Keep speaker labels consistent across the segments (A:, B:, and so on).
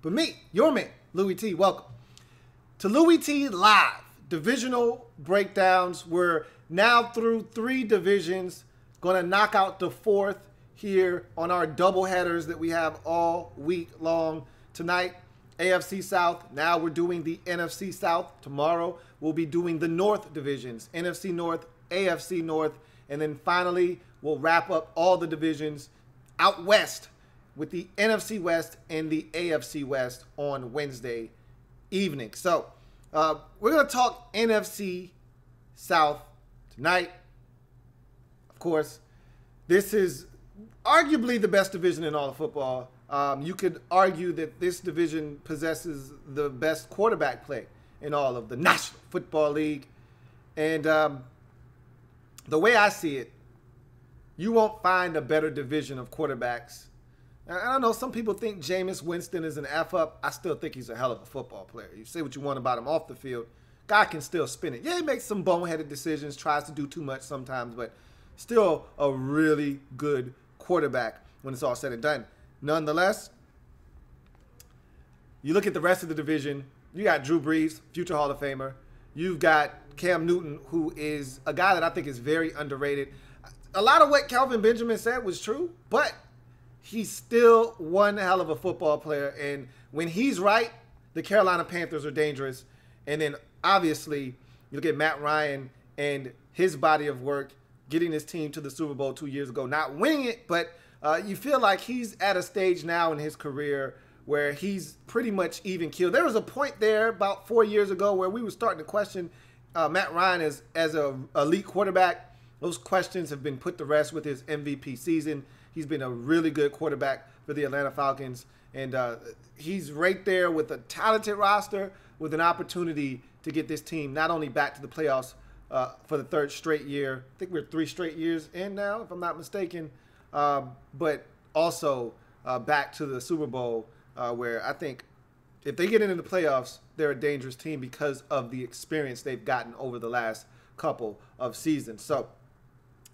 A: but me, your man, Louie Tee. Welcome to Louie Tee Live. Divisional breakdowns. We're now through 3 divisions. Going to knock out the 4th here on our double headers that we have all week long. Tonight, AFC South. Now we're doing the NFC South. Tomorrow, we'll be doing the North divisions. NFC North, AFC North. And then finally, we'll wrap up all the divisions out west with the NFC West and the AFC West on Wednesday evening. So we're going to talk NFC South tonight. Of course, this is arguably the best division in all of football. You could argue that this division possesses the best quarterback play in all of the National Football League. And the way I see it, you won't find a better division of quarterbacks. I don't know, some people think Jameis Winston is an F-up. I still think he's a hell of a football player. You say what you want about him off the field. Guy can still spin it. Yeah, he makes some boneheaded decisions, tries to do too much sometimes, but still a really good quarterback when it's all said and done. Nonetheless, you look at the rest of the division, you got Drew Brees, future Hall of Famer. You've got Cam Newton, who is a guy that I think is very underrated. A lot of what Kelvin Benjamin said was true, but he's still one hell of a football player. And when he's right, the Carolina Panthers are dangerous. And then obviously, you look at Matt Ryan and his body of work, getting his team to the Super Bowl 2 years ago, not winning it, but you feel like he's at a stage now in his career where he's pretty much even keeled. There was a point there about 4 years ago where we were starting to question Matt Ryan as an elite quarterback. Those questions have been put to rest with his MVP season. He's been a really good quarterback for the Atlanta Falcons. And he's right there with a talented roster with an opportunity to get this team not only back to the playoffs for the 3rd straight year. I think we're 3 straight years in now, if I'm not mistaken. But also back to the Super Bowl where I think if they get into the playoffs, they're a dangerous team because of the experience they've gotten over the last couple of seasons. So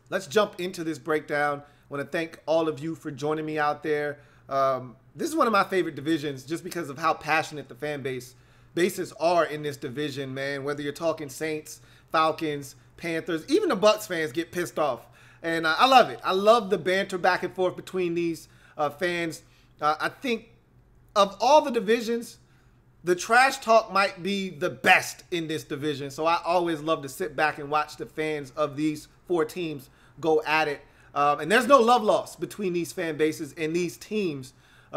A: let's jump into this breakdown. I want to thank all of you for joining me out there. This is one of my favorite divisions just because of how passionate the fan bases are in this division, man. Whether you're talking Saints, Falcons, Panthers, even the Bucs fans get pissed off. And I love it. I love the banter back and forth between these fans. I think of all the divisions, the trash talk might be the best in this division. So I always love to sit back and watch the fans of these 4 teams go at it. And there's no love lost between these fan bases and these teams.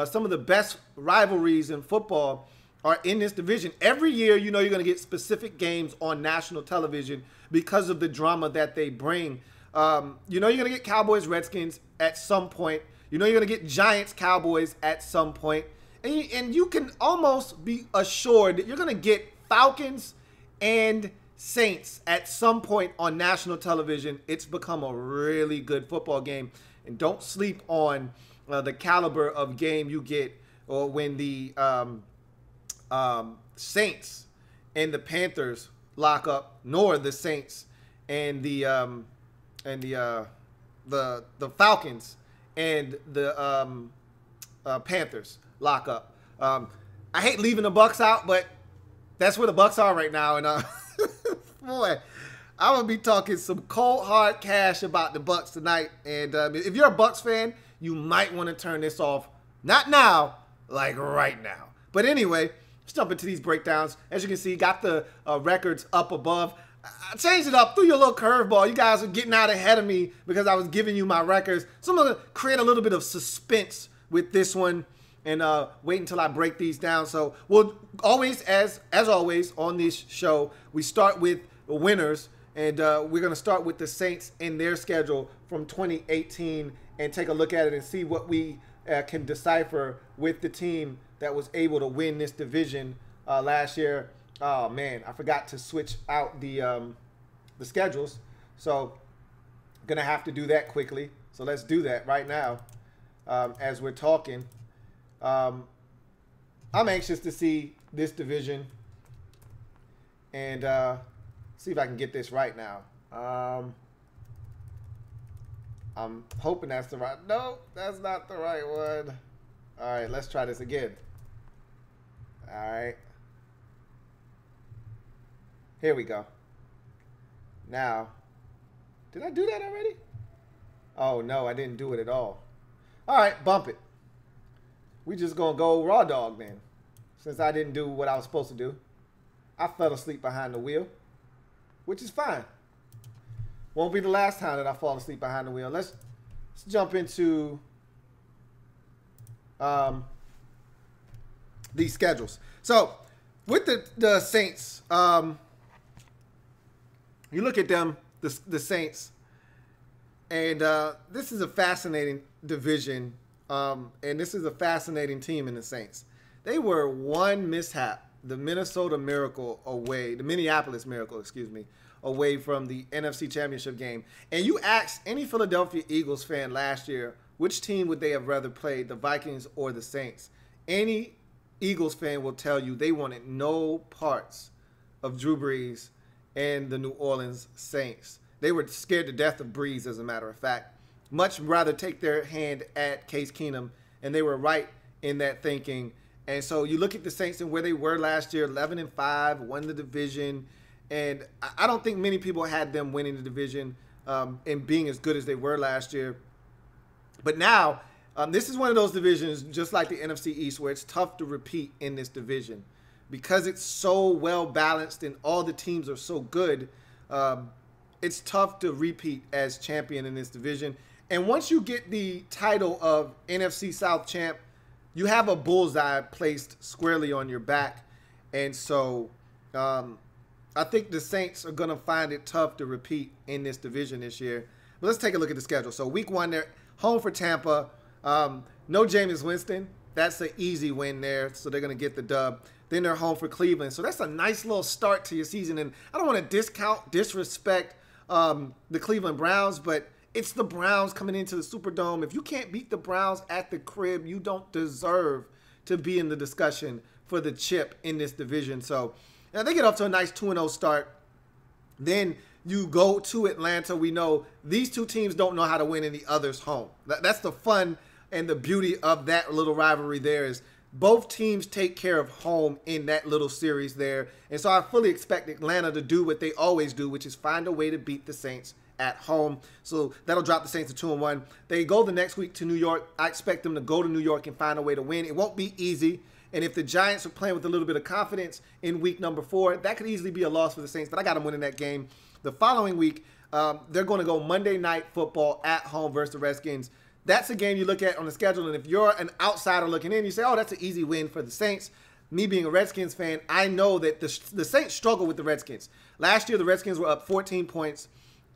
A: Some of the best rivalries in football are in this division. Every year, you know, you're going to get specific games on national television because of the drama that they bring. You know, you're going to get Cowboys, Redskins at some point. You know, you're going to get Giants, Cowboys at some point. And you can almost be assured that you're going to get Falcons and Saints at some point on national television. It's become a really good football game. And don't sleep on the caliber of game you get or when the Saints and the Panthers lock up, nor the Saints and the Falcons and the Panthers lock up. I hate leaving the Bucs out, but that's where the Bucs are right now. And boy, I'm gonna be talking some cold hard cash about the Bucs tonight. And if you're a Bucs fan, you might want to turn this off. Not now, like right now. But anyway, let's jump into these breakdowns. As you can see, got the records up above. I changed it up, threw you a little curveball. You guys are getting out ahead of me because I was giving you my records. So I'm going to create a little bit of suspense with this one and wait until I break these down. So we'll always, as always, on this show, we start with the winners. And we're going to start with the Saints and their schedule from 2018 and take a look at it and see what we can decipher with the team that was able to win this division last year. Oh man, I forgot to switch out the schedules, so I'm gonna have to do that quickly. So let's do that right now as we're talking. I'm anxious to see this division and see if I can get this right now. I'm hoping that's the right. No, that's not the right one. All right, let's try this again. All right. Here we go. Now, did I do that already? Oh, no, I didn't do it at all. All right, bump it. We just going to go raw dog then, since I didn't do what I was supposed to do. I fell asleep behind the wheel, which is fine. Won't be the last time that I fall asleep behind the wheel. Let's jump into these schedules. So, with the Saints, you look at them, the Saints, and this is a fascinating division, and this is a fascinating team in the Saints. They were one mishap, the Minnesota Miracle away, the Minneapolis Miracle, excuse me, away from the NFC Championship game. And you asked any Philadelphia Eagles fan last year, which team would they have rather played, the Vikings or the Saints? Any Eagles fan will tell you they wanted no parts of Drew Brees and the New Orleans Saints. They were scared to death of Brees, as a matter of fact. Much rather take their hand at Case Keenum, and they were right in that thinking. And so you look at the Saints and where they were last year, 11-5, won the division. And I don't think many people had them winning the division and being as good as they were last year. But now, this is one of those divisions, just like the NFC East, where it's tough to repeat in this division. Because it's so well balanced and all the teams are so good, it's tough to repeat as champion in this division. And once you get the title of NFC South champ, you have a bullseye placed squarely on your back. And so I think the Saints are going to find it tough to repeat in this division this year. But let's take a look at the schedule. So week 1, they're home for Tampa. No Jameis Winston. That's an easy win there. So they're going to get the dub. Then they're home for Cleveland. So that's a nice little start to your season. And I don't want to disrespect the Cleveland Browns, but it's the Browns coming into the Superdome. If you can't beat the Browns at the crib, you don't deserve to be in the discussion for the chip in this division. So now they get off to a nice 2-0 start. Then you go to Atlanta. We know these two teams don't know how to win in the other's home. That's the fun and the beauty of that little rivalry there is both teams take care of home in that little series there. And so I fully expect Atlanta to do what they always do, which is find a way to beat the Saints at home. So that'll drop the Saints to 2-1. They go the next week to New York. I expect them to go to New York and find a way to win. It won't be easy. And if the Giants are playing with a little bit of confidence in week number 4, that could easily be a loss for the Saints. But I got them winning that game. The following week, they're going to go Monday Night Football at home versus the Redskins. That's a game you look at on the schedule. And if you're an outsider looking in, you say, oh, that's an easy win for the Saints. Me being a Redskins fan, I know that the Saints struggle with the Redskins. Last year, the Redskins were up 14 points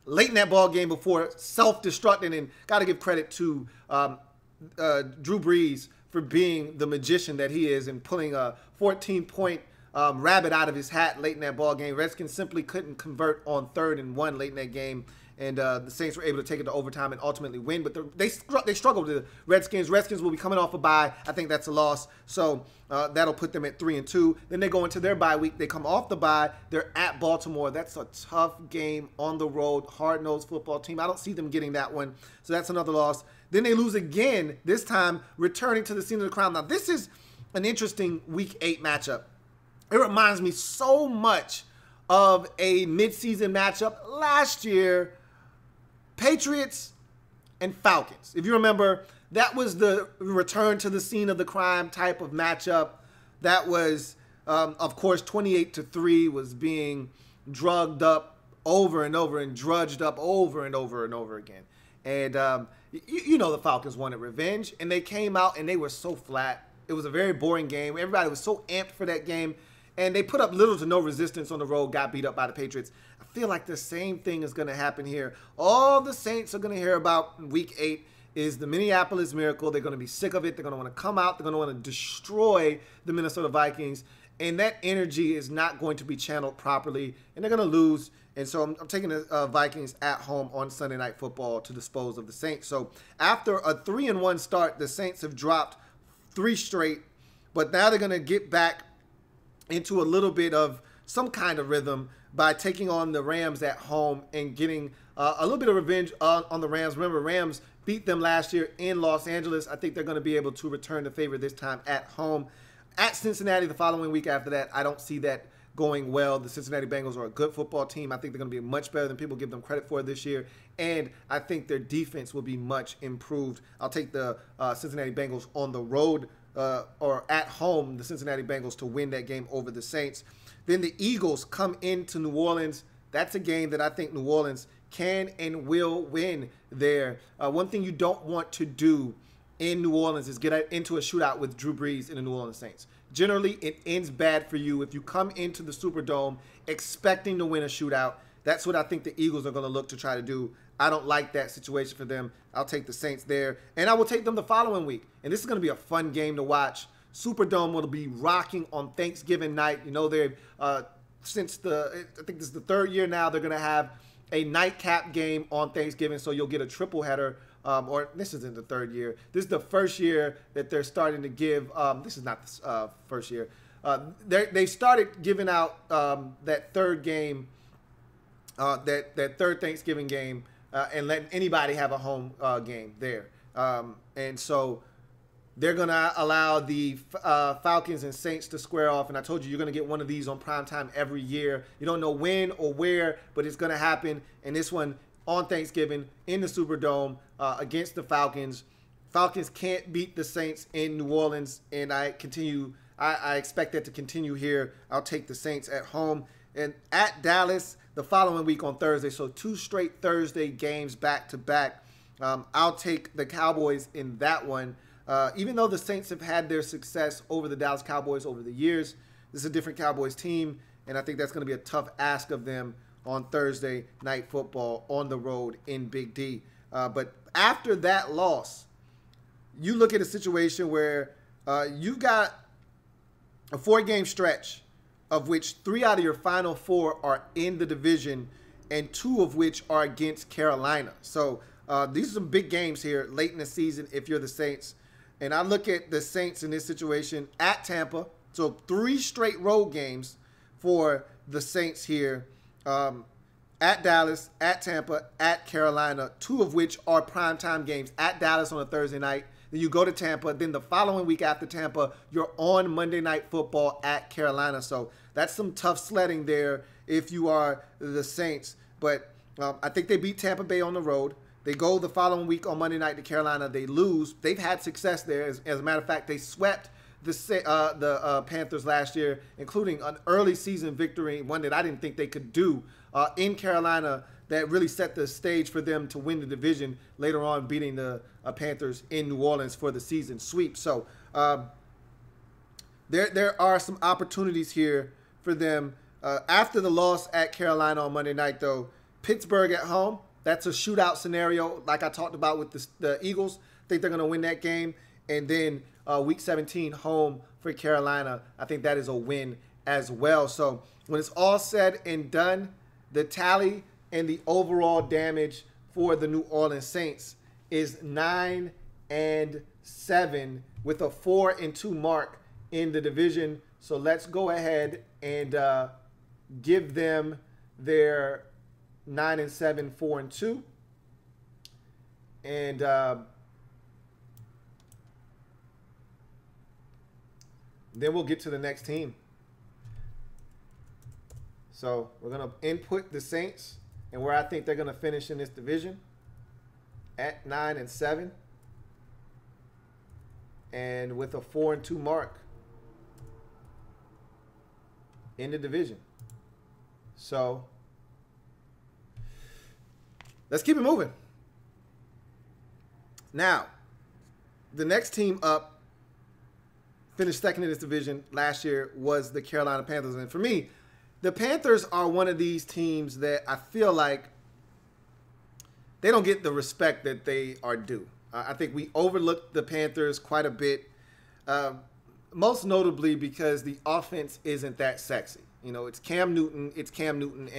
A: late in that ball game before self-destructing, and got to give credit to Drew Brees for being the magician that he is and pulling a 14-point rabbit out of his hat late in that ball game. Redskins simply couldn't convert on 3rd and 1 late in that game, and the Saints were able to take it to overtime and ultimately win. But they struggled with the Redskins. Redskins will be coming off a bye. I think that's a loss. So that'll put them at 3-2. Then they go into their bye week. They come off the bye. They're at Baltimore. That's a tough game on the road, hard-nosed football team. I don't see them getting that one. So that's another loss. Then they lose again, this time returning to the scene of the crime. Now, this is an interesting Week 8 matchup. It reminds me so much of a midseason matchup last year, Patriots and Falcons. If you remember, that was the return to the scene of the crime type of matchup. That was, of course, 28-3 was being drugged up over and over and drudged up over and over and over again. And you know the Falcons wanted revenge, and they came out and they were so flat. It was a very boring game. Everybody was so amped for that game, and they put up little to no resistance on the road, got beat up by the Patriots. I feel like the same thing is going to happen here. All the Saints are going to hear about in Week 8 is the Minneapolis Miracle. They're going to be sick of it. They're going to want to come out. They're going to want to destroy the Minnesota Vikings, and that energy is not going to be channeled properly, and they're going to lose. And so I'm taking the Vikings at home on Sunday Night Football to dispose of the Saints. So after a 3-1 start, the Saints have dropped 3 straight, but now they're going to get back into a little bit of some kind of rhythm by taking on the Rams at home and getting a little bit of revenge on the Rams. Remember, Rams beat them last year in Los Angeles. I think they're going to be able to return the favor this time at home. At Cincinnati the following week after that, I don't see that going well. The Cincinnati Bengals are a good football team. I think they're going to be much better than people give them credit for this year. And I think their defense will be much improved. I'll take the Cincinnati Bengals on the road or at home, the Cincinnati Bengals, to win that game over the Saints. Then the Eagles come into New Orleans. That's a game that I think New Orleans can and will win there. One thing you don't want to do in New Orleans is get into a shootout with Drew Brees and the New Orleans Saints. Generally, it ends bad for you if you come into the Superdome expecting to win a shootout. That's what I think the Eagles are going to look to try to do. I don't like that situation for them. I'll take the Saints there, and I will take them the following week. And this is going to be a fun game to watch. Superdome will be rocking on Thanksgiving night. You know, they've I think this is the third year now, they're going to have a nightcap game on Thanksgiving, so you'll get a triple header. Or this isn't the third year. This is the first year that they're starting to give. This is not the first year. They started giving out that third game, that third Thanksgiving game, and letting anybody have a home game there. And so they're going to allow the Falcons and Saints to square off. And I told you, you're going to get one of these on primetime every year. You don't know when or where, but it's going to happen. And this one on Thanksgiving in the Superdome against the Falcons. Falcons can't beat the Saints in New Orleans, and I expect that to continue here. I'll take the Saints at home. And at Dallas the following week on Thursday, so 2 straight Thursday games back to back. I'll take the Cowboys in that one. Even though the Saints have had their success over the Dallas Cowboys over the years, this is a different Cowboys team, and I think that's going to be a tough ask of them on Thursday Night Football on the road in Big D. But after that loss, you look at a situation where you've got a 4-game stretch of which 3 out of your final 4 are in the division and 2 of which are against Carolina. So these are some big games here late in the season if you're the Saints. And I look at the Saints in this situation at Tampa. So 3 straight road games for the Saints here. At Dallas, at Tampa, at Carolina, 2 of which are primetime games. At Dallas on a Thursday night, then you go to Tampa. Then the following week after Tampa, you're on Monday Night Football at Carolina. So that's some tough sledding there if you are the Saints. But I think they beat Tampa Bay on the road. They go the following week on Monday night to Carolina. They lose. They've had success there. As a matter of fact, they swept the Panthers last year, including an early season victory, one that I didn't think they could do in Carolina, that really set the stage for them to win the division, later on beating the Panthers in New Orleans for the season sweep. So there are some opportunities here for them. After the loss at Carolina on Monday night, though, Pittsburgh at home, that's a shootout scenario like I talked about with the Eagles. I think they're going to win that game. And then Week 17 home for Carolina, I think that is a win as well. So when it's all said and done, the tally and the overall damage for the New Orleans Saints is 9-7 with a 4-2 mark in the division. So let's go ahead and give them their 9-7, 4-2. And then we'll get to the next team. So we're going to input the Saints and where I think they're going to finish in this division at 9-7 and with a 4-2 mark in the division. So let's keep it moving. Now, the next team up, finished second in this division last year, was the Carolina Panthers. And for me, the Panthers are one of these teams that I feel like they don't get the respect that they are due. I think we overlooked the Panthers quite a bit, most notably because the offense isn't that sexy. You know, it's Cam Newton, and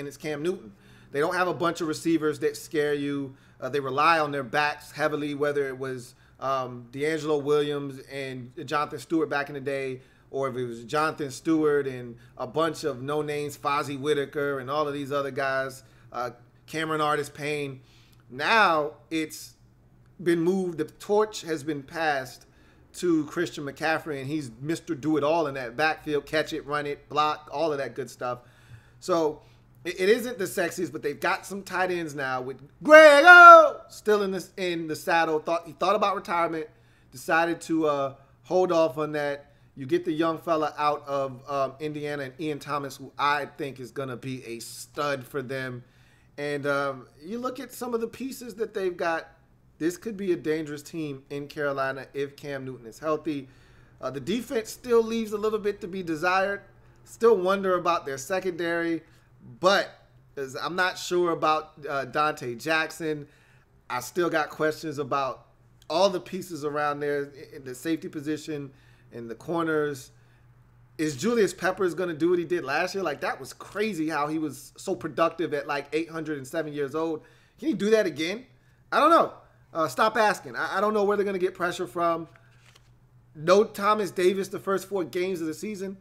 A: it's Cam Newton. They don't have a bunch of receivers that scare you. They rely on their backs heavily, whether it was D'Angelo Williams and Jonathan Stewart back in the day, or if it was Jonathan Stewart and a bunch of no-names, Fozzie Whitaker and all of these other guys, Cameron Artis-Payne. Now it's been moved. The torch has been passed to Christian McCaffrey, and he's Mr. Do-It-All in that backfield, catch it, run it, block, all of that good stuff. So it isn't the sexiest, but they've got some tight ends now with Grego still in the saddle. He thought about retirement, decided to hold off on that. You get the young fella out of Indiana and Ian Thomas, who I think is going to be a stud for them. And you look at some of the pieces that they've got. This could be a dangerous team in Carolina if Cam Newton is healthy. The defense still leaves a little bit to be desired. Still wonder about their secondary, but I'm not sure about Dante Jackson. I still got questions about all the pieces around there in the safety position and the corners. Is Julius Peppers going to do what he did last year? Like, that was crazy how he was so productive at like 807 years old. Can he do that again? I don't know. Stop asking. I don't know where they're going to get pressure from. No Thomas Davis the first 4 games of the season.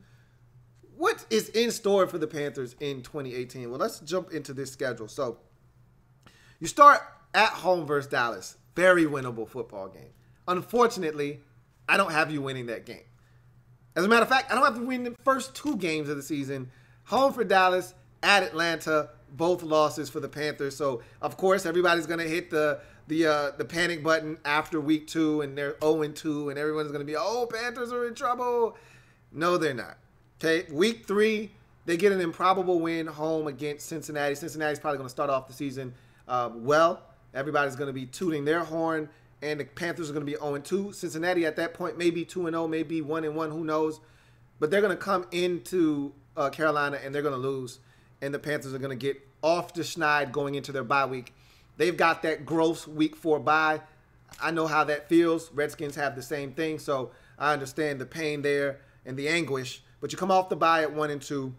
A: What is in store for the Panthers in 2018? Well, let's jump into this schedule. So you start at home versus Dallas. Very winnable football game. Unfortunately, I don't have you winning that game. As a matter of fact, I don't have to win the first 2 games of the season. Home for Dallas, at Atlanta, both losses for the Panthers. So, of course, everybody's going to hit the panic button after week 2, and they're 0-2, and everyone's going to be, oh, Panthers are in trouble. No, they're not. Okay, week 3, they get an improbable win home against Cincinnati. Cincinnati's probably going to start off the season well. Everybody's going to be tooting their horn, and the Panthers are going to be 0-2. Cincinnati at that point may be 2-0, maybe 1-1, who knows. But they're going to come into Carolina, and they're going to lose, and the Panthers are going to get off the schneid going into their bye week. They've got that gross week 4 bye. I know how that feels. Redskins have the same thing, so I understand the pain there and the anguish. But you come off the bye at 1-2,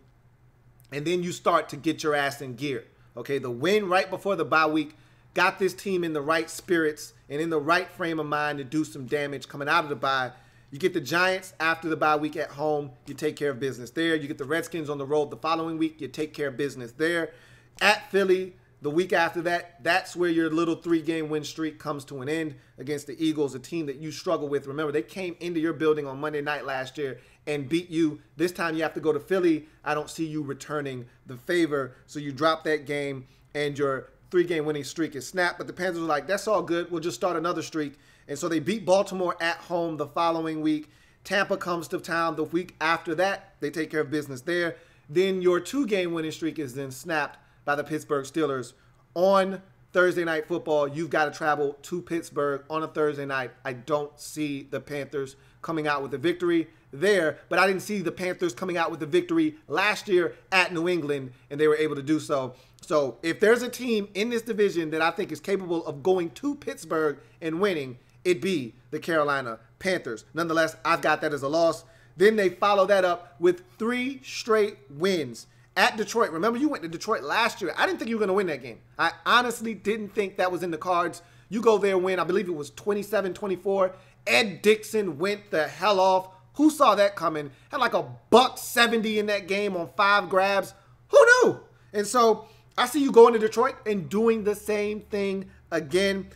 A: and then you start to get your ass in gear. Okay, the win right before the bye week got this team in the right spirits and in the right frame of mind to do some damage coming out of the bye. You get the Giants after the bye week at home. You take care of business there. You get the Redskins on the road the following week. You take care of business there. At Philly, the week after that, that's where your little 3-game win streak comes to an end against the Eagles, a team that you struggle with. Remember, they came into your building on Monday night last year and beat you. This time you have to go to Philly. I don't see you returning the favor. So you drop that game and your 3-game winning streak is snapped. But the Panthers were like, that's all good. We'll just start another streak. And so they beat Baltimore at home the following week. Tampa comes to town the week after that. They take care of business there. Then your 2-game winning streak is then snapped by the Pittsburgh Steelers. On Thursday Night Football, you've got to travel to Pittsburgh on a Thursday night. I don't see the Panthers coming out with a victory there, but I didn't see the Panthers coming out with a victory last year at New England, and they were able to do so. So if there's a team in this division that I think is capable of going to Pittsburgh and winning, it'd be the Carolina Panthers. Nonetheless, I've got that as a loss. Then they follow that up with 3 straight wins at Detroit. Remember, you went to Detroit last year. I didn't think you were going to win that game. I honestly didn't think that was in the cards. You go there and win. I believe it was 27-24. Ed Dixon went the hell off. Who saw that coming? Had like a $170 in that game on 5 grabs. Who knew? And so I see you going to Detroit and doing the same thing again.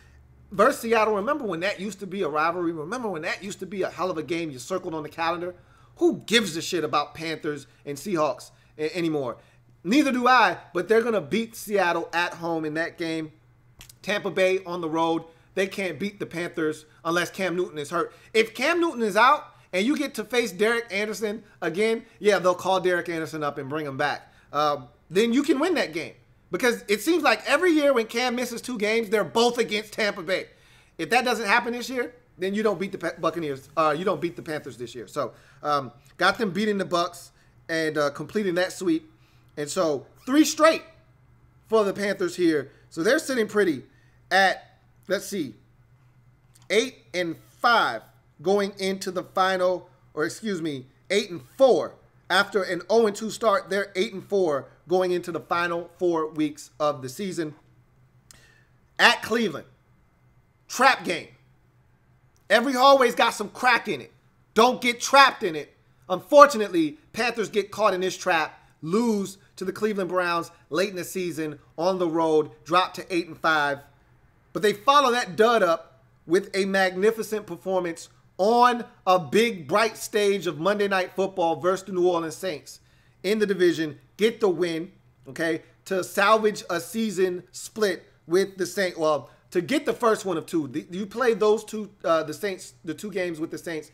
A: Versus Seattle, remember when that used to be a rivalry? Remember when that used to be a hell of a game you circled on the calendar? Who gives a shit about Panthers and Seahawks anymore? Neither do I, but they're going to beat Seattle at home in that game. Tampa Bay on the road, they can't beat the Panthers unless Cam Newton is hurt. If Cam Newton is out and you get to face Derek Anderson again, yeah, they'll call Derek Anderson up and bring him back. Then you can win that game. Because it seems like every year when Cam misses 2 games, they're both against Tampa Bay. If that doesn't happen this year, then you don't beat the Buccaneers. You don't beat the Panthers this year. So got them beating the Bucs and completing that sweep. And so 3 straight for the Panthers here. So they're sitting pretty at, let's see, 8-5 going into the final, or excuse me, 8-4. After an 0-2 start, they're 8-4 going into the final 4 weeks of the season. At Cleveland, trap game. Every hallway's got some crack in it. Don't get trapped in it. Unfortunately, Panthers get caught in this trap, lose to the Cleveland Browns late in the season on the road, drop to 8-5. But they follow that dud up with a magnificent performance on a big, bright stage of Monday Night Football versus the New Orleans Saints in the division, get the win, okay, to salvage a season split with the Saints. Well, to get the first one of two. You play those two, the Saints, the 2 games with the Saints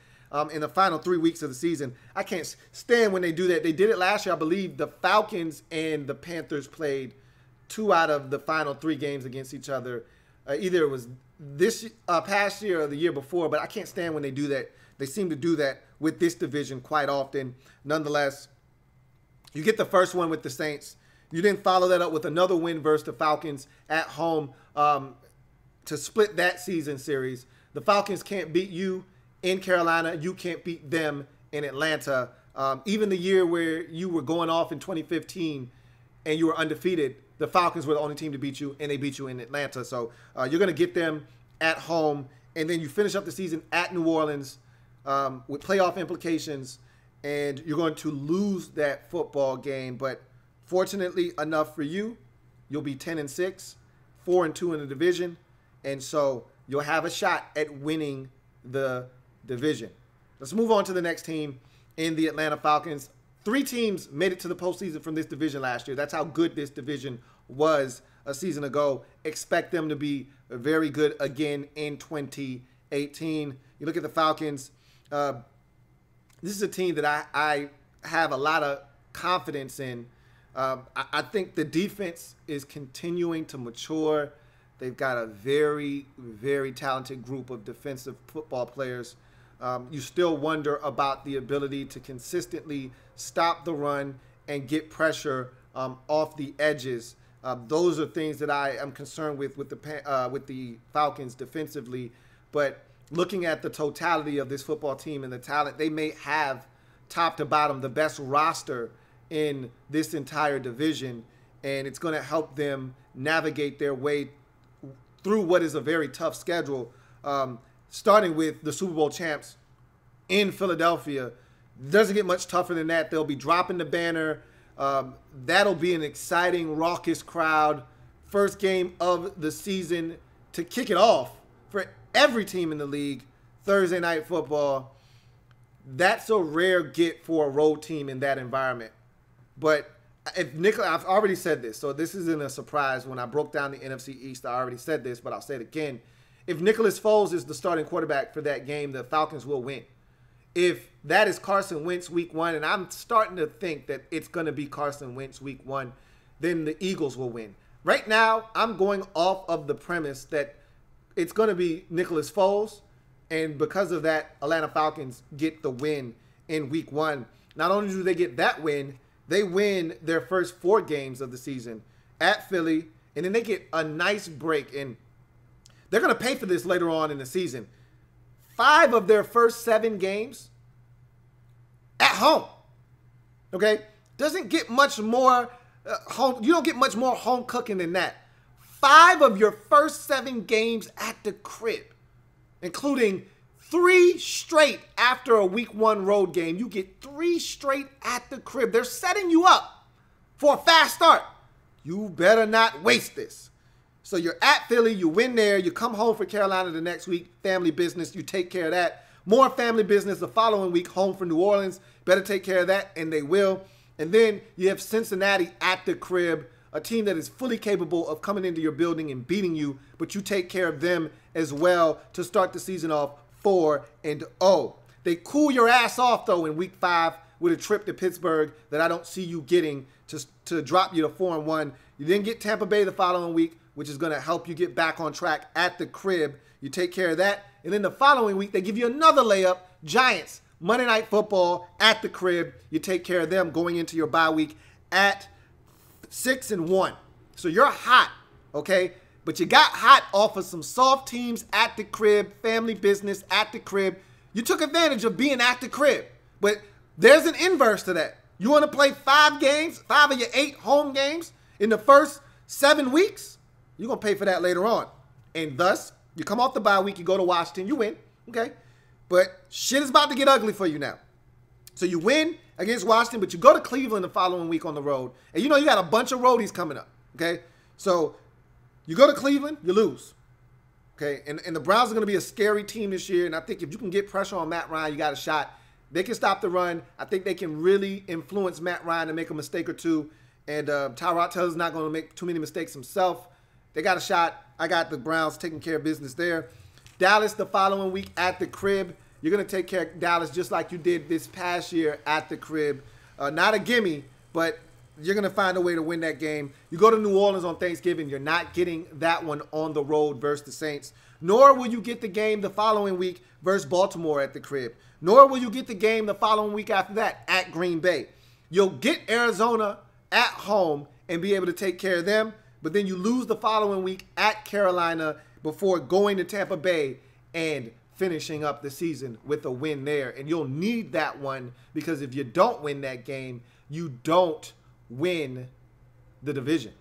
A: in the final 3 weeks of the season. I can't stand when they do that. They did it last year. I believe the Falcons and the Panthers played 2 out of the final 3 games against each other. Either it was this past year or the year before, but I can't stand when they do that. They seem to do that with this division quite often. Nonetheless, you get the first one with the Saints. You didn't follow that up with another win versus the Falcons at home to split that season series. The Falcons can't beat you in Carolina. You can't beat them in Atlanta. Even the year where you were going off in 2015 and you were undefeated, the Falcons were the only team to beat you, and they beat you in Atlanta. So you're going to get them at home, and then you finish up the season at New Orleans with playoff implications, and you're going to lose that football game. But fortunately enough for you, you'll be 10-6, 4-2 in the division, and so you'll have a shot at winning the division. Let's move on to the next team in the Atlanta Falcons. 3 teams made it to the postseason from this division last year. That's how good this division was a season ago. Expect them to be very good again in 2018. You look at the Falcons. This is a team that I have a lot of confidence in. I think the defense is continuing to mature. They've got a very, very talented group of defensive football players. You still wonder about the ability to consistently stop the run and get pressure off the edges. Those are things that I am concerned with the Falcons defensively. But looking at the totality of this football team and the talent, they may have top to bottom the best roster in this entire division, and it's going to help them navigate their way through what is a very tough schedule, starting with the Super Bowl champs in Philadelphia. Doesn't get much tougher than that. They'll be dropping the banner. That'll be an exciting, raucous crowd. First game of the season to kick it off for every team in the league. Thursday Night Football. That's a rare get for a road team in that environment. But if I've already said this, so this isn't a surprise. When I broke down the NFC East, I already said this, but I'll say it again. If Nicholas Foles is the starting quarterback for that game, the Falcons will win. If that is Carson Wentz week 1, and I'm starting to think that it's going to be Carson Wentz week 1, then the Eagles will win. Right now, I'm going off of the premise that it's going to be Nicholas Foles, and because of that, Atlanta Falcons get the win in week 1. Not only do they get that win, they win their first 4 games of the season at Philly, and then they get a nice break. And they're going to pay for this later on in the season. 5 of their first 7 games at home. Okay? Doesn't get much more home. You don't get much more home cooking than that. 5 of your first 7 games at the crib, including 3 straight after a week 1 road game. You get 3 straight at the crib. They're setting you up for a fast start. You better not waste this. So you're at Philly, you win there, you come home for Carolina the next week, family business, you take care of that. More family business the following week, home for New Orleans. Better take care of that, and they will. And then you have Cincinnati at the crib, a team that is fully capable of coming into your building and beating you, but you take care of them as well to start the season off 4-0. They cool your ass off, though, in week 5 with a trip to Pittsburgh that I don't see you getting to drop you to 4-1. You then get Tampa Bay the following week, which is going to help you get back on track at the crib. You take care of that. And then the following week, they give you another layup. Giants, Monday Night Football at the crib. You take care of them going into your bye week at 6-1. So you're hot, okay? But you got hot off of some soft teams at the crib, family business at the crib. You took advantage of being at the crib. But there's an inverse to that. You want to play 5 games, 5 of your 8 home games in the first 7 weeks? You're going to pay for that later on. And thus, you come off the bye week, you go to Washington, you win, okay? But shit is about to get ugly for you now. So you win against Washington, but you go to Cleveland the following week on the road. And you know you got a bunch of roadies coming up, okay? So you go to Cleveland, you lose. Okay, and the Browns are going to be a scary team this year, and I think if you can get pressure on Matt Ryan, you got a shot. They can stop the run. I think they can really influence Matt Ryan to make a mistake or two, and Tyrod Taylor's not going to make too many mistakes himself. They got a shot. I got the Browns taking care of business there. Dallas the following week at the crib. You're going to take care of Dallas just like you did this past year at the crib. Not a gimme, but you're going to find a way to win that game. You go to New Orleans on Thanksgiving. You're not getting that one on the road versus the Saints. Nor will you get the game the following week versus Baltimore at the crib. Nor will you get the game the following week after that at Green Bay. You'll get Arizona at home and be able to take care of them. But then you lose the following week at Carolina before going to Tampa Bay and finishing up the season with a win there. And you'll need that one because if you don't win that game, you don't win the division.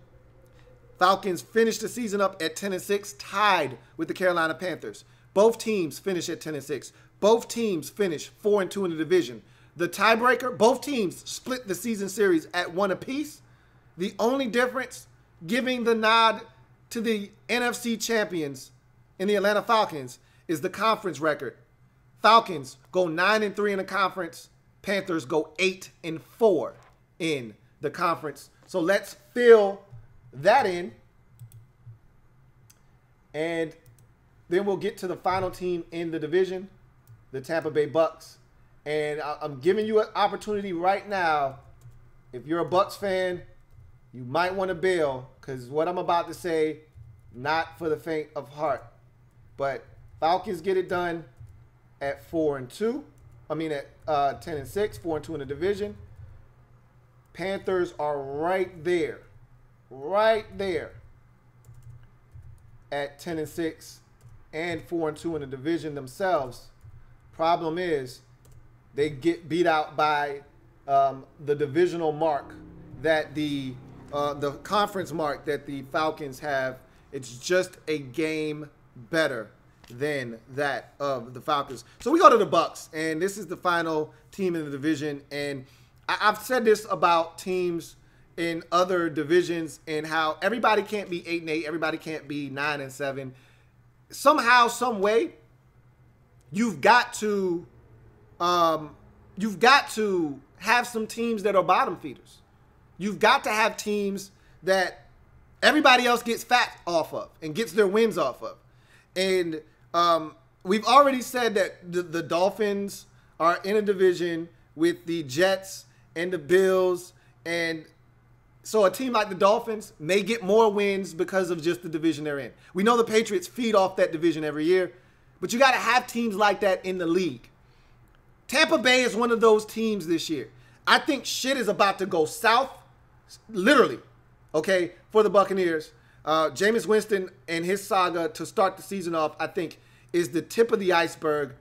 A: Falcons finished the season up at 10-6, tied with the Carolina Panthers. Both teams finish at 10-6. Both teams finish 4-2 in the division. The tiebreaker, both teams split the season series at 1 apiece. The only difference, giving the nod to the NFC champions in the Atlanta Falcons, is the conference record. Falcons go 9-3 in the conference. Panthers go 8-4 in the conference. So let's fill that in. And then we'll get to the final team in the division, the Tampa Bay Bucks. And I'm giving you an opportunity right now. If you're a Bucks fan, you might want to bail because what I'm about to say, not for the faint of heart. But Falcons get it done at 4-2. I mean at 10-6, 4-2 in the division. Panthers are right there at 10-6 and 4-2 in the division themselves. Problem is, they get beat out by the divisional mark that the conference mark that the Falcons have. It's just a game better than that of the Falcons. So we go to the Bucks, and this is the final team in the division. And I've said this about teams in other divisions and how everybody can't be 8-8, everybody can't be 9-7. Somehow, some way, you've got to have some teams that are bottom feeders. You've got to have teams that everybody else gets fat off of and gets their wins off of. And we've already said that the Dolphins are in a division with the Jets and the Bills. And so a team like the Dolphins may get more wins because of just the division they're in. We know the Patriots feed off that division every year, but you got to have teams like that in the league. Tampa Bay is one of those teams this year. I think shit is about to go south, literally, okay, for the Buccaneers. Jameis Winston and his saga to start the season off, I think, is the tip of the iceberg.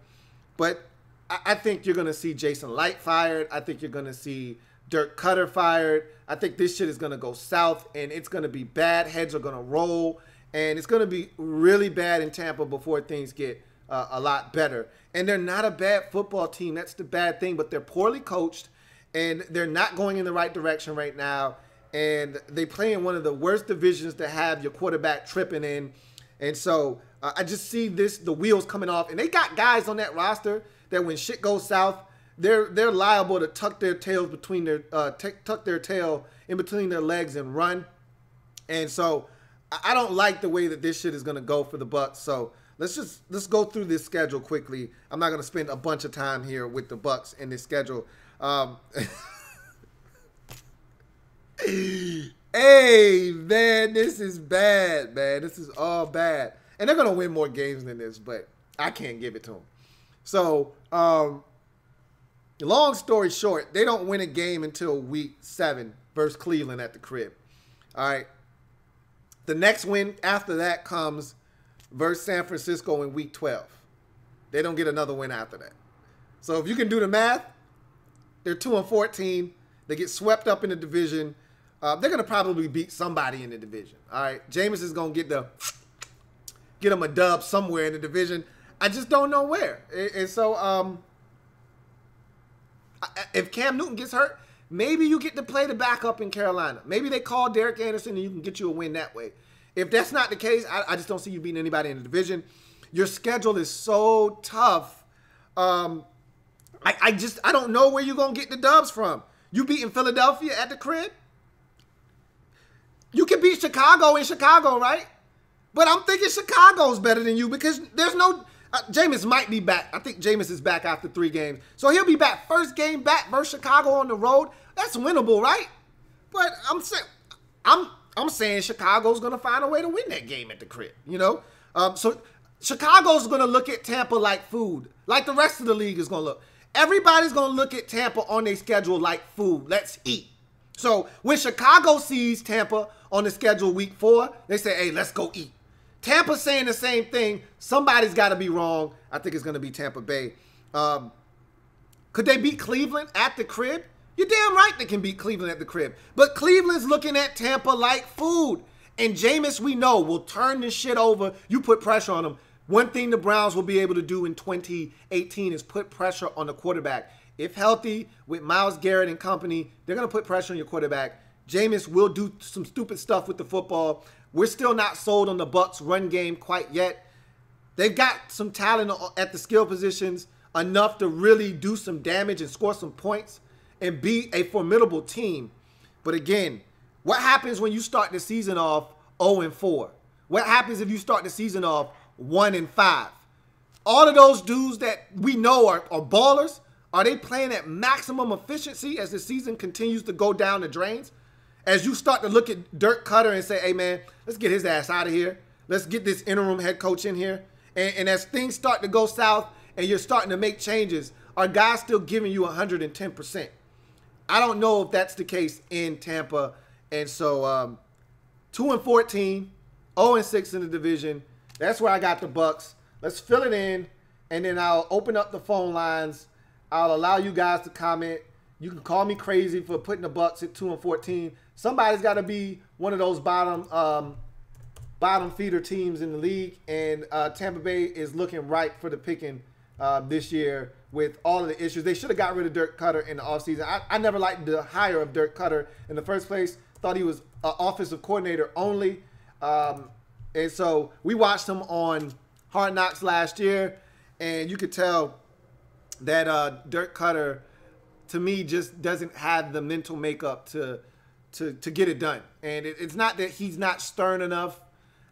A: But I think you're going to see Jason Light fired. I think you're going to see Dirk Cutter fired. I think this shit is going to go south, and it's going to be bad. Heads are going to roll, and it's going to be really bad in Tampa before things get a lot better. And they're not a bad football team. That's the bad thing, but they're poorly coached, and they're not going in the right direction right now. And they play in one of the worst divisions to have your quarterback tripping in. And so I just see the wheels coming off. And they got guys on that roster that when shit goes south, they're liable to tuck their tails between their tuck their tail in between their legs and run. And so I don't like the way that this shit is gonna go for the Bucks. So let's go through this schedule quickly. I'm not gonna spend a bunch of time here with the Bucks in this schedule. Hey, man, this is bad, man. This is all bad. And they're going to win more games than this, but I can't give it to them. So, long story short, they don't win a game until week 7 versus Cleveland at the crib. All right. The next win after that comes versus San Francisco in week 12. They don't get another win after that. So, if you can do the math, they're 2-14. They get swept up in the division. They're going to probably beat somebody in the division. All right. Jameis is going to get them a dub somewhere in the division. I just don't know where. And so if Cam Newton gets hurt, maybe you get to play the backup in Carolina. Maybe they call Derek Anderson and you can get you a win that way. If that's not the case, I just don't see you beating anybody in the division. Your schedule is so tough. I don't know where you're going to get the dubs from. You beating Philadelphia at the crib? You can beat Chicago in Chicago, right? But I'm thinking Chicago's better than you because there's no... Jameis might be back. I think Jameis is back after 3 games. So he'll be back. First game back versus Chicago on the road. That's winnable, right? But I'm saying Chicago's going to find a way to win that game at the crib, you know? So Chicago's going to look at Tampa like food, like the rest of the league is going to look. Everybody's going to look at Tampa on their schedule like food. Let's eat. So when Chicago sees Tampa on the schedule week 4, they say, hey, let's go eat. Tampa's saying the same thing. Somebody's got to be wrong. I think it's going to be Tampa Bay. Could they beat Cleveland at the crib? You're damn right they can beat Cleveland at the crib. But Cleveland's looking at Tampa like food. And Jameis, we know, will turn this shit over. You put pressure on him. One thing the Browns will be able to do in 2018 is put pressure on the quarterback. If healthy, with Myles Garrett and company, they're going to put pressure on your quarterback. Jameis will do some stupid stuff with the football. We're still not sold on the Bucs run game quite yet. They've got some talent at the skill positions, enough to really do some damage and score some points and be a formidable team. But again, what happens when you start the season off 0-4? What happens if you start the season off 1-5? All of those dudes that we know are ballers, are they playing at maximum efficiency as the season continues to go down the drains? As you start to look at Dirk Cutter and say, hey, man, let's get his ass out of here. Let's get this interim head coach in here. And as things start to go south and you're starting to make changes, are guys still giving you 110%? I don't know if that's the case in Tampa. And so 2-14, 0-6 in the division. That's where I got the Bucs. Let's fill it in, and then I'll open up the phone lines. I'll allow you guys to comment. You can call me crazy for putting the Bucs at 2-14. Somebody's got to be one of those bottom feeder teams in the league, and Tampa Bay is looking ripe for the picking this year with all of the issues. They should have got rid of Dirk Cutter in the offseason. I never liked the hire of Dirk Cutter in the first place. Thought he was an offensive coordinator only. And so we watched him on Hard Knocks last year, and you could tell that Dirk Cutter, to me, just doesn't have the mental makeup to get it done. And it's not that he's not stern enough.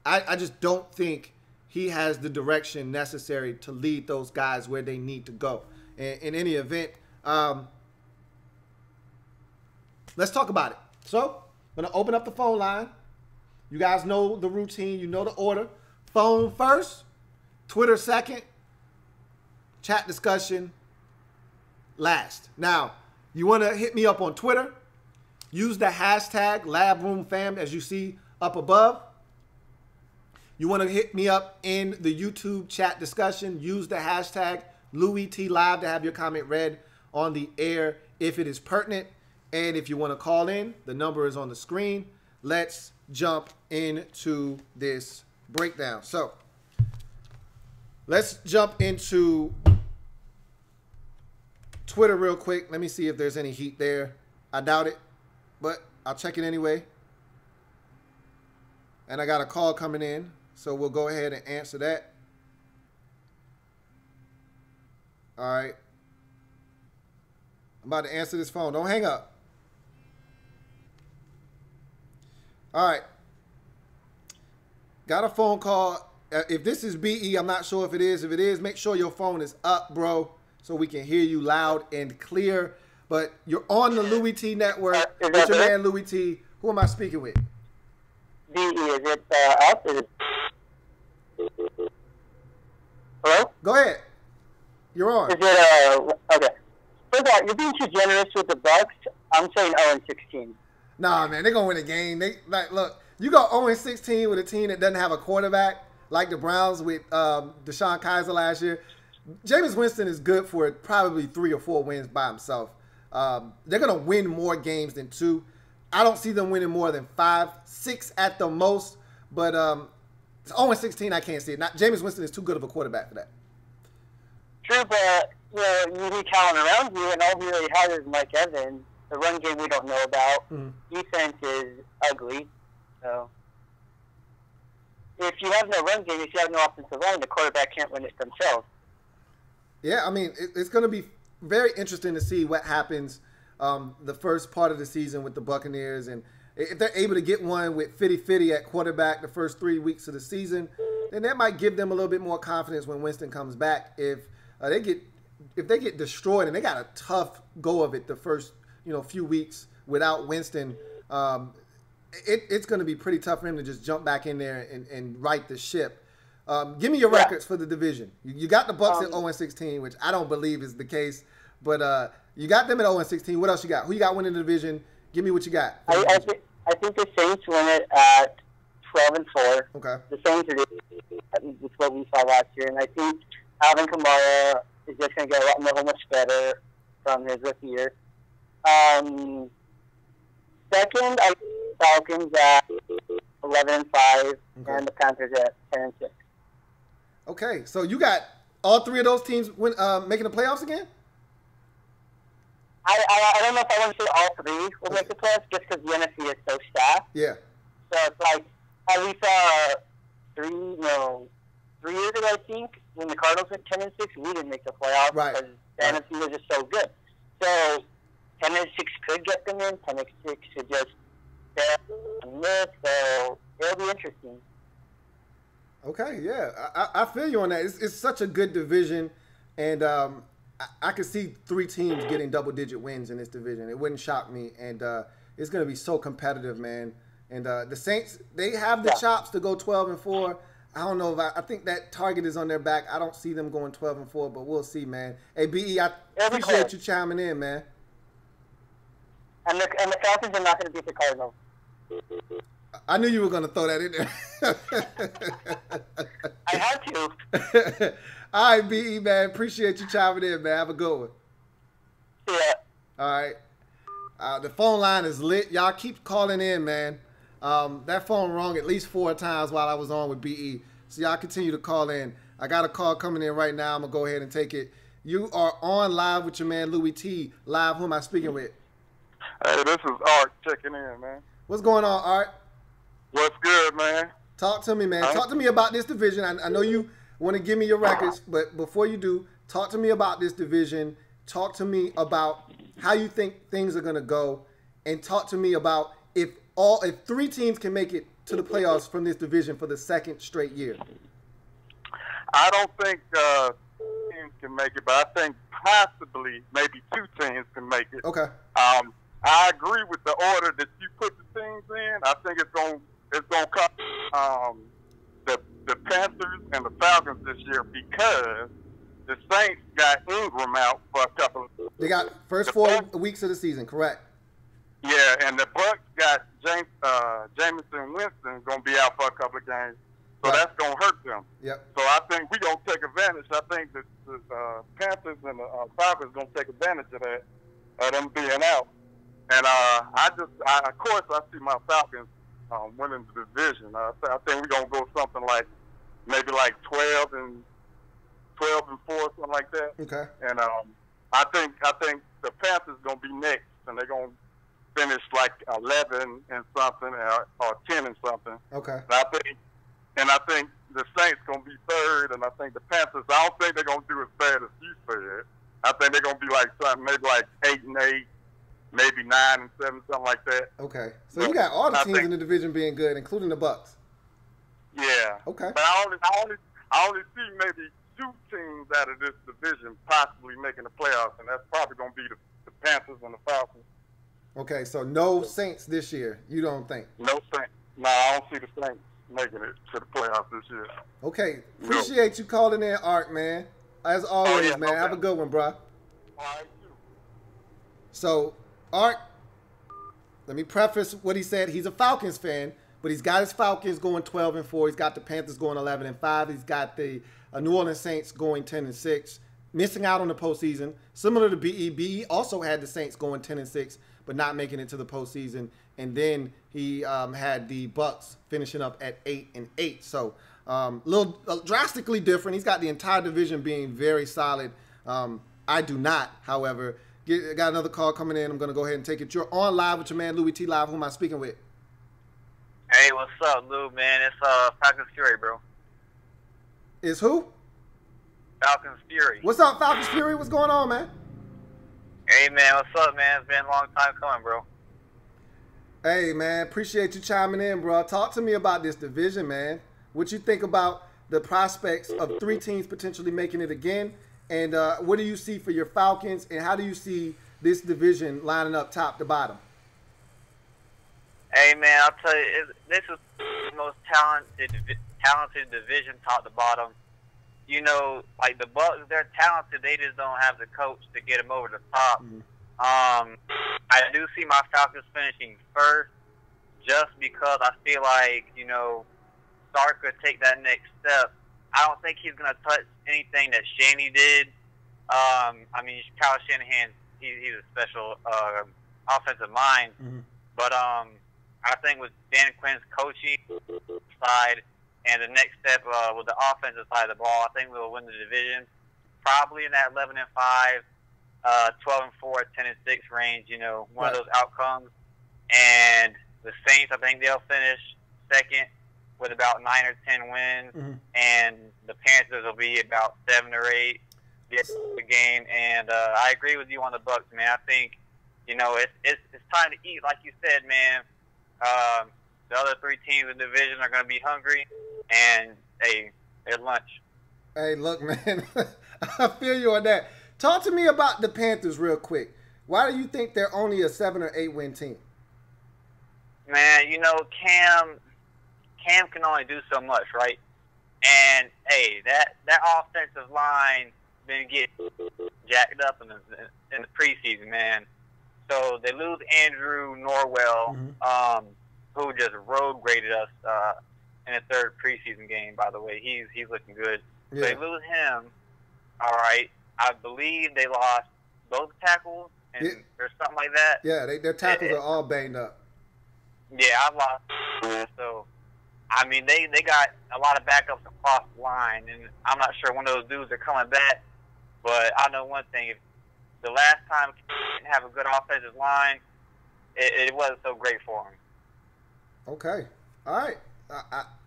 A: I just don't think he has the direction necessary to lead those guys where they need to go. In any event, let's talk about it. So I'm going to open up the phone line. You guys know the routine. You know the order. Phone first, Twitter second, chat discussion last. Now, you want to hit me up on Twitter. Use the hashtag LabRoomFam as you see up above. You want to hit me up in the YouTube chat discussion. Use the hashtag Louie Tee Live to have your comment read on the air if it is pertinent. And if you want to call in, the number is on the screen. Let's jump into this breakdown. So let's jump into Twitter real quick. Let me see if there's any heat there. I doubt it, but I'll check it anyway. And I got a call coming in, so we'll go ahead and answer that. All right. I'm about to answer this phone. Don't hang up. All right. Got a phone call. If this is BE, I'm not sure if it is. If it is, make sure your phone is up, bro, so we can hear you loud and clear. But you're on the Louie Tee Network. It's your man, Louie Tee. Who am I speaking with?
B: BE, is it up? Is it... Hello?
A: Go ahead. You're on.
B: Is it, okay. First of all, you're being too generous with the Bucs. I'm saying 0-16.
A: Nah, man, they're going to win a game. Look, you go 0-16 with a team that doesn't have a quarterback like the Browns with Deshaun Kaiser last year. Jameis Winston is good for probably 3 or 4 wins by himself. They're going to win more games than 2. I don't see them winning more than 5, 6 at the most. But 0-16, I can't see it. Jameis Winston is too good of a quarterback for that.
B: True, but you need talent around you, and all he really has is Mike Evans. The run game we don't know about. Mm-hmm. Defense is ugly. So if you have no run game, if you have no offensive line, the quarterback can't win it themselves.
A: Yeah, I mean, it's going to be very interesting to see what happens the first part of the season with the Buccaneers. And if they're able to get one with Fitty at quarterback the first 3 weeks of the season, then that might give them a little bit more confidence when Winston comes back. If they get destroyed and they got a tough go of it the first few weeks without Winston, it's going to be pretty tough for him to just jump back in there and right the ship. Give me your records for the division. You got the Bucs at 0-16, which I don't believe is the case, but you got them at 0-16. What else you got? Who you got winning the division? Give me what you got.
B: I think the Saints win it at 12-4.
A: Okay.
B: The Saints are what we saw last year, and I think Alvin Kamara is just going to get a lot much better from his rookie year. Second, I think the Falcons at 11-5, and the Panthers at 10-6.
A: Okay, so you got all three of those teams making the playoffs again?
B: I don't know if I want to say all three will make the playoffs just because the NFC is so stacked.
A: Yeah.
B: So it's like, at least 3 years ago, I think, when the Cardinals went 10-6, we didn't make the playoffs because the NFC was just so good. So 10-6 could get them in. 10-6 could just miss. So it'll be interesting.
A: Okay, yeah, I feel you on that. It's such a good division, and I could see 3 teams getting double-digit wins in this division. It wouldn't shock me, and it's going to be so competitive, man. And the Saints, they have the chops to go 12-4. I don't know if I think that target is on their back. I don't see them going 12-4, but we'll see, man. Hey, B.E., I appreciate you chiming in, man.
B: And the Falcons are not going to beat the Cardinals.
A: I knew you were going to throw that in
B: there. I had to.
A: All right, B.E., man. Appreciate you chiming in, man. Have a good one.
B: Yeah.
A: All right. The phone line is lit. Y'all keep calling in, man. That phone rang at least 4 times while I was on with B.E. So y'all continue to call in. I got a call coming in right now. I'm going to go ahead and take it. You are on live with your man, Louie Tee. Live, who am I speaking with?
C: Hey, this is Art checking in, man.
A: What's going on, Art?
C: What's good, man?
A: Talk to me, man. Talk to me about this division. I know you want to give me your records, but before you do, talk to me about this division. Talk to me about how you think things are going to go, and talk to me about if 3 teams can make it to the playoffs from this division for the 2nd straight year.
C: I don't think teams can make it, but I think possibly maybe 2 teams can make it.
A: Okay.
C: I agree with the order that you put the teams in. I think it's gonna come the Panthers and the Falcons this year because the Saints got Ingram out for a couple of.
A: They got first 4 weeks of the season, correct?
C: Yeah, and the Bucs got Jameson Winston gonna be out for a couple of games, so that's gonna hurt them.
A: Yep.
C: So I think we gonna take advantage. I think the Panthers and the Falcons gonna take advantage of that, them being out. And of course, I see my Falcons winning the division. I think we're gonna go something like maybe like 12-4, something like that.
A: Okay.
C: And I think the Panthers gonna be next, and they're gonna finish like 11 and something or 10 and something.
A: Okay.
C: And I think the Saints gonna be 3rd, and I think the Panthers. I don't think they're gonna do as bad as you said. I think they're gonna be like something maybe like 8-8. Maybe 9-7, something like that.
A: Okay, so you got all the teams in the division being good, including the Bucs.
C: Yeah.
A: Okay.
C: But I only see maybe 2 teams out of this division possibly making the playoffs, and that's probably going to be the Panthers and the Falcons.
A: Okay, so no Saints this year, you don't think?
C: No Saints. No, I don't see the Saints making it to the playoffs this year.
A: Okay, appreciate you calling in, Art, man. As always, man. Okay. Have a good one, bro.
C: All right,
A: So, Art, let me preface what he said. He's a Falcons fan, but he's got his Falcons going 12-4. He's got the Panthers going 11-5. He's got the New Orleans Saints going 10-6, missing out on the postseason. Similar to B.E. B.E. also had the Saints going 10-6, but not making it to the postseason. And then he had the Bucs finishing up at 8-8. So, drastically different. He's got the entire division being very solid. I do not, however. Got another call coming in. I'm going to go ahead and take it. You're on live with your man, Louie Tee. Live. Who am I speaking with?
C: Hey,
D: Hey, what's up, Lou, man? It's Falcons Fury, bro.
A: Is who?
D: Falcons Fury.
A: What's up, Falcons Fury? What's going on, man?
D: Hey, man, what's up, man? It's been a long time coming, bro.
A: Hey, man, appreciate you chiming in, bro. Talk to me about this division, man. What you think about the prospects of 3 teams potentially making it again? And what do you see for your Falcons? And how do you see this division lining up top to bottom?
D: Hey, man, I'll tell you, this is the most talented division top to bottom. You know, like the Bucs, they're talented. They just don't have the coach to get them over the top.
A: Mm-hmm.
D: I do see my Falcons finishing first just because I feel like, you know, Stark could take that next step. I don't think he's going to touch anything that Shanny did. I mean, Kyle Shanahan, he's a special offensive mind.
A: Mm-hmm.
D: But I think with Dan Quinn's coaching side and the next step with the offensive side of the ball, I think we'll win the division. Probably in that 11-5, 12-4, 10-6 range, you know, one of those outcomes. And the Saints, I think they'll finish second with about 9 or 10 wins.
A: Mm-hmm. And
D: the Panthers will be about 7 or 8 the game. And I agree with you on the Bucs, man. I think, you know, it's time to eat, like you said, man. The other 3 teams in the division are going to be hungry, and at lunch.
A: Hey, look, man, I feel you on that. Talk to me about the Panthers real quick. Why do you think they're only a 7 or 8 win team?
D: Man, you know, Cam can only do so much, right? And hey, that offensive line been getting jacked up in the preseason, man. So they lose Andrew Norwell,
A: mm-hmm.
D: Who just road graded us in the 3rd preseason game. By the way, he's looking good.
A: Yeah.
D: So they lose him. All right, I believe they lost both tackles or something like that.
A: Yeah, their tackles are all banged up.
D: Yeah, I've lost. So, I mean, they got a lot of backups across the line, and I'm not sure when those dudes are coming back. But I know one thing: if the last time we didn't have a good offensive line, it wasn't so great for him.
A: Okay, all right.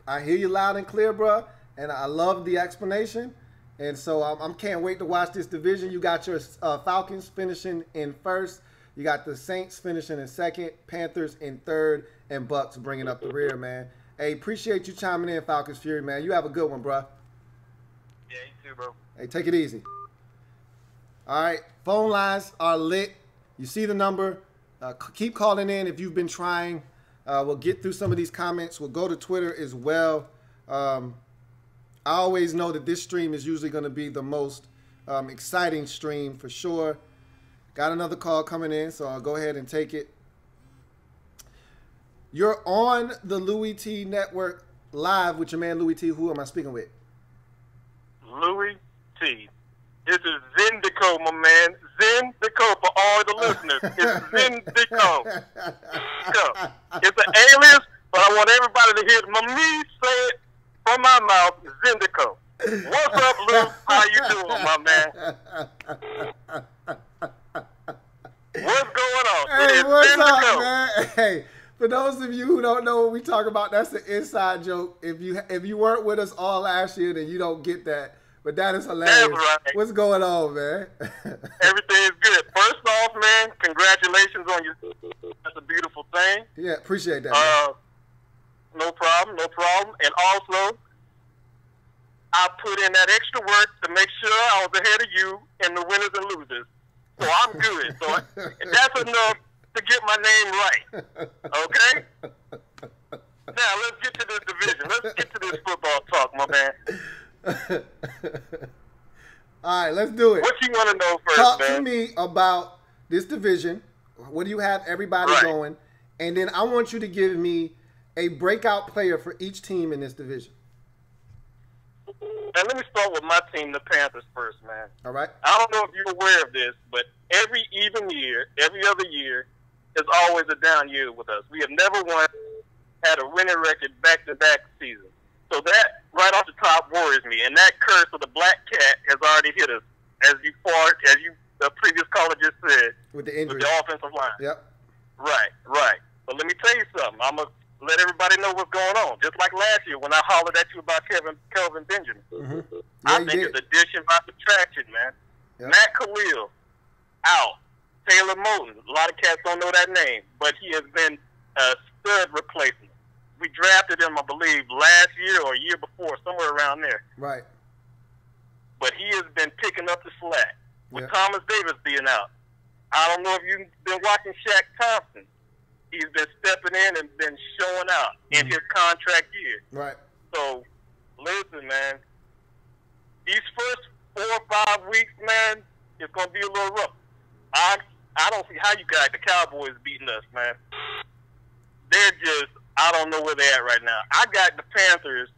A: I hear you loud and clear, bro, and I love the explanation. And so I can't wait to watch this division. You got your Falcons finishing in first. You got the Saints finishing in second, Panthers in third, and Bucs bringing up the rear, man. Hey, appreciate you chiming in, Falcons Fury, man. You have a good one, bro.
D: Yeah, you too, bro.
A: Hey, take it easy. All right, phone lines are lit. You see the number. Keep calling in if you've been trying. We'll get through some of these comments. We'll go to Twitter as well. I always know that this stream is usually going to be the most exciting stream for sure. Got another call coming in, so I'll go ahead and take it. You're on the Louie Tee Network live with your man Louie Tee. Who am I speaking with?
C: Louie Tee. This is Zendico, my man. Zendico for all the listeners. It's Zendico. It's an alias, but I want everybody to hear me say it from my mouth. Zendico. What's up, Lou? How you doing, my man? What's going on?
A: Hey, what's up, man? Hey, for those of you who don't know what we talk about, that's an inside joke. If you weren't with us all last year, then you don't get that. But that is hilarious.
C: That's right.
A: What's going on, man?
C: Everything's good. First off, man, congratulations on your. That's a beautiful thing.
A: Yeah, appreciate that. Man.
C: No problem, no problem. And also, I put in that extra work to make sure I was ahead of you in the winners and losers. So I'm good. So that's enough to get my name right. Okay? Now, let's get to this division. Let's get to this football talk, my man.
A: All right, let's do it.
C: What you want to know first,
A: Talk
C: man?
A: to me about this division. What do you have everybody going? And then I want you to give me a breakout player for each team in this division.
C: And let me start with my team, the Panthers, first, man.
A: All right.
C: I don't know if you're aware of this, but every even year, every other year, is always a down year with us. We have never had a winning record back-to-back seasons. So that, right off the top, worries me. And that curse of the black cat has already hit us, as the previous caller just said.
A: With the injury.
C: With the offensive line.
A: Yep.
C: Right. But let me tell you something. I'm going to let everybody know what's going on. Just like last year when I hollered at you about Kelvin Benjamin.
A: Mm-hmm.
C: I think it's addition by subtraction, man. Yep. Matt Khalil, out. Taylor Moton, a lot of cats don't know that name, but he has been a stud replacement. We drafted him, I believe, last year or a year before, somewhere around there.
A: Right.
C: But he has been picking up the slack. With Thomas Davis being out. I don't know if you've been watching Shaq Thompson. He's been stepping in and been showing out in his contract year.
A: Right.
C: So, listen, man. These first 4 or 5 weeks, man, it's going to be a little rough. I don't see how you guys, the Cowboys, beating us, man. They're just, I don't know where they're at right now. I got the Panthers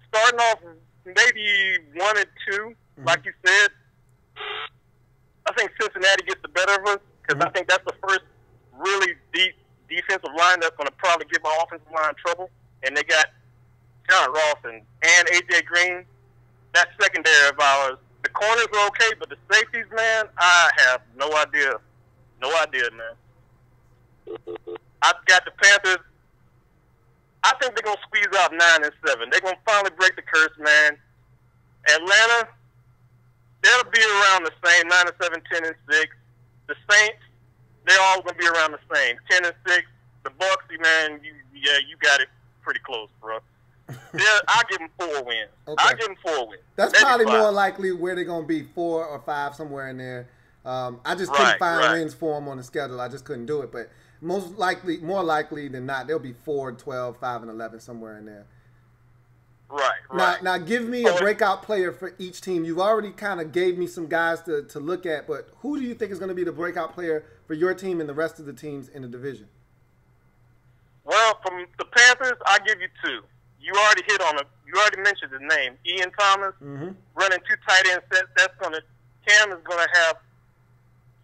C: starting off maybe 1 and 2, like you said. I think Cincinnati gets the better of us because I think that's the first really deep defensive line that's going to probably give our offensive line trouble. And they got John Ross and A.J. Green. That secondary of ours. The corners are okay, but the safeties, man, I have no idea. No idea, man. I've got the Panthers. I think they're going to squeeze out 9 and 7. They're going to finally break the curse, man. Atlanta, they'll be around the same, 9 and 7, 10 and 6. The Saints, they're all going to be around the same, 10 and 6. The Bucks, man, you got it pretty close, bro. I'll give them 4 wins.
A: Okay.
C: I'll give them 4 wins.
A: That's maybe probably 5. More likely where they're going to be, 4 or 5, somewhere in there. I just couldn't find wins for them on the schedule. I just couldn't do it. But most likely, more likely than not, they'll be 4 and 12, 5 and 11, somewhere in there.
C: Right.
A: Now give me a breakout player for each team. You've already kind of gave me some guys to look at, but who do you think is going to be the breakout player for your team and the rest of the teams in the division?
C: Well, from the Panthers, I'll give you 2. You already hit on it. You already mentioned his name, Ian Thomas, running 2 tight end sets. Cam is going to have.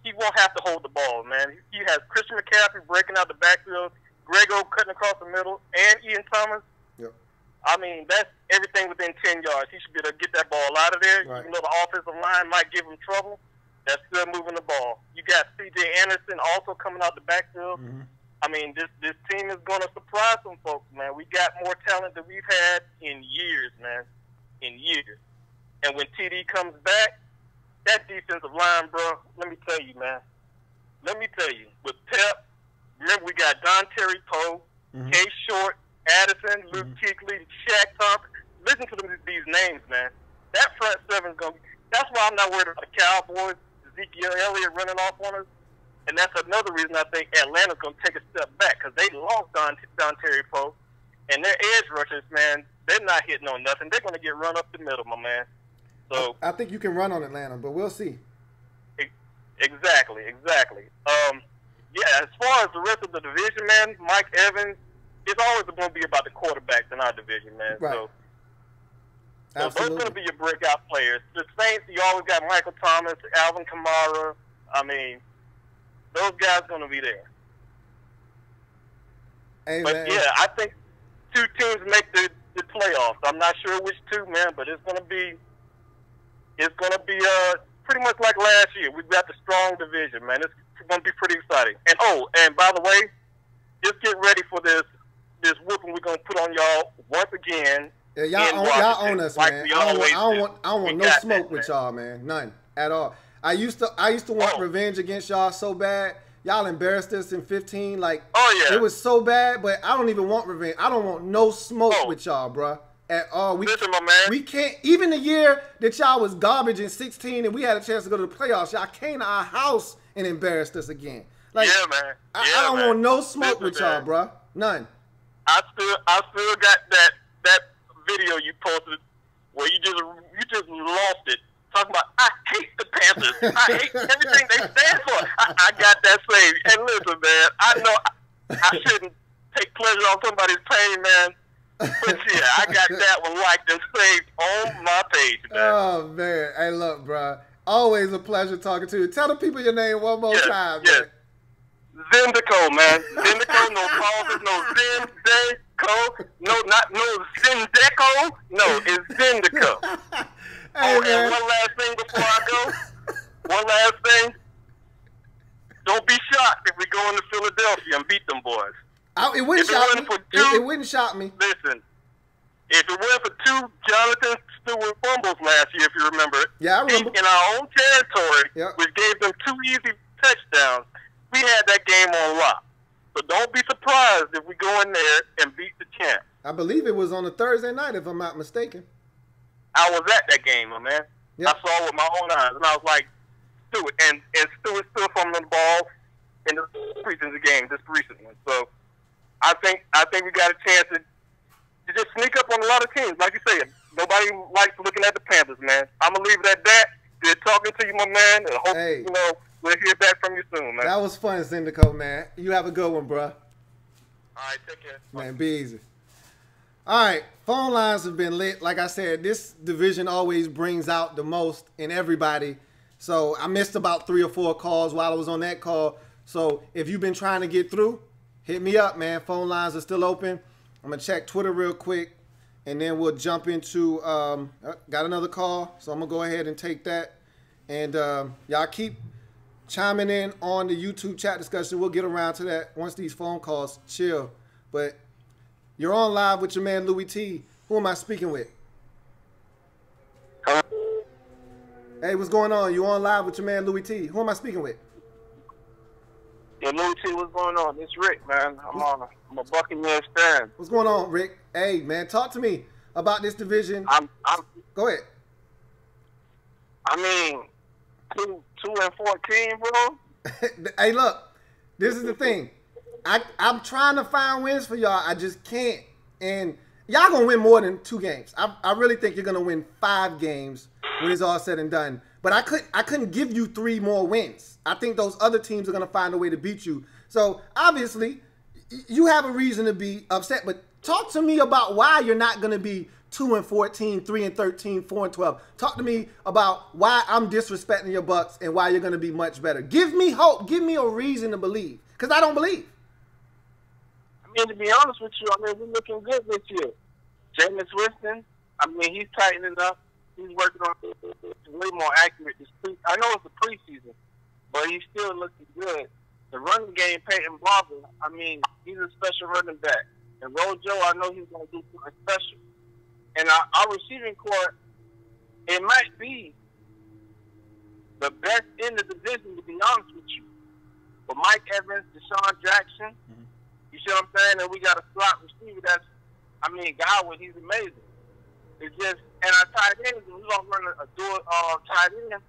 C: He won't have to hold the ball, man. He has Christian McCaffrey breaking out the backfield, Grego cutting across the middle, and Ian Thomas. Yep. I mean, that's everything within 10 yards. He should be able to get that ball out of there. Right. Even though the offensive line might give him trouble, that's still moving the ball. You got C.J. Anderson also coming out the backfield. I mean, this team is going to surprise some folks, man. We got more talent than we've had in years, man. In years. And when TD comes back, that defensive line, bro, let me tell you, man. Let me tell you, with Pep, remember we got Don Terry Poe, Kay Short, Addison, Luke Kuechly, Shaq Thompson. Listen to these names, man. That front seven is going to be – that's why I'm not worried about the Cowboys, Ezekiel Elliott running off on us. And that's another reason I think Atlanta's going to take a step back because they lost Don Terry Poe. And their edge rushers, man, they're not hitting on nothing. They're going to get run up the middle, my man. So
A: I think you can run on Atlanta, but we'll see.
C: Exactly. Yeah, as far as the rest of the division, man, Mike Evans, it's always going to be about the quarterbacks in our division, man.
A: Right.
C: So those are going to be your breakout players. The Saints, you always got Michael Thomas, Alvin Kamara. I mean, those guys are going to be there.
A: Amen.
C: But, yeah, I think 2 teams make the playoffs. I'm not sure which 2, man, but it's going to be pretty much like last year. We've got the strong division, man. It's going to be pretty exciting. And by the way, just get ready for this whooping we're going to put on y'all once again.
A: Yeah, y'all own us, man. I don't want no smoke with y'all, man. None at all. I used to want revenge against y'all so bad. Y'all embarrassed us in 15. Like, it was so bad, but I don't even want revenge. I don't want no smoke with y'all, bruh. At all.
C: Listen, my man.
A: We can't, even the year that y'all was garbage in 16 and we had a chance to go to the playoffs, y'all came to our house and embarrassed us again. Like,
C: yeah, man.
A: I don't want no smoke with y'all, bruh. None.
C: I still got that video you posted where you just lost it. Talking about, I hate the Panthers. I hate everything they stand for. I got that saved. And listen, man, I know I shouldn't take pleasure on somebody's pain, man. But yeah, I got that one liked and saved on my page, man.
A: Oh, man. Hey, look, bro. Always a pleasure talking to you. Tell the people your name one more time, man.
C: Zendico, man. Zendico, no pauses, no Zendeco. No Zendeco. No, it's Zendico.
A: Hey, man.
C: And one last thing before I go. One last thing. Don't be shocked if we go into Philadelphia and beat them boys.
A: It wouldn't shock me. It wouldn't shock me.
C: Listen, if it weren't for 2 Jonathan Stewart fumbles last year, if you remember it,
A: yeah, I remember.
C: In our own territory,
A: yep.
C: which gave them 2 easy touchdowns, we had that game on lock. So don't be surprised if we go in there and beat the champ.
A: I believe it was on a Thursday night, if I'm not mistaken.
C: I was at that game, my man.
A: Yep.
C: I saw it with my own eyes, and I was like, Stewart. And Stewart still fumbling the ball in the preseason game, this recent one. So I think we got a chance to just sneak up on a lot of teams. Like you said, nobody likes looking at the Panthers, man. I'm going to leave it at that. Good talking to you, my man. And hope, we'll hear back from you soon, man.
A: That was fun, Syndico, man. You have a good one, bro.
C: All right, take care.
A: Man, be easy. All right, phone lines have been lit. Like I said, this division always brings out the most in everybody. So I missed about 3 or 4 calls while I was on that call. So if you've been trying to get through, hit me up, man. Phone lines are still open. I'm going to check Twitter real quick, and then we'll jump into got another call, so I'm going to go ahead and take that. And y'all keep chiming in on the YouTube chat discussion. We'll get around to that once these phone calls chill. But you're on live with your man, Louie Tee. Who am I speaking with? Hey, what's going on? You on live with your man, Louie Tee. Who am I speaking with?
C: Yeah, Louie Tee, what's going on? It's Rick, man. I'm a Buccaneers fan.
A: What's going on, Rick? Hey, man, talk to me about this division. Go ahead.
C: I mean, 2-14, bro.
A: Hey, look, this is the thing. I'm trying to find wins for y'all. I just can't. And y'all gonna win more than 2 games. I really think you're gonna win 5 games when it's all said and done. But I couldn't give you 3 more wins. I think those other teams are gonna find a way to beat you. So obviously, you have a reason to be upset. But talk to me about why you're not gonna be 2-14, 3-13, 4-12. Talk to me about why I'm disrespecting your Bucs and why you're gonna be much better. Give me hope. Give me a reason to believe, because I don't believe.
C: I mean, to be honest with you, I mean, we're looking good this year. Jameis Winston, I mean, he's tightening up. He's working on way more accurate. I know it's a preseason, but he's still looking good. The running game, Peyton Barber, I mean, he's a special running back. And Rojo, I know he's going to do something special. And our receiving corps, it might be the best in the division, to be honest with you. But Mike Evans, Deshaun Jackson, you see what I'm saying? And we got a slot receiver that's, I mean, Godwin, he's amazing. It's just, and our tight ends, we're going to run a dual tight end.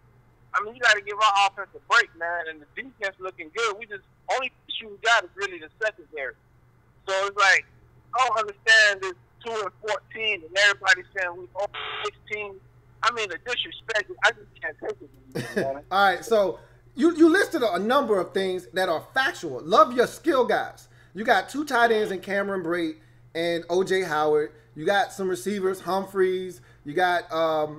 C: I mean, you got to give our offense a break, man. And the defense looking good. We just, only issue we got is really the secondary. So it's like, I don't understand this 2-14 and everybody's saying we own 16. I mean, the disrespect, I just can't take it anymore, man.
A: All right, so you listed a number of things that are factual. Love your skill guys. You got 2 tight ends in Cameron Brate and O.J. Howard. You got some receivers, Humphreys. You got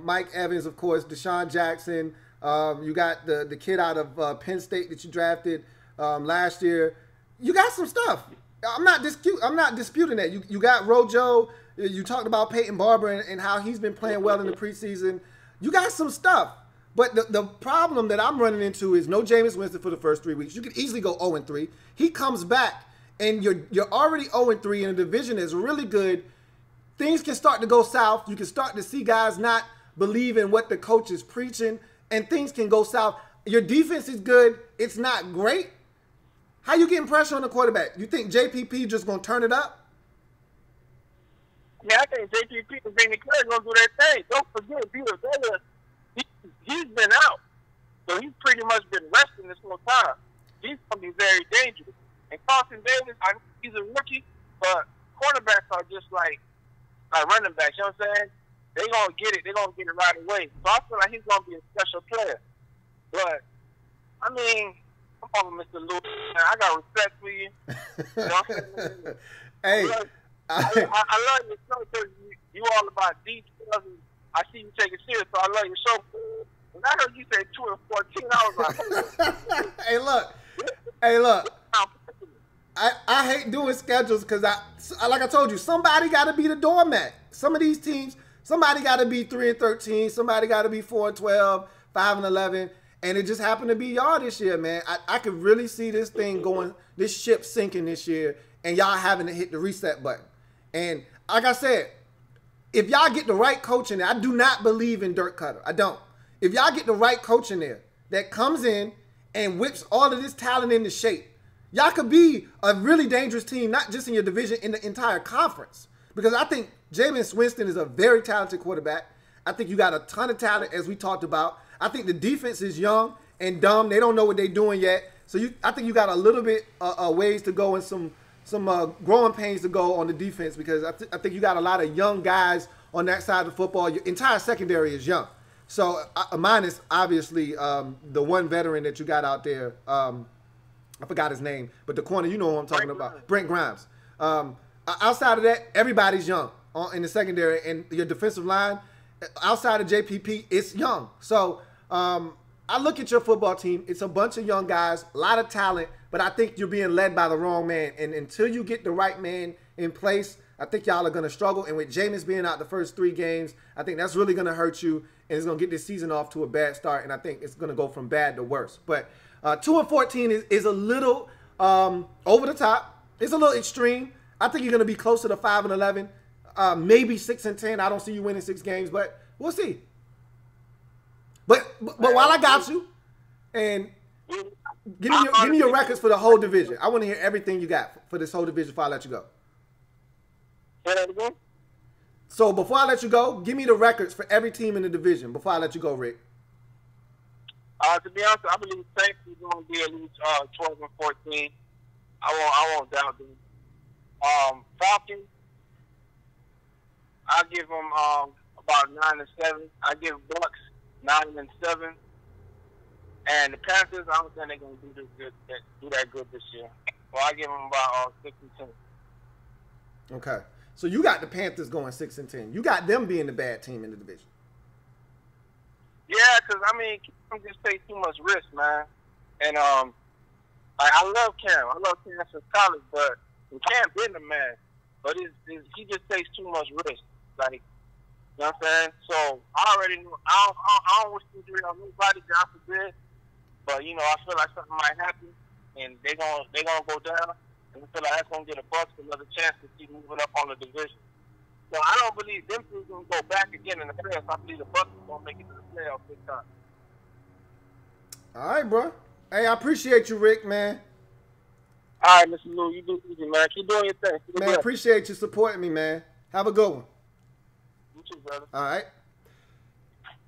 A: Mike Evans, of course, Deshaun Jackson. You got the kid out of Penn State that you drafted last year. You got some stuff. I'm not disputing that. You got Rojo. You talked about Peyton Barber and how he's been playing well in the preseason. You got some stuff. But the problem that I'm running into is no Jameis Winston for the first 3 weeks. You could easily go 0-3. He comes back, and you're already 0-3 in a division that's really good. Things can start to go south. You can start to see guys not believe in what the coach is preaching, and things can go south. Your defense is good. It's not great. How you getting pressure on the quarterback? You think JPP just going to turn it up?
C: Yeah, I think JPP and Vinny Clay going to do their thing. Don't forget, Peter Taylor, he's been out. So he's pretty much been resting this whole time. He's going to be very dangerous. And Carson Davis, I know he's a rookie, but quarterbacks are just like running backs. You know what I'm saying? They're going to get it. They're going to get it right away. So I feel like he's going to be a special player. But, I mean, come on, Mr. Lewis. I got respect for you. You know what I'm saying?
A: Hey.
C: I love your show because you all about details. And I see you take it serious, so I love your show. When I heard you say 2-14, I was like,
A: Hey, look. I hate doing schedules because like I told you, somebody got to be the doormat. Some of these teams, somebody got to be 3-13, somebody got to be 4-12, 5-11, and it just happened to be y'all this year, man. I could really see this thing going, this ship sinking this year, and y'all having to hit the reset button. And like I said, if y'all get the right coach in there, I do not believe in Dirk Cutter. I don't. If y'all get the right coach in there that comes in and whips all of this talent into shape, y'all could be a really dangerous team, not just in your division, in the entire conference. Because I think Jameis Winston is a very talented quarterback. I think you got a ton of talent, as we talked about. I think the defense is young and dumb. They don't know what they're doing yet. So I think you got a little bit ways to go and some growing pains to go on the defense, because I think you got a lot of young guys on that side of the football. Your entire secondary is young. So minus, obviously, the one veteran that you got out there. I forgot his name, but the corner, you know who I'm talking about. Brent Grimes. Outside of that, everybody's young in the secondary. And your defensive line, outside of JPP, it's young. So I look at your football team. It's a bunch of young guys, a lot of talent, but I think you're being led by the wrong man. And until you get the right man in place, I think y'all are going to struggle. And with Jameis being out the first 3 games, I think that's really going to hurt you. And it's going to get this season off to a bad start. And I think it's going to go from bad to worse. But 2-14 is a little over the top. It's a little extreme. I think you're going to be closer to 5-11, maybe 6-10. I don't see you winning 6 games, but we'll see. But while I got you, and give me your records for the whole division. I want to hear everything you got for this whole division before I let you go.
B: Say that again?
A: So before I let you go, give me the records for every team in the division before I let you go, Rick.
E: To be honest, I believe Saints is going to be at least 12-14. I won't doubt them. Falcons, I give them about 9-7. I give Bucks 9-7. And the Panthers, I don't think they're going to do that good this year. Well, I give them about 6-10.
A: Okay. So you got the Panthers going 6-10. You got them being the bad team in the division.
E: Yeah, because, I mean, Cam just takes too much risk, man. And I love Cam. I love Cam since college, but Cam been the man. But he just takes too much risk. Like, you know what I'm saying? So I already know. I don't wish to agree on nobody, God forbid. But, you know, I feel like something might happen, and they gonna go down. And I feel like that's going to get a Bucks another chance to keep moving up on the division. So I don't believe them two going to go back again in the playoffs. I believe the Bucks are going to make it to the playoffs this time.
A: All right, bro. Hey, I appreciate you, Rick, man.
E: All right, Mr. Lou, you do easy, man. Keep doing your thing.
A: Man, appreciate you supporting me, man. Have a good one.
E: You too, brother.
A: All right.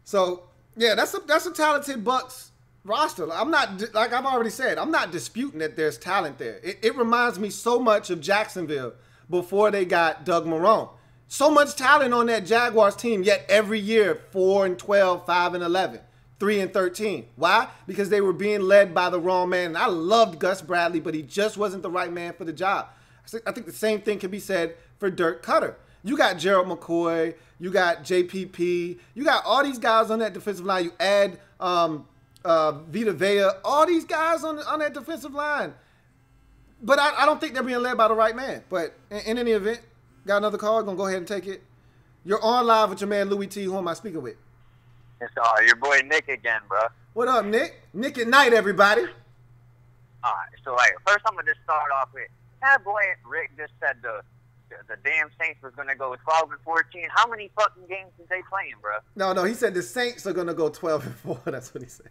A: So, yeah, that's a talented Bucks roster. I'm not, like I've already said, I'm not disputing that there's talent there. It reminds me so much of Jacksonville before they got Doug Marrone. So much talent on that Jaguars team, yet every year 4-12, 5-11, 3-13. Why? Because they were being led by the wrong man. And I loved Gus Bradley, but he just wasn't the right man for the job. I think the same thing can be said for Dirk Cutter. You got Gerald McCoy, you got JPP, you got all these guys on that defensive line. You add Vita Vea, all these guys on that defensive line. But I don't think they're being led by the right man. But in any event, got another call. Gonna go ahead and take it. You're on live with your man Louie Tee. Who am I speaking with?
D: It's your boy Nick again, bro.
A: What up, Nick? Nick at night, everybody.
D: All right. So, like, first I'm gonna just start off with that boy Rick just said the damn Saints was gonna go 12-14. How many fucking games is they playing, bro?
A: No. He said the Saints are gonna go 12-4. That's what he said.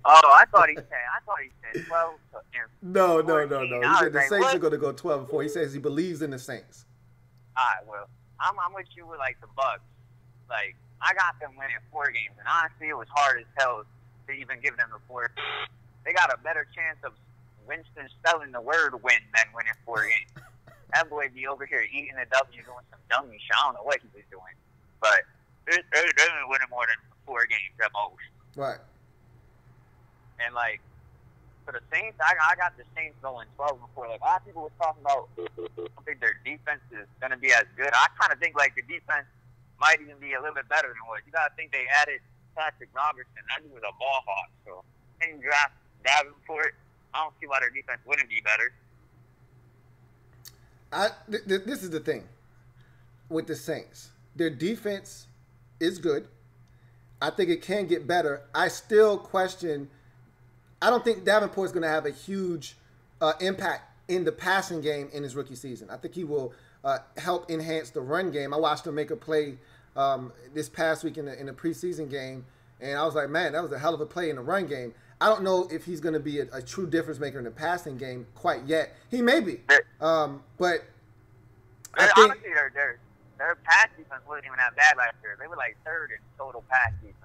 D: Oh, I thought he said 12.
A: No. He said the Saints
D: are
A: gonna go 12-4. He says he believes in the Saints.
D: All right, well, I'm with you with, like, the Bucks. Like, I got them winning 4 games, and honestly, it was hard as hell to even give them the 4. They got a better chance of Winston spelling the word win than winning 4 games. That boy be over here eating a W, doing some dummy shit. I don't know what he was doing. But they're winning more than 4 games at most.
A: Right.
D: And, like, for the Saints, I got the Saints going 12-4. Like, a lot of people were talking about, I don't think their defense is going to be as good. I kind of think, like, the defense might even be a little bit better than what. You got to think they added Patrick Robertson. That dude was a ball hawk. So, and draft Davenport. I don't see why their defense wouldn't be better.
A: This is the thing with the Saints. Their defense is good. I think it can get better. I still question. I don't think Davenport's going to have a huge impact in the passing game in his rookie season. I think he will help enhance the run game. I watched him make a play this past week in the preseason game, and I was like, man, that was a hell of a play in the run game. I don't know if he's going to be a true difference maker in the passing game quite yet. He may be, but I think
D: honestly, their pass defense wasn't even that bad last year. They were like third in total pass defense.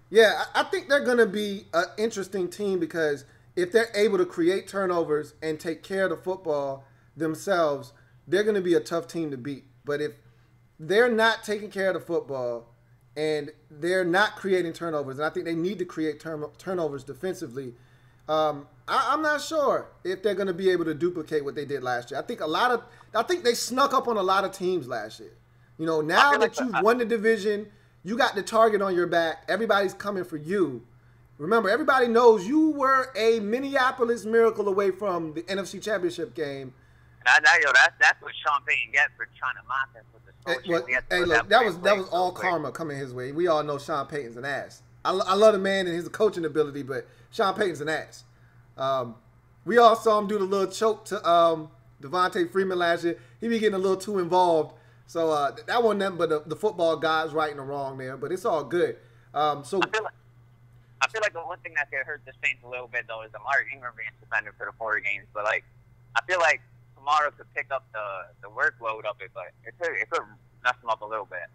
A: Yeah, I think they're going to be an interesting team because if they're able to create turnovers and take care of the football themselves, they're going to be a tough team to beat. But if they're not taking care of the football and they're not creating turnovers, and I think they need to create turnovers defensively, I'm not sure if they're going to be able to duplicate what they did last year. I think they snuck up on a lot of teams last year. You know, now that you've won the division, you got the target on your back. Everybody's coming for you. Remember, everybody knows you were a Minneapolis Miracle away from the NFC Championship game.
D: That's what Sean Payton gets for trying to mock us with the
A: Hey, look, that was all karma coming his way. We all know Sean Payton's an ass. I love the man and his coaching ability, but Sean Payton's an ass. We all saw him do the little choke to Devontae Freeman last year. He be getting a little too involved. So that wasn't nothing but the football guys right and the wrong there, but it's all good.
D: I feel like the one thing that could hurt the Saints a little bit, though, is Amari Ingram being suspended for the 4 games. But, like, I feel like tomorrow could pick up the workload of it, but it could mess him up a little bit.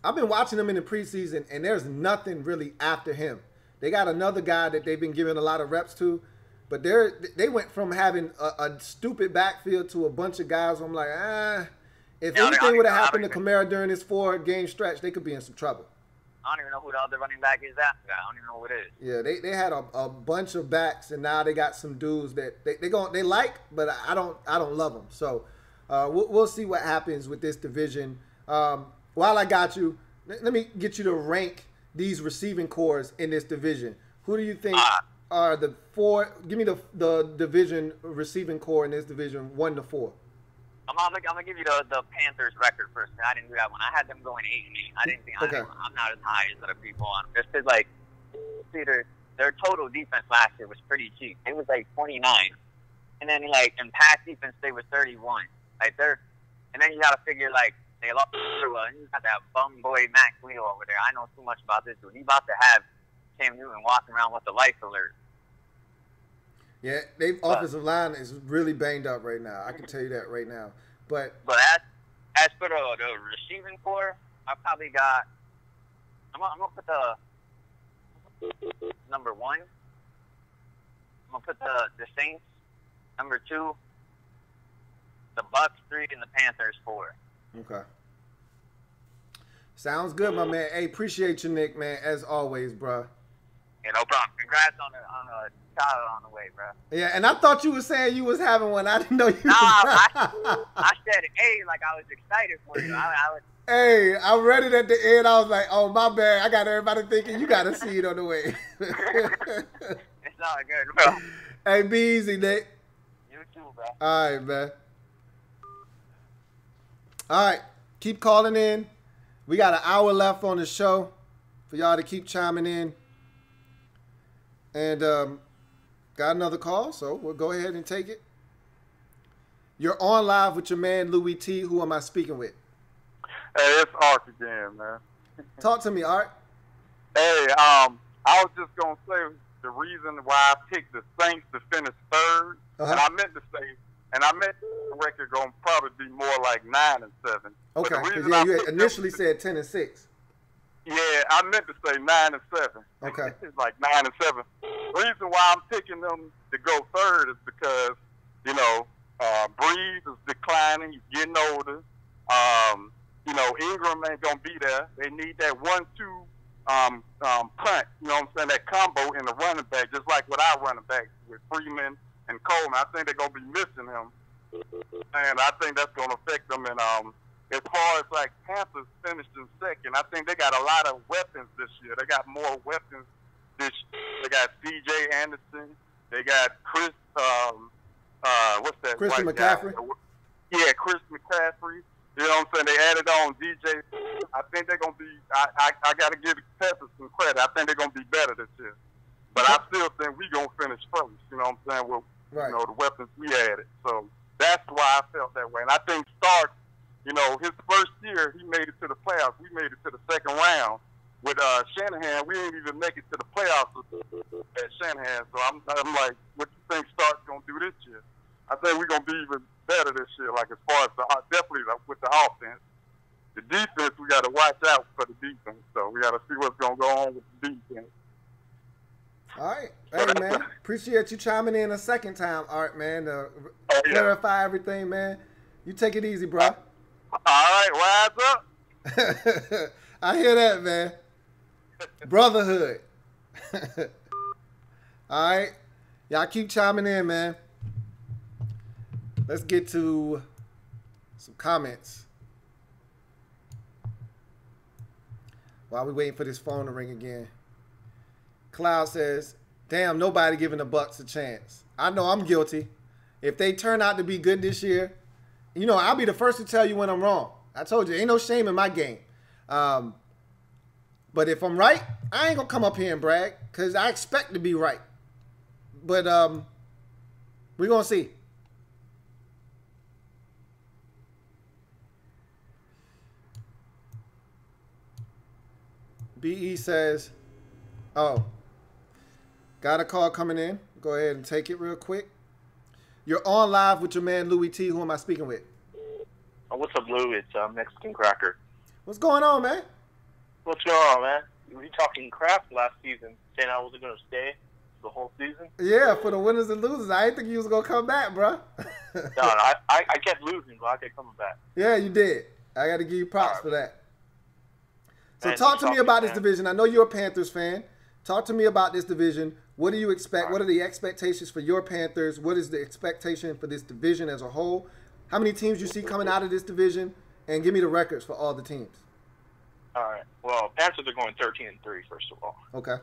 A: I've been watching him in the preseason, and there's nothing really after him. They got another guy that they've been giving a lot of reps to, but they went from having a stupid backfield to a bunch of guys where I'm like, if anything would have happened to Kamara during this 4-game stretch, they could be in some trouble.
D: I don't even know who the other running back is after that. I don't even know who it is.
A: Yeah, they had a bunch of backs, and now they got some dudes that they like, but I don't love them. So we'll see what happens with this division. While I got you, let me get you to rank these receiving cores in this division. Who do you think are the 4? Give me the division receiving core in this division 1 to 4.
D: I'm gonna give you the Panthers record first. I didn't do that one. I had them going 8-8. I didn't think I'm not as high as other people on just because like their total defense last year was pretty cheap. It was like 29, and then like in pass defense they were 31. Like and then you gotta figure like they lost and you got that bum boy Max Leo over there. I know too much about this dude. He's about to have Cam Newton walking around with the life alert.
A: Yeah, their offensive line is really banged up right now. I can tell you that right now. But
D: as for the receiving core, I probably got. I'm gonna put the number 1. I'm gonna put the Saints number 2, the Bucks 3, and the Panthers 4.
A: Okay. Sounds good, my man. Hey, appreciate you, Nick, man, as always, bro.
D: Yeah, no problem. Congrats on a child on the way, bro.
A: Yeah, and I thought you were saying you was having one. I didn't know you.
D: I said, hey, like I was excited for you.
A: Hey, I read it at the end. I was like, oh, my bad. I got everybody thinking you got a seed on the way.
D: It's all good, bro.
A: Hey, be easy, Nick.
D: You too, bro.
A: All right, man. All right, keep calling in. We got an hour left on the show for y'all to keep chiming in. And got another call, so we'll go ahead and take it. You're on live with your man, Louie Tee. Who am I speaking with?
C: Hey, it's Art again, man.
A: Talk to me, Art.
C: Hey, I was just going to say the reason why I picked the Saints to finish 3rd, and I meant the record going to probably be more like 9-7.
A: Okay, because you initially said 10-6.
C: Yeah, I meant to say 9-7.
A: Okay.
C: It's like 9-7. The reason why I'm picking them to go 3rd is because, you know, Breeze is declining. He's getting older. You know, Ingram ain't going to be there. They need that 1-2 punt, you know what I'm saying, that combo in the running back, just like with our running backs with Freeman and Coleman. I think they're going to be missing him. And I think that's going to affect them. And as far as like Panthers finished in 2nd, I think they got a lot of weapons this year. They got more weapons this year. They got C.J. Anderson. They got Chris, what's that?
A: Christian McCaffrey.
C: Yeah, Chris McCaffrey. You know what I'm saying? They added on DJ. I think they're going to be, I got to give the Panthers some credit. I think they're going to be better this year. But I still think we're going to finish first. You know what I'm saying?
A: Right.
C: You know, the weapons we added. So that's why I felt that way. And I think Stark, you know, his first year, he made it to the playoffs. We made it to the second round. With Shanahan, we didn't even make it to the playoffs at Shanahan. So I'm like, what do you think Stark's going to do this year? I think we're going to be even better this year, like as far as definitely with the offense. The defense, we got to watch out for the defense. So we got to see what's going to go on with the defense.
A: All right. Hey, man. Appreciate you chiming in a second time, Art, man, to clarify everything, man. You take it easy, bro.
C: All right. Rise up.
A: I hear that, man. Brotherhood. All right. Y'all keep chiming in, man. Let's get to some comments. While we waiting for this phone to ring again. Cloud says, damn, nobody giving the Bucks a chance. I know I'm guilty. If they turn out to be good this year, you know, I'll be the first to tell you when I'm wrong. I told you, ain't no shame in my game. But if I'm right, I ain't going to come up here and brag because I expect to be right. But we're going to see. BE says, oh, got a call coming in. Go ahead and take it real quick. You're on live with your man, Louie Tee. Who am I speaking with?
F: Oh, what's up, Lou? It's Mexican Cracker.
A: What's going on, man?
F: What's going on, man? We were talking crap last season, saying I wasn't going to stay the whole season.
A: Yeah, for the winners and losers. I didn't think you was going to come back, bro.
F: No, I kept losing, but I kept coming back.
A: Yeah, you did. I got to give you props for that. So
F: Man,
A: talk to me about this division. I know you're a Panthers fan. Talk to me about this division. What do you expect? What are the expectations for your Panthers? What is the expectation for this division as a whole? How many teams you see coming out of this division? And give me the records for all the teams.
F: All right. Well, Panthers are going 13-3, first of all.
A: Okay.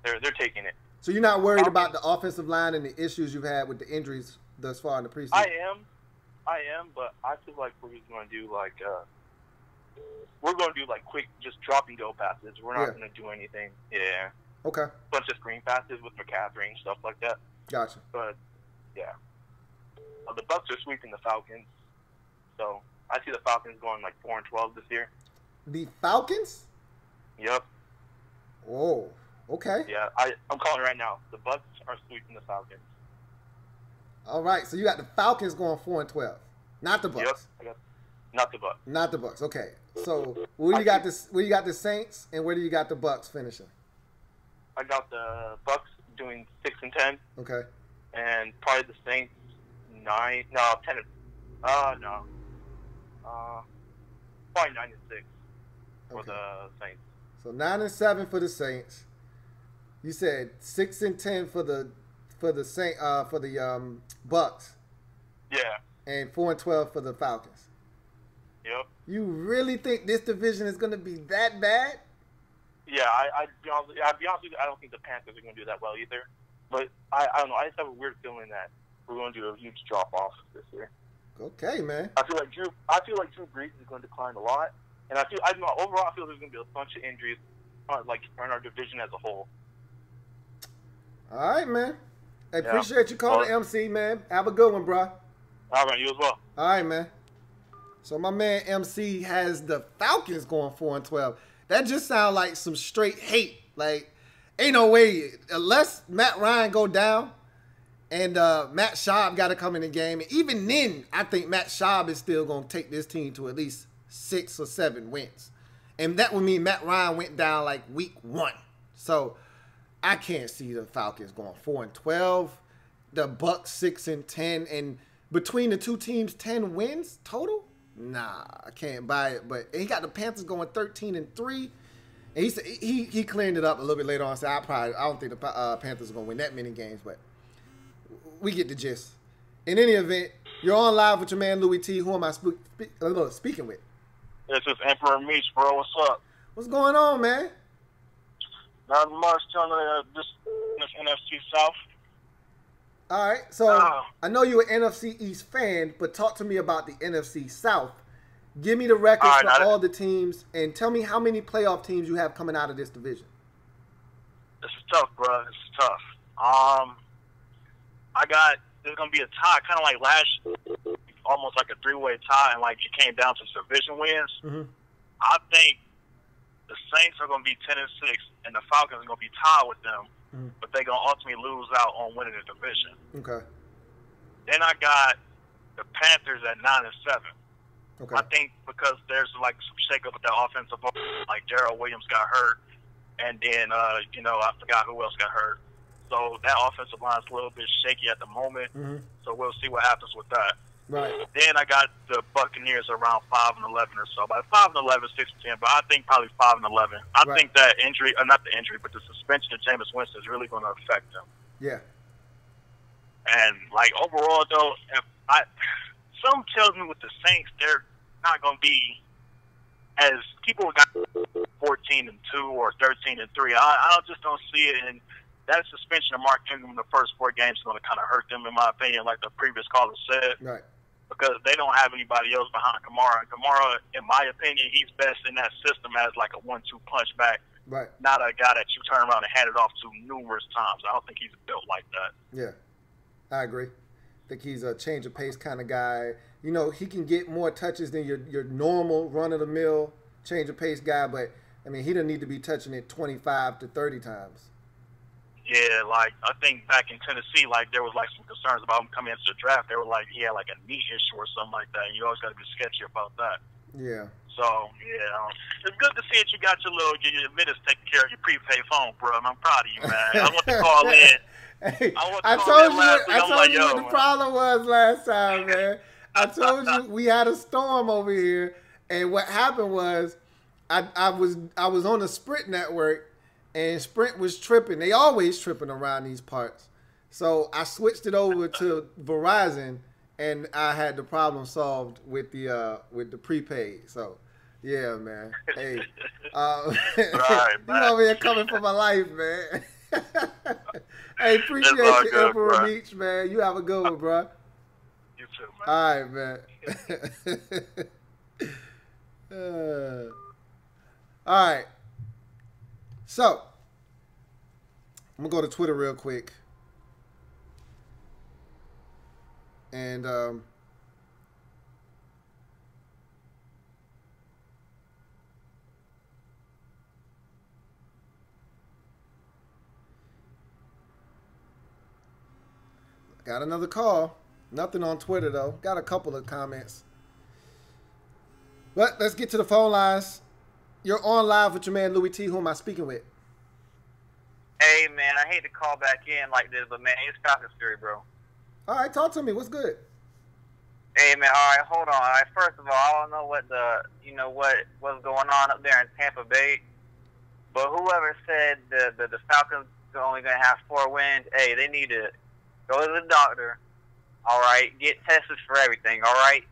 F: They're taking it.
A: So you're not worried about the offensive line and the issues you've had with the injuries thus far in the preseason?
F: I am, but I feel like we're just going to do like quick, just drop and go passes. We're not going to do anything. Yeah.
A: Okay.
F: Bunch of screen passes with McCaffrey and stuff like that.
A: Gotcha.
F: But yeah, the Bucks are sweeping the Falcons, so I see the Falcons going like 4-12 this year.
A: The Falcons?
F: Yep.
A: Oh, okay.
F: Yeah, I'm calling it right now. The Bucks are sweeping the Falcons.
A: All right, so you got the Falcons going 4-12, not the Bucks.
F: Yep. Not the Bucks.
A: Not the Bucks. Okay. So where do you got this? Where you got the Saints, and where do you got the Bucks finishing?
F: I got the Bucks doing 6-10.
A: Okay.
F: And probably the Saints 10. No. Probably 9-6 for the Saints.
A: So 9-7 for the Saints. You said 6-10 for the Bucks.
F: Yeah.
A: And 4-12 for the Falcons.
F: Yep.
A: You really think this division is going to be that bad?
F: Yeah, I'd be honest with you, I don't think the Panthers are going to do that well either. But I don't know. I just have a weird feeling that we're going to do a huge drop off this year.
A: Okay, man.
F: I feel like Drew Brees is going to decline a lot, and overall I feel there's going to be a bunch of injuries, in our division as a whole.
A: All right, man. I appreciate you calling MC, man. Have a good one, bro.
F: All right, you as well.
A: All right, man. So my man MC has the Falcons going 4-12. That just sounds like some straight hate. Like, ain't no way. Unless Matt Ryan go down and Matt Schaub got to come in the game. And even then, I think Matt Schaub is still going to take this team to at least 6 or 7 wins. And that would mean Matt Ryan went down like week 1. So I can't see the Falcons going 4-12. The Bucks 6-10. And between the two teams, 10 wins total? Nah, I can't buy it. But he got the Panthers going 13-3. And he said he cleaned it up a little bit later on. So I don't think the Panthers are gonna win that many games, but we get the gist. In any event, you're on live with your man Louie Tee. Who am I speaking with?
E: This is Emperor Meach, bro. What's up?
A: What's going on, man?
E: Not much. Telling this NFC South.
A: All right, so I know you're an NFC East fan, but talk to me about the NFC South. Give me the records for all the teams, and tell me how many playoff teams you have coming out of this division.
E: This is tough, bro. This is tough. I got
F: there's gonna be a tie, kind of like last, almost like a 3-way tie, and like it came down to division wins.
A: Mm-hmm.
F: I think the Saints are gonna be 10-6, and the Falcons are gonna be tied with them, but they're gonna ultimately lose out on winning the division.
A: Okay.
F: Then I got the Panthers at 9-7.
A: Okay.
F: I think because there's like some shakeup with that offensive line, like Darrell Williams got hurt, and then I forgot who else got hurt. So that offensive line is a little bit shaky at the moment.
A: Mm-hmm.
F: So we'll see what happens with that.
A: Right.
F: Then I got the Buccaneers around 5-11 or so, by 5-11, 6-10. But I think probably 5-11. I think that injury, not the injury, but the suspension of Jameis Winston is really going to affect them.
A: Yeah. And
F: like overall, though, something tells me with the Saints, they're not going to be as people got 14-2 or 13-3. I just don't see it. And that suspension of Mark Ingram in the first 4 games is going to kind of hurt them, in my opinion, like the previous caller said.
A: Right.
F: Because they don't have anybody else behind Kamara. And Kamara, in my opinion, he's best in that system as like a 1-2 punch back.
A: Right.
F: Not a guy that you turn around and hand it off to numerous times. I don't think he's built like that.
A: Yeah, I agree. I think he's a change of pace kind of guy. You know, he can get more touches than your normal run-of-the-mill change of pace guy, but, I mean, he doesn't need to be touching it 25 to 30 times.
F: Yeah, like, I think back in Tennessee, like, there was, like, some concerns about him coming into the draft. They were like, he had, like, a knee issue or something like that, and you always got to be sketchy about that.
A: Yeah.
F: So, yeah, it's good to see that you got your minutes taken care of, your prepaid phone, bro, and I'm proud of you, man. I want to call in.
A: Hey, I told you what the problem was last time, man. I told you we had a storm over here, and what happened was I was on the Sprint network, and Sprint was tripping. They always tripping around these parts. So I switched it over to Verizon, and I had the problem solved with the prepaid. So yeah, man. Hey, you over here coming for my life, man. Hey, appreciate you, Emperor Meech, man. You have a good one, bro.
F: You too, man.
A: All right, man. All right. So, I'm going to go to Twitter real quick. And, got another call. Nothing on Twitter, though. Got a couple of comments. But let's get to the phone lines. You're on live with your man, Louie Tee. Who am I speaking with?
D: Hey, man, I hate to call back in like this, but, man, it's Falcons Fury, bro.
A: All right, talk to me. What's good?
D: Hey, man, all right, hold on. All right, first of all, I don't know what's going on up there in Tampa Bay, but whoever said the Falcons are only going to have 4 wins, hey, they need to go to the doctor, all right, get tested for everything, all right?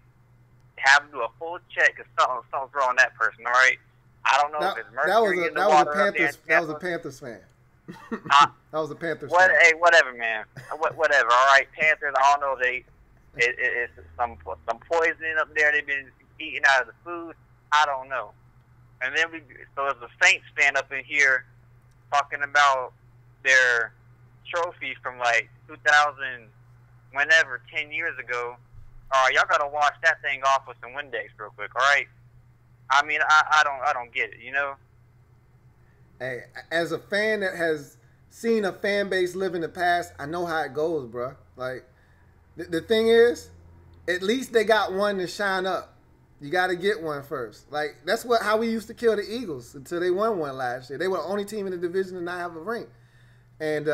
D: Have them do a full check because something's wrong with that person, all right? I don't know if it's mercury in the water.
A: That was a Panthers fan. That was a Panthers fan.
D: Hey, whatever, man. Whatever, all right? Panthers, I don't know. It's some poisoning up there. They've been eating out of the food. I don't know. And then so there's a Saints fan up in here talking about their trophy from like 2000, whenever, 10 years ago. All right, y'all gotta wash that thing off with some Windex real quick. All right. I mean, I don't get it. You know.
A: Hey, as a fan that has seen a fan base live in the past, I know how it goes, bro. Like, the thing is, at least they got one to shine up. You got to get one first. Like, that's how we used to kill the Eagles until they won one last year. They were the only team in the division to not have a ring. And,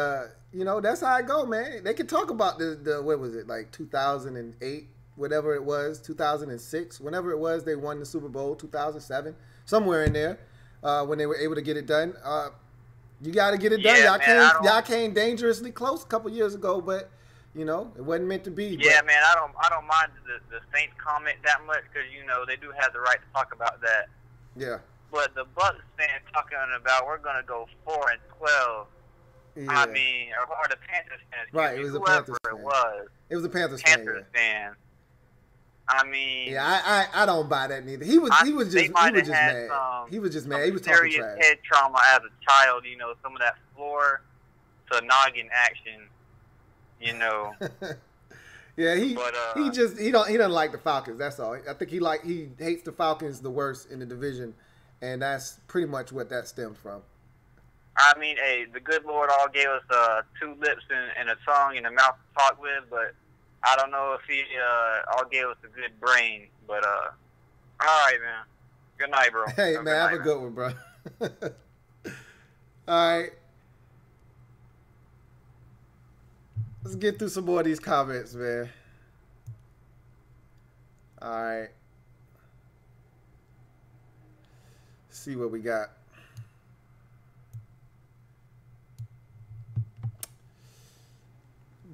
A: you know, that's how it go, man. They can talk about what was it, like 2008, whatever it was, 2006, whenever it was they won the Super Bowl, 2007, somewhere in there. When they were able to get it done. You got to get it done.
D: Yeah,
A: y'all came dangerously close a couple years ago, but, you know, it wasn't meant to be.
D: Yeah, man, I don't mind the Saints comment that much because, you know, they do have the right to talk about that.
A: Yeah.
D: But the Bucs fan talking about we're going to go 4-12.
A: Yeah.
D: I mean, or the Panthers fan.
A: Right, it was a Panthers fan. It was a Panthers fan.
D: Fan. I mean,
A: yeah, I don't buy that neither. He was just mad. He was just mad. He was talking trash.
D: Serious head trauma as a child. You know, some of that floor to noggin action. You know,
A: Yeah, he
D: but,
A: he doesn't like the Falcons. That's all. I think he hates the Falcons the worst in the division, and that's pretty much what that stems from.
D: I mean, hey, the good Lord all gave us 2 lips and a tongue and a mouth to talk with, but I don't know if he all gave us a good brain. But all right, man. Good night, bro.
A: Hey, man, have a good one, bro. All right. Let's get through some more of these comments, man. All right. Let's see what we got.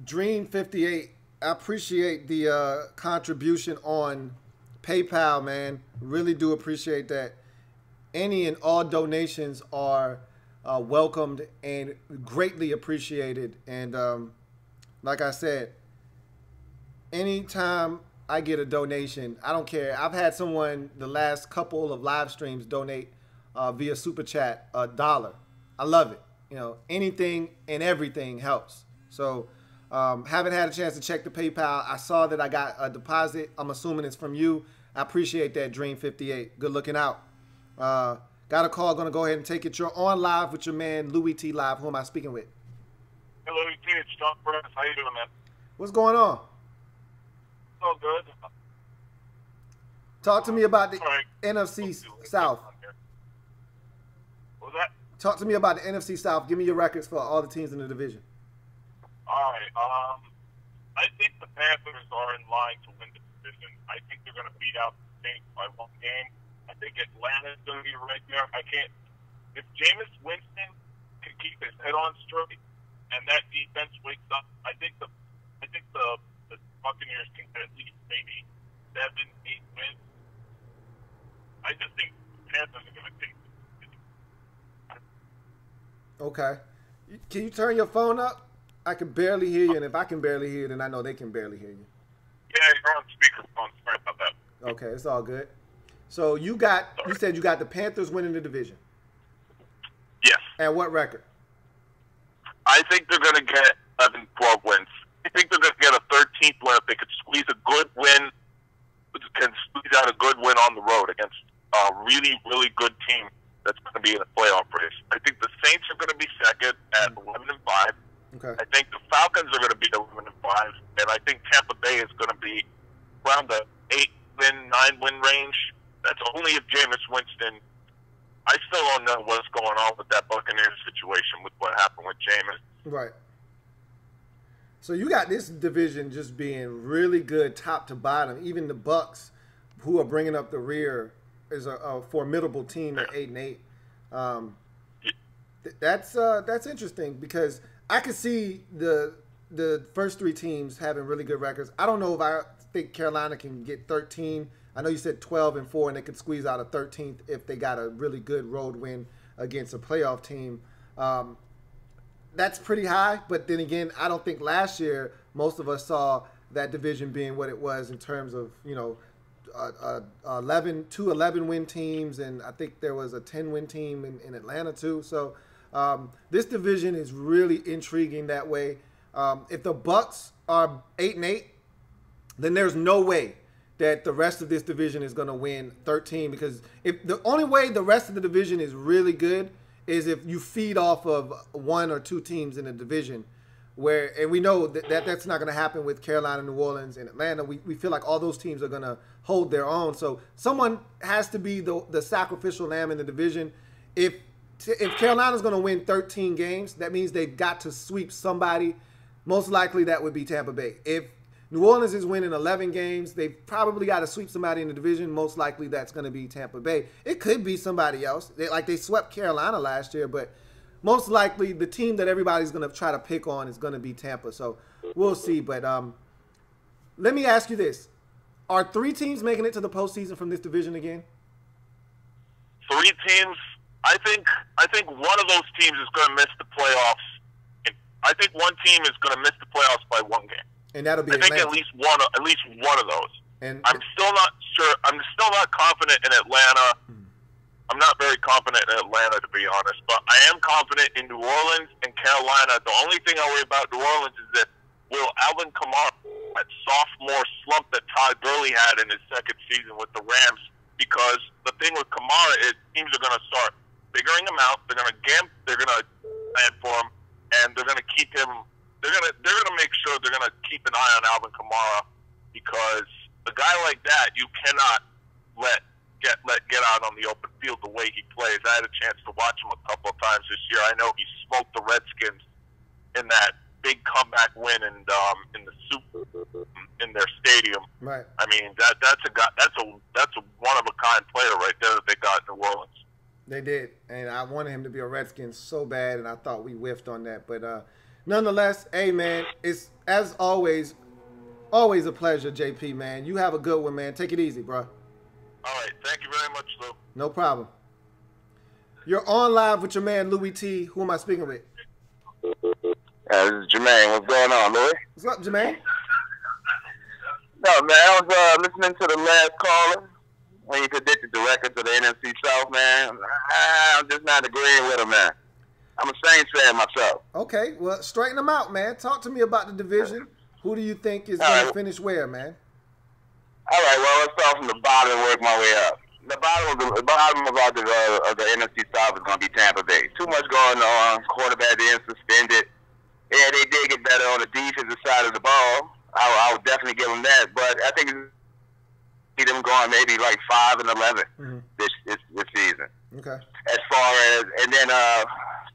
A: Dream 58. I appreciate the contribution on PayPal, man. Really do appreciate that. Any and all donations are welcomed and greatly appreciated. And like I said, anytime I get a donation, I don't care. I've had someone the last couple of live streams donate via Super Chat $1. I love it. You know, anything and everything helps. So haven't had a chance to check the PayPal. I saw that I got a deposit. I'm assuming it's from you. I appreciate that, Dream 58. Good looking out. Got a call. Going to go ahead and take it. You're on live with your man, Louie Tee Live. Who am I speaking with?
F: Hey, Louie Tee, it's John Burns. How you doing, man?
A: What's going on?
F: Oh, good.
A: Talk to me about the NFC South.
F: What was that?
A: Talk to me about the NFC South. Give me your records for all the teams in the division.
F: All right. I think the Panthers are in line to win the division. I think they're going to beat out the Saints by 1 game. I think Atlanta's going to be right there. If Jameis Winston can keep his head on straight and that defense wakes up, I think the Buccaneers can get at least maybe 7, 8 wins. I just think the Panthers are going to take it.
A: Okay. Can you turn your phone up? I can barely hear you, and if I can barely hear you, then I know they can barely hear you.
F: Yeah, you're on speakerphone. Sorry about that.
A: Okay, it's all good. So you said you got the Panthers winning the division.
F: Yes.
A: And what record?
F: I think they're going to get 11, 12 wins. I think they're going to get a 13th win if they could squeeze a good win, can squeeze out a good win on the road against a really, really good team that's going to be in the playoff race. I think the Saints are going to be second at 11-5.
A: Okay.
F: I think the Falcons are going to be 11-5, and I think Tampa Bay is going to be around the 8-win, 9-win range. That's only if Jameis Winston. I still don't know what's going on with that Buccaneers situation with what happened with Jameis.
A: Right. So you got this division just being really good top to bottom. Even the Bucs, who are bringing up the rear, is a formidable team at 8-8. That's interesting because I could see the first 3 teams having really good records. I don't know if I think Carolina can get 13. I know you said 12-4, and they could squeeze out a 13th if they got a really good road win against a playoff team. That's pretty high, but then again, I don't think last year most of us saw that division being what it was in terms of, you know, 2 11-win teams, and I think there was a 10-win team in Atlanta too. So this division is really intriguing that way. If the Bucs are 8-8, then there's no way that the rest of this division is going to win 13, because if the only way the rest of the division is really good is if you feed off of 1 or 2 teams in the division, and we know that's not going to happen with Carolina, New Orleans, and Atlanta. We feel like all those teams are going to hold their own. So someone has to be the sacrificial lamb in the division. If Carolina's going to win 13 games, that means they've got to sweep somebody. Most likely that would be Tampa Bay. If New Orleans is winning 11 games, they've probably got to sweep somebody in the division. Most likely that's going to be Tampa Bay. It could be somebody else. They swept Carolina last year, but most likely the team that everybody's going to try to pick on is going to be Tampa. So we'll see. But let me ask you this. Are 3 teams making it to the postseason from this division again?
F: 3 teams? I think one of those teams is going to miss the playoffs. I think one team is going to miss the playoffs by 1 game.
A: And that'll be
F: Atlanta. I think at least one of those. And I'm still not sure. I'm still not confident in Atlanta. I'm not very confident in Atlanta, to be honest. But I am confident in New Orleans and Carolina. The only thing I worry about New Orleans is that will Alvin Kamara that sophomore slump that Todd Gurley had in his second season with the Rams. Because the thing with Kamara is teams are going to start figuring him out. They're going to plan for him, and they're going to keep him. They're going to make sure they're going to keep an eye on Alvin Kamara, because a guy like that you cannot let get out on the open field the way he plays. I had a chance to watch him a couple of times this year. I know he smoked the Redskins in that big comeback win in the Super in their stadium.
A: Right.
F: I mean, that's a one of a kind player right there that they got in New Orleans.
A: They did, and I wanted him to be a Redskin so bad, and I thought we whiffed on that. But nonetheless, hey man, it's as always a pleasure, JP man. You have a good one, man. Take it easy, bro.
F: All right, thank you very much, Lou.
A: No problem. You're on live with your man Louie Tee. Who am I speaking with?
E: This is Jermaine. What's going on, Louie?
A: What's up, Jermaine?
E: No, man, I was listening to the last caller when he predicted the record to the NFC South, man. I'm just not agreeing with him, man. I'm a Saints fan myself.
A: Okay, well, straighten them out, man. Talk to me about the division. Who do you think is going to finish where, man?
E: All right, well, let's start from the bottom and work my way up. The bottom of the NFC South is going to be Tampa Bay. Too much going on. Quarterback being suspended. Yeah, they did get better on the defensive side of the ball. I would definitely give them that. But I think see them going maybe like 5-11 this season.
A: Okay.
E: As far as, and then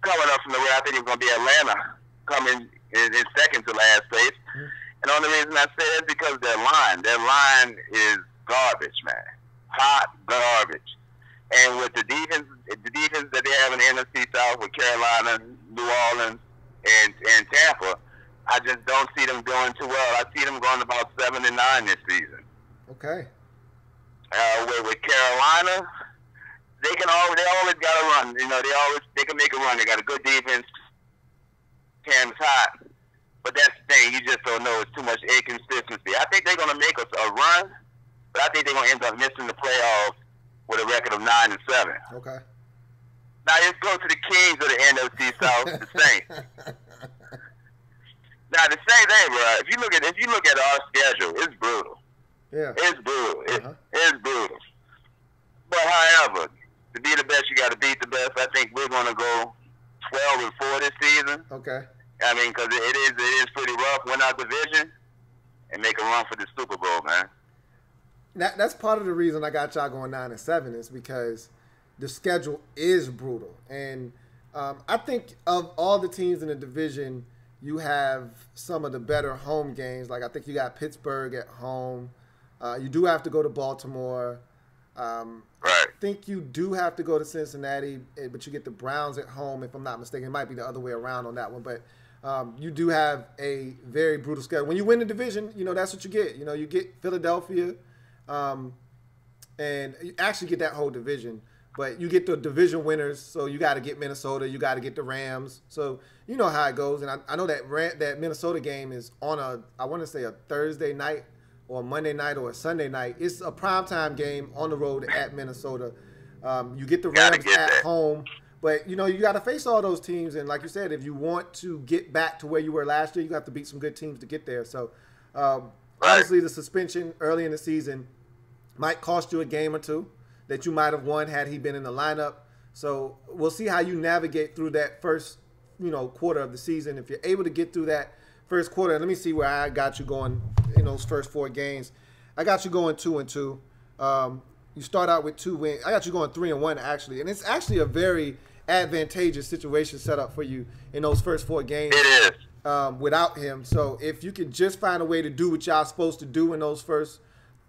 E: coming up from the way, I think it's going to be Atlanta coming in second to last place. And the only reason I say that is because their line is garbage, man. Hot garbage. And with the defense that they have in the NFC South with Carolina, New Orleans, and Tampa, I just don't see them doing too well. I see them going about 7-9 this season.
A: Okay.
E: With Carolina, they always got to run. You know, they can make a run. They got a good defense. Cam's hot. But that's the thing. You just don't know. It's too much inconsistency. I think they're going to make a run, but I think they're going to end up missing the playoffs with a record of 9-7.
A: Okay.
E: Now let's go to the kings of the NFC South, the Saints. Now the same thing, bro. If you look at our schedule, it's brutal.
A: Yeah.
E: It's brutal. It's brutal. But however, to be the best, you got to beat the best. I think we're going to go 12-4 this season.
A: Okay.
E: I mean, because it is pretty rough. Win our division and make a run for the Super Bowl, man.
A: That's part of the reason I got y'all going 9-7 is because the schedule is brutal. And I think of all the teams in the division, you have some of the better home games. Like I think you got Pittsburgh at home. You do have to go to Baltimore.
E: Right.
A: I think you do have to go to Cincinnati, but you get the Browns at home, if I'm not mistaken. It might be the other way around on that one. But you do have a very brutal schedule. When you win the division, you know, that's what you get. You know, you get Philadelphia, and you actually get that whole division. But you get the division winners, so you got to get Minnesota. You got to get the Rams. So you know how it goes. And I know that Minnesota game is on I want to say a Thursday night or a Monday night or a Sunday night. It's a primetime game on the road at Minnesota. You get the Rams at home. But, you know, you got to face all those teams. And like you said, if you want to get back to where you were last year, you have to beat some good teams to get there. So, obviously, the suspension early in the season might cost you a game or two that you might have won had he been in the lineup. So we'll see how you navigate through that first, you know, quarter of the season. If you're able to get through that first quarter, let me see where I got you going in those first 4 games. I got you going 2-2. You start out with 2 wins. I got you going 3-1 actually, and it's actually a very advantageous situation set up for you in those first 4 games.
E: It is.
A: Without him. So if you can just find a way to do what y'all supposed to do in those first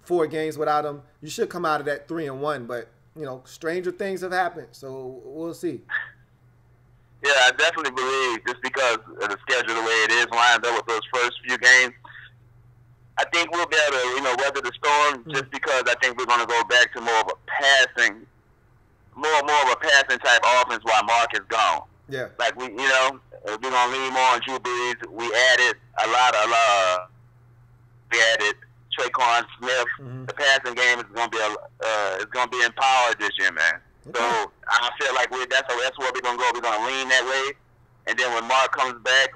A: 4 games without him, you should come out of that 3-1. But you know, stranger things have happened, so we'll see.
E: Yeah, I definitely believe just because of the schedule the way it is lined up with those first few games, I think we'll be able to, you know, weather the storm. Just because I think we're going to go back to more of a passing type offense while Mark is gone.
A: Yeah,
E: like we, you know, we're going to lean more on Drew Brees. We added a lot. We added Traquan Smith. The passing game is going to be empowered this year, man. Okay. So I feel like that's where we're going to go. We're going to lean that way, and then when Mark comes back,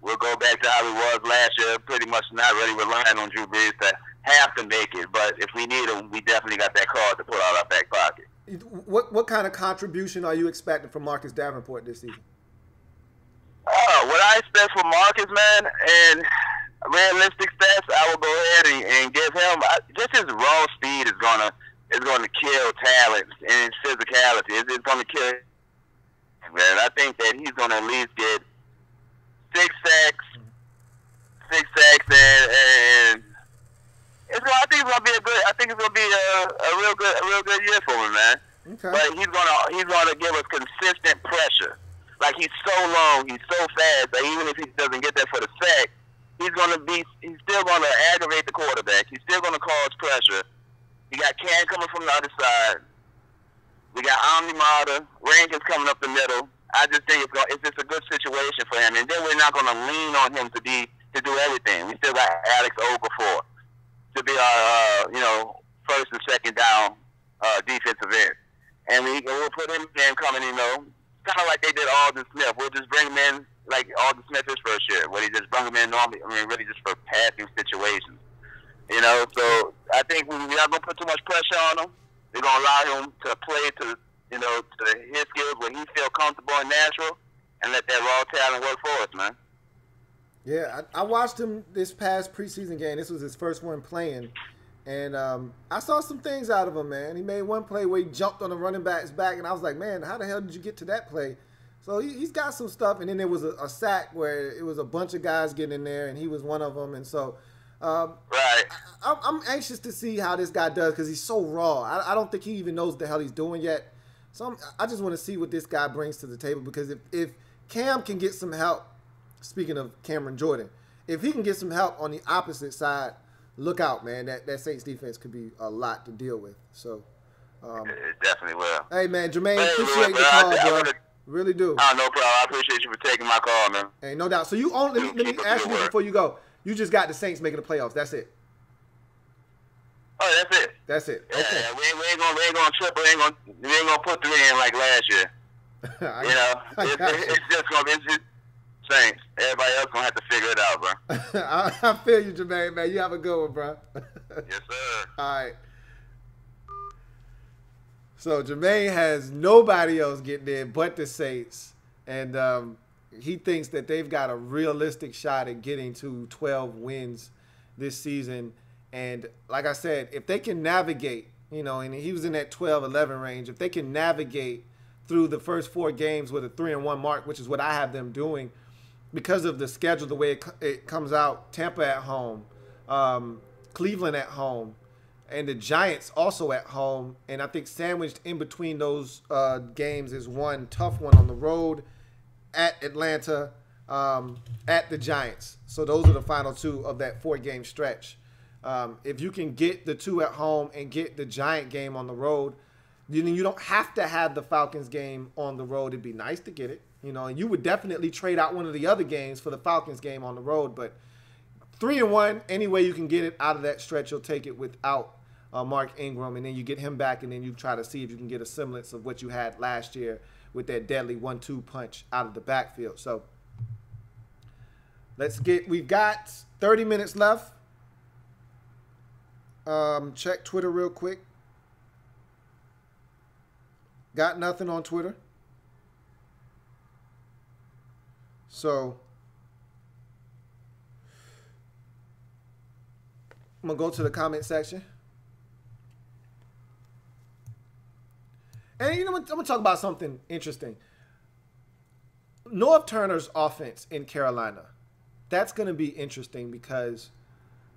G: we'll go back to how we was last year. Pretty much not really relying on Drew Brees to have to make it, but if we need him, we definitely got that card to put out our back pocket.
A: What kind of contribution are you expecting from Marcus Davenport this season?
G: What I expect from Marcus, man, and realistic stats, I will go ahead and give him just his raw speed is gonna kill talent and his physicality. It's gonna kill. Man, I think that he's gonna at least get 6 sacks, and I think it's gonna be a good. I think it's gonna be a real good year for him, man.
A: Okay.
G: But he's gonna give us consistent pressure. Like, he's so long, he's so fast that even if he doesn't get that for the sack, he's still gonna aggravate the quarterback. He's still gonna cause pressure. You got Cam coming from the other side. We got Omni-Mata, Rankins coming up the middle. I just think it's just a good situation for him. And then we're not gonna lean on him to do everything. We still got Alex Okafor to be our first and second down defensive end. And we'll put him in coming, kind of like they did Alden Smith. We'll just bring him in like Alden Smith his first year, where he just brought him in normally, really just for passing situations. So I think we're not going to put too much pressure on him. We're going to allow him to play to his skills where he feels comfortable and natural, and let that raw talent work for us, man.
A: Yeah, I watched him this past preseason game. This was his first one playing. And I saw some things out of him, man. He made one play where he jumped on the running back's back, and I was like, man, how the hell did you get to that play? So he's got some stuff. And then there was a sack where it was a bunch of guys getting in there, and he was one of them. And so
G: right.
A: I'm anxious to see how this guy does because he's so raw. I don't think he even knows what the hell he's doing yet. So I just want to see what this guy brings to the table, because if Cam can get some help, speaking of Cameron Jordan, if he can get some help on the opposite side, look out, man. That Saints defense could be a lot to deal with. So,
G: it definitely will.
A: Hey, man, Jermaine, appreciate the call, bro. Really do.
G: Oh, no problem. I appreciate you for taking my call, man.
A: Hey, no doubt. So let me ask you this before you go. You just got the Saints making the playoffs. That's it.
G: Oh, that's it.
A: That's it.
G: Yeah,
A: okay.
G: We ain't gonna triple. We ain't gonna put 3 in like last year. It's just gonna be Saints. Everybody else gonna have to figure it out, bro.
A: I feel you, Jermaine, man. You have a good one, bro.
G: Yes, sir.
A: All right. So Jermaine has nobody else getting in but the Saints, and he thinks that they've got a realistic shot at getting to 12 wins this season. And like I said, if they can navigate, and he was in that 12-11 range, if they can navigate through the first 4 games with a 3-1 mark, which is what I have them doing, because of the schedule, the way it comes out, Tampa at home, Cleveland at home, and the Giants also at home. And I think sandwiched in between those games is one tough one on the road at Atlanta, at the Giants. So those are the final 2 of that 4-game stretch. If you can get the 2 at home and get the Giant game on the road, you don't have to have the Falcons game on the road. It'd be nice to get it. And you would definitely trade out one of the other games for the Falcons game on the road. But 3-1, any way you can get it out of that stretch, you'll take it without Mark Ingram. And then you get him back, and then you try to see if you can get a semblance of what you had last year with that deadly 1-2 punch out of the backfield. So we've got 30 minutes left. Check Twitter real quick. Got nothing on Twitter. So I'm going to go to the comment section. And I'm going to talk about something interesting. Norv Turner's offense in Carolina. That's going to be interesting because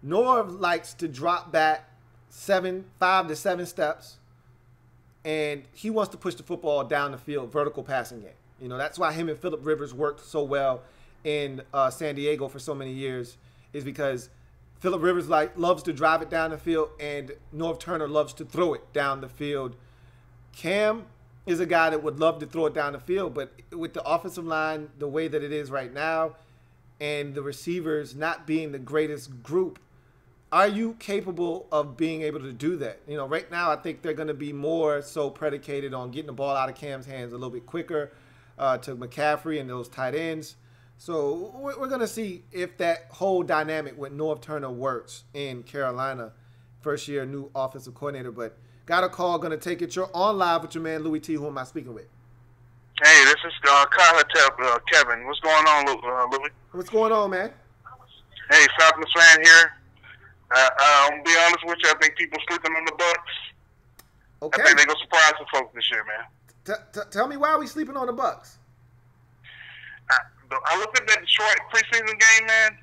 A: Norv likes to drop back 5 to 7 steps, and he wants to push the football down the field, vertical passing game. That's why him and Phillip Rivers worked so well in San Diego for so many years, is because Phillip Rivers loves to drive it down the field, and Norv Turner loves to throw it down the field. Cam is a guy that would love to throw it down the field, but with the offensive line the way that it is right now, and the receivers not being the greatest group, are you capable of being able to do that? Right now I think they're going to be more so predicated on getting the ball out of Cam's hands a little bit quicker to McCaffrey and those tight ends. So we're going to see if that whole dynamic with Norv Turner works in Carolina. First year, new offensive coordinator. But got a call, going to take it. You're on live with your man, Louie Tee. Who am I speaking with?
C: Hey, this is Kevin. What's going on, Louie?
A: What's going on, man?
C: Hey, Falcons fan here. I'll be honest with you. I think people sleeping on the Bucks.
A: Okay.
C: I think they're going to surprise some folks this year, man.
A: Tell me why are we sleeping on the Bucks?
C: I looked at that Detroit preseason game, man.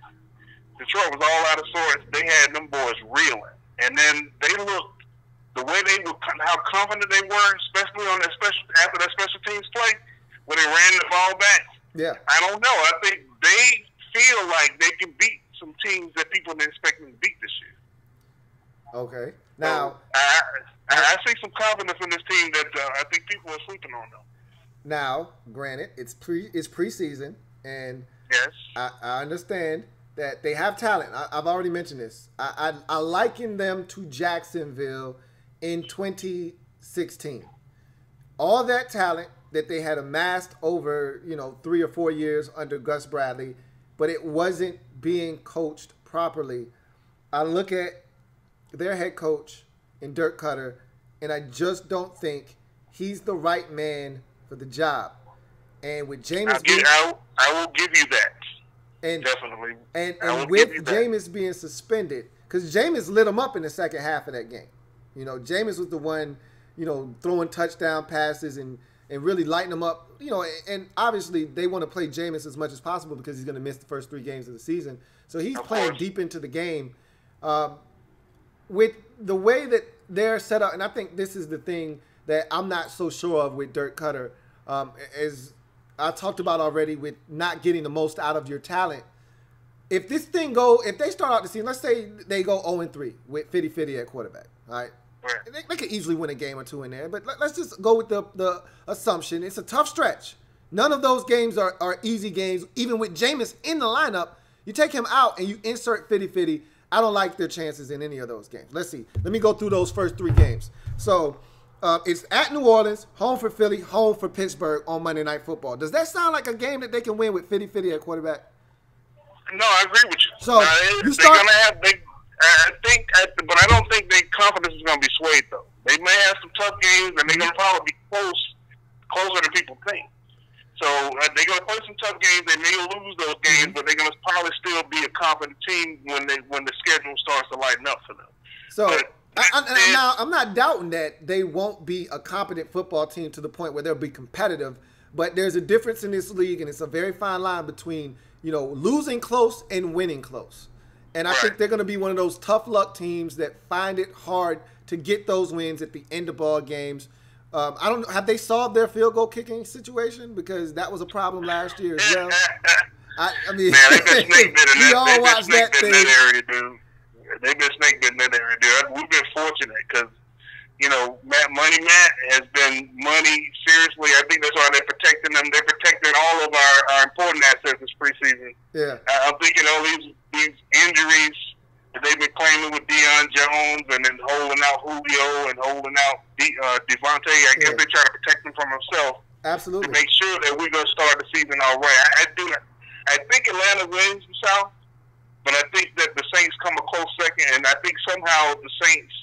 C: Detroit was all out of sorts. They had them boys reeling. And then they looked, the way they were, how confident they were, especially on that after that special teams play, when they ran the ball back.
A: Yeah.
C: I don't know. I think they feel like they can beat some teams that people didn't expect them to beat this year.
A: Okay. Now,
C: I see some confidence in this team that I think people are sleeping on, though.
A: Now, granted, it's preseason, and
C: yes,
A: I understand that they have talent. I've already mentioned this. I liken them to Jacksonville in 2016. All that talent that they had amassed over 3 or 4 years under Gus Bradley, but it wasn't being coached properly. I look at their head coach in Dirk Cutter, and I just don't think he's the right man for the job. And with Jameis,
C: I will give you that.
A: And
C: definitely.
A: And with Jameis being suspended, because Jameis lit him up in the second half of that game. Jameis was the one, throwing touchdown passes and really lighting them up. And obviously they want to play Jameis as much as possible because he's going to miss the first 3 games of the season. So he's playing deep into the game. With the way that they're set up, and I think this is the thing that I'm not so sure of with Dirk Cutter, as I talked about already with not getting the most out of your talent. If they start out the season, let's say they go 0-3 with 50-50 at quarterback, all right? They could easily win a game or 2 in there, but let's just go with the assumption. It's a tough stretch. None of those games are easy games. Even with Jameis in the lineup, you take him out and you insert 50-50. I don't like their chances in any of those games. Let's see. Let me go through those first 3 games. So it's at New Orleans, home for Philly, home for Pittsburgh on Monday Night Football. Does that sound like a game that they can win with 50-50 at quarterback?
C: No, I agree with you.
A: So
C: you start. They're gonna have. But I don't think their confidence is gonna be swayed though. They may have some tough games, and they're gonna probably be closer than people think. So they're gonna play some tough games. They may lose those games, but they're gonna probably still be a confident team when the schedule starts to lighten up for them.
A: So. I'm not doubting that they won't be a competent football team to the point where they'll be competitive, but there's a difference in this league, and it's a very fine line between losing close and winning close. And I think they're going to be one of those tough luck teams that find it hard to get those wins at the end of ball games. I don't know. Have they solved their field goal kicking situation? Because that was a problem last year as well. I mean,
C: man, they've been snake bitten.
A: We all watched that thing.
C: That area, dude. They've been snake bitten in that area, dude. We've been fortunate because, Money Matt has been money. Seriously, I think that's why they're protecting them. They're protecting all of our important assets this preseason.
A: Yeah.
C: I'm thinking all these injuries that they've been claiming with Deion Jones and then holding out Julio and holding out Devontae. I guess they try to protect him from himself.
A: Absolutely.
C: To make sure that we're going to start the season all right. I think Atlanta wins the South, but I think that the Saints come a close second, and I think somehow the Saints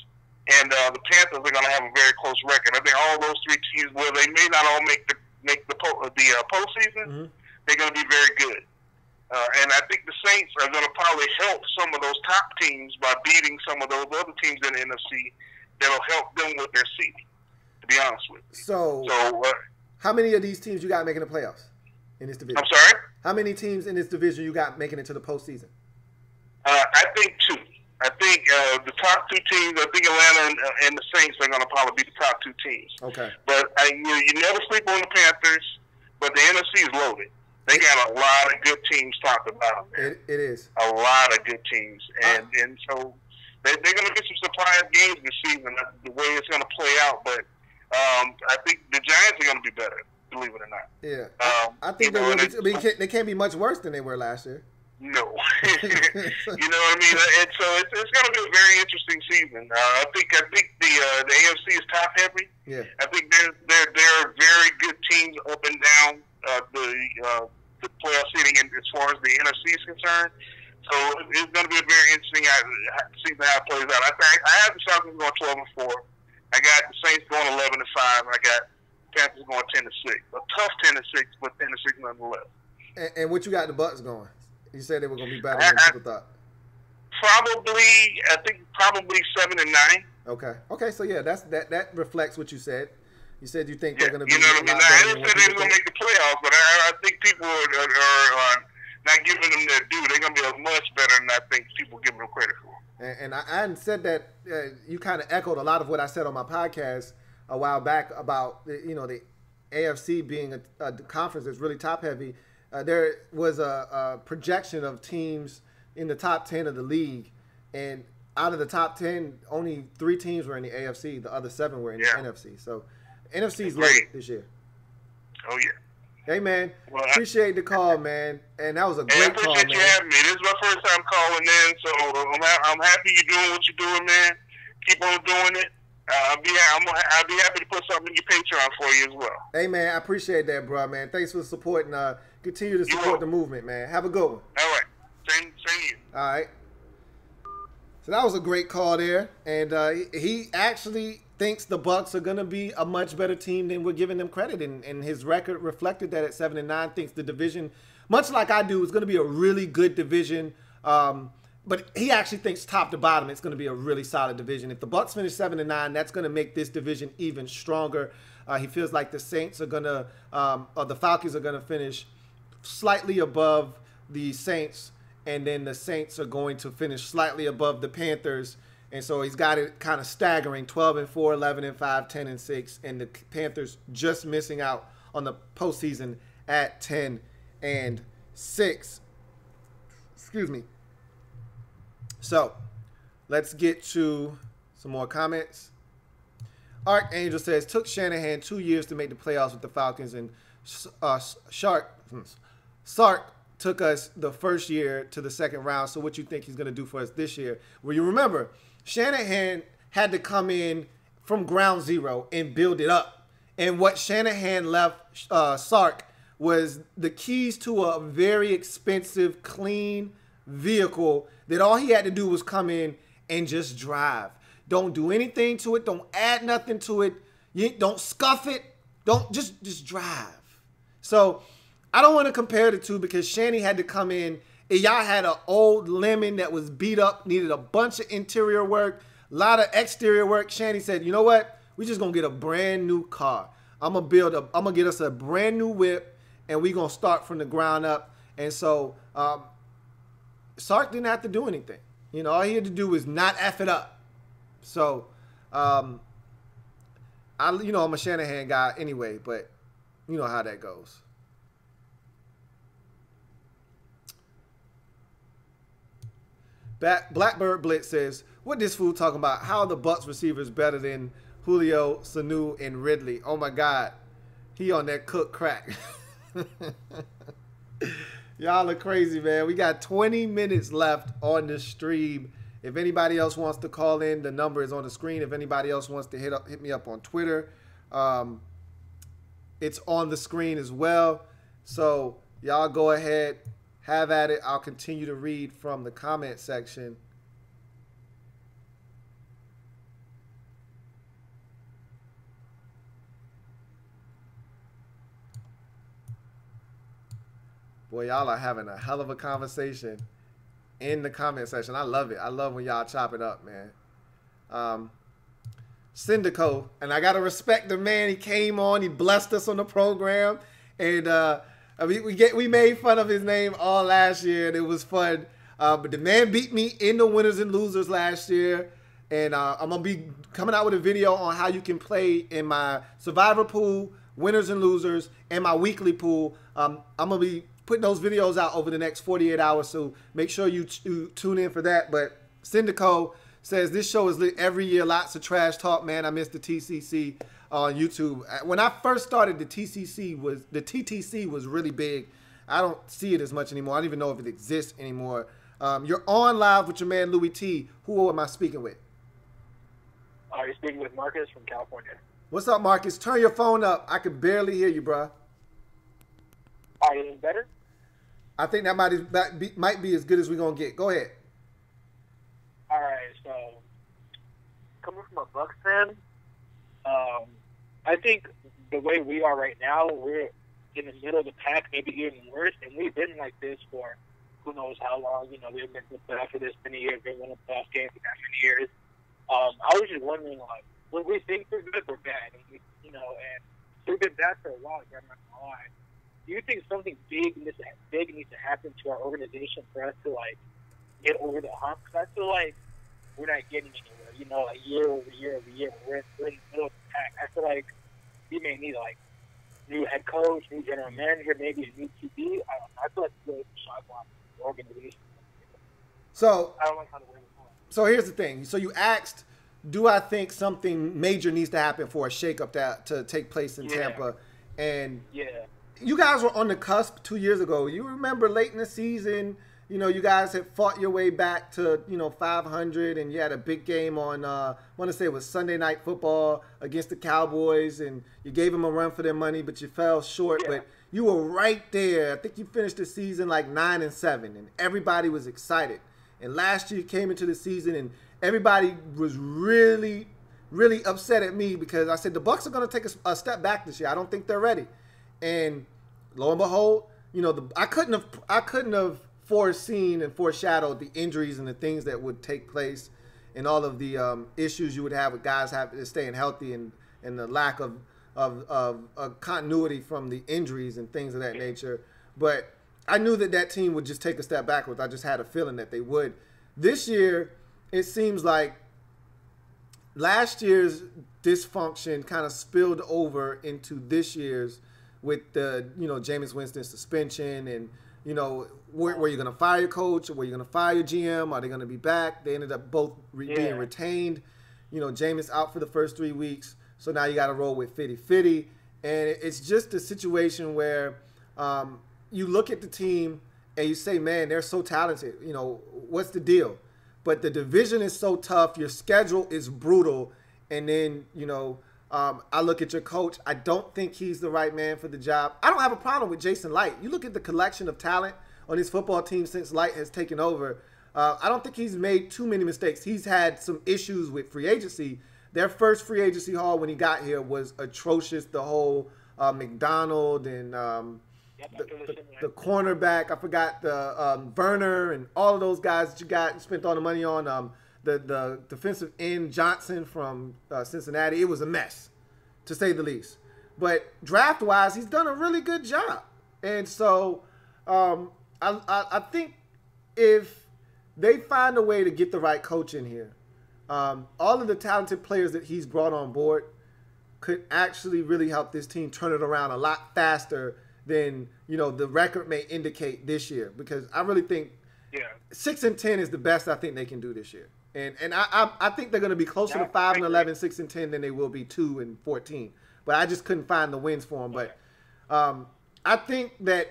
C: and the Panthers are going to have a very close record. I think all those 3 teams, where they may not all make the postseason, they're going to be very good. And I think the Saints are going to probably help some of those top teams by beating some of those other teams in the NFC that'll help them with their seeding, to be honest with you.
A: So how many of these teams you got making the playoffs in this division?
C: I'm sorry?
A: How many teams in this division you got making it to the postseason?
C: I think 2. I think the top 2 teams, I think Atlanta and the Saints are going to probably be the top 2 teams.
A: Okay.
C: But you never sleep on the Panthers, but the NFC is loaded. They got a lot of good teams top to bottom there.
A: It is.
C: A lot of good teams. And so they're going to get some surprise games this season, the way it's going to play out. But I think the Giants are going to be better, believe it or not.
A: Yeah. I think they can't be much worse than they were last year.
C: No. You know what I mean? And so it's going to be a very interesting season. I think the AFC is top heavy.
A: Yeah.
C: I think there are very good teams up and down
F: the playoff seeding as far as the NFC is concerned. So it's going to be a very interesting season how it plays out. I have the Falcons going 12-4. I got the Saints going 11-5. And I got Panthers going 10-6. A tough 10-6, but 10-6 nonetheless.
A: And what you got the Bucs going? You said they were going to be better than people thought.
F: I think probably 7-9.
A: Okay. So yeah, that reflects what you said. You said you think they're going to be.
F: You know what I mean? I didn't say they were going to make the playoffs, but I think people are not giving them their due. They're going to be much better than I think people give them credit for.
A: And I hadn't said that. You kind of echoed a lot of what I said on my podcast a while back about the AFC being a conference that's really top heavy. There was a projection of teams in the top 10 of the league, and out of the top 10, only 3 teams were in the AFC. The other 7 were in the NFC. So NFC's loaded this year.
F: Oh yeah.
A: Hey man, appreciate the call, man, and that was a great call, man.
F: I appreciate you having me. This is my first time calling in, so I'm happy you're doing what you're doing, man. Keep on doing it. I'll be happy to put something in your Patreon for you as well.
A: Hey man, I appreciate that, bro, man. Thanks for supporting. Continue to support the movement, man. Have a good one.
F: All right, same you.
A: All right. So that was a great call there, and he actually thinks the Bucs are going to be a much better team than we're giving them credit, and his record reflected that at 7-9. Thinks the division, much like I do, is going to be a really good division. But he actually thinks top to bottom it's going to be a really solid division. If the Bucs finish 7-9, that's going to make this division even stronger. He feels like the Saints are going to, or the Falcons are going to finish slightly above the Saints, and then the Saints are going to finish slightly above the Panthers. And so he's got it kind of staggering, 12-4, 11-5, 10-6, and the Panthers just missing out on the postseason at 10-6. Excuse me. So let's get to some more comments. Archangel says, took Shanahan 2 years to make the playoffs with the Falcons, and Sark took us the first year to the second round. So what you think he's going to do for us this year? Well, you remember, Shanahan had to come in from ground zero and build it up. And what Shanahan left Sark was the keys to a very expensive, clean vehicle that all he had to do was come in and just drive. Don't do anything to it. Don't add nothing to it. You don't scuff it. Don't just drive. So I don't want to compare the two because Shanny had to come in. And y'all had an old lemon that was beat up, needed a bunch of interior work, a lot of exterior work. Shanny said, you know what? We just going to get a brand new car. I'm going to get us a brand new whip, and we're going to start from the ground up. And so Sark didn't have to do anything. All he had to do was not F it up. So, I'm a Shanahan guy anyway, but you know how that goes. Blackbird Blitz says, what this fool talking about? How are the Bucs receivers better than Julio, Sanu, and Ridley? Oh, my God. He on that cook crack. Y'all are crazy, man. We got 20 minutes left on the stream. If anybody else wants to call in, the number is on the screen. If anybody else wants to hit me up on Twitter, it's on the screen as well. So y'all go ahead, have at it. I'll continue to read from the comment section. Boy, y'all are having a hell of a conversation in the comment section. I love it. I love when y'all chop it up, man. Syndico, and I got to respect the man. He came on. He blessed us on the program. And we made fun of his name all last year, and it was fun. But the man beat me in the winners and losers last year. And I'm going to be coming out with a video on how you can play in my Survivor pool, winners and losers, and my weekly pool. I'm going to be putting those videos out over the next 48 hours, so make sure you tune in for that. But Syndico says, this show is lit every year. Lots of trash talk, man. I miss the TCC on YouTube. When I first started, the TTC was really big. I don't see it as much anymore. I don't even know if it exists anymore. You're on live with your man, Louie Tee. Who am I speaking with?
H: You're speaking with Marcus from California.
A: What's up, Marcus? Turn your phone up. I can barely hear you, bro.
H: All right, is it better?
A: I think that might be as good as we're gonna get. Go ahead.
H: All right, so coming from a Bucks fan, I think the way we are right now, we're in the middle of the pack, maybe even worse, and we've been like this for who knows how long. You know, we've been to the playoffs for this many years, been winning playoff games for that many years. I was just wondering, like, when we think we're good, we're bad, and and we've been bad for a while. I'm not gonna lie. Do you think something big needs to happen to our organization for us to like get over the hump? Because I feel like we're not getting anywhere. You know, like year over year over year, we're in the middle of the pack. I feel like we may need like new head coach, new general manager, maybe a new QB. I don't know. I feel like it's really shot on the organization.
A: So
H: I don't like how the way it's going.
A: So here's the thing. So you asked, do I think something major needs to happen for a shakeup to take place in Tampa? And you guys were on the cusp 2 years ago. You remember late in the season, you guys had fought your way back to, 500, and you had a big game on, I want to say it was Sunday Night Football against the Cowboys, and you gave them a run for their money, but you fell short. Yeah. But you were right there. I think you finished the season like 9-7, and everybody was excited. And last year you came into the season, and everybody was really, really upset at me because I said the Bucs are going to take a step back this year. I don't think they're ready. And lo and behold, I couldn't have foreseen and foreshadowed the injuries and the things that would take place, and all of the issues you would have with guys staying healthy, and the lack of continuity from the injuries and things of that nature. But I knew that team would just take a step backwards. I just had a feeling that they would. This year, it seems like last year's dysfunction kind of spilled over into this year's with the, Jameis Winston suspension, and, were you going to fire your coach, or were you going to fire your GM? Are they going to be back? They ended up both being retained. Jameis out for the first 3 weeks, so now you got to roll with Fitty. And it's just a situation where you look at the team and you say, man, they're so talented. What's the deal? But the division is so tough. Your schedule is brutal. And then, I look at your coach. I don't think he's the right man for the job. I don't have a problem with Jason Light. You look at the collection of talent on his football team since Light has taken over. I don't think he's made too many mistakes. He's had some issues with free agency. Their first free agency haul when he got here was atrocious. The whole McDonald and the cornerback, I forgot the Werner and all of those guys that you spent all the money on. The defensive end Johnson from Cincinnati. It was a mess, to say the least. But draft-wise, he's done a really good job. And so I think if they find a way to get the right coach in here, all of the talented players that he's brought on board could actually really help this team turn it around a lot faster than the record may indicate this year. Because I really think 6-10 is the best I think they can do this year. And I think they're going to be closer to 5-11, 6-10 than they will be 2-14. But I just couldn't find the wins for them. But I think that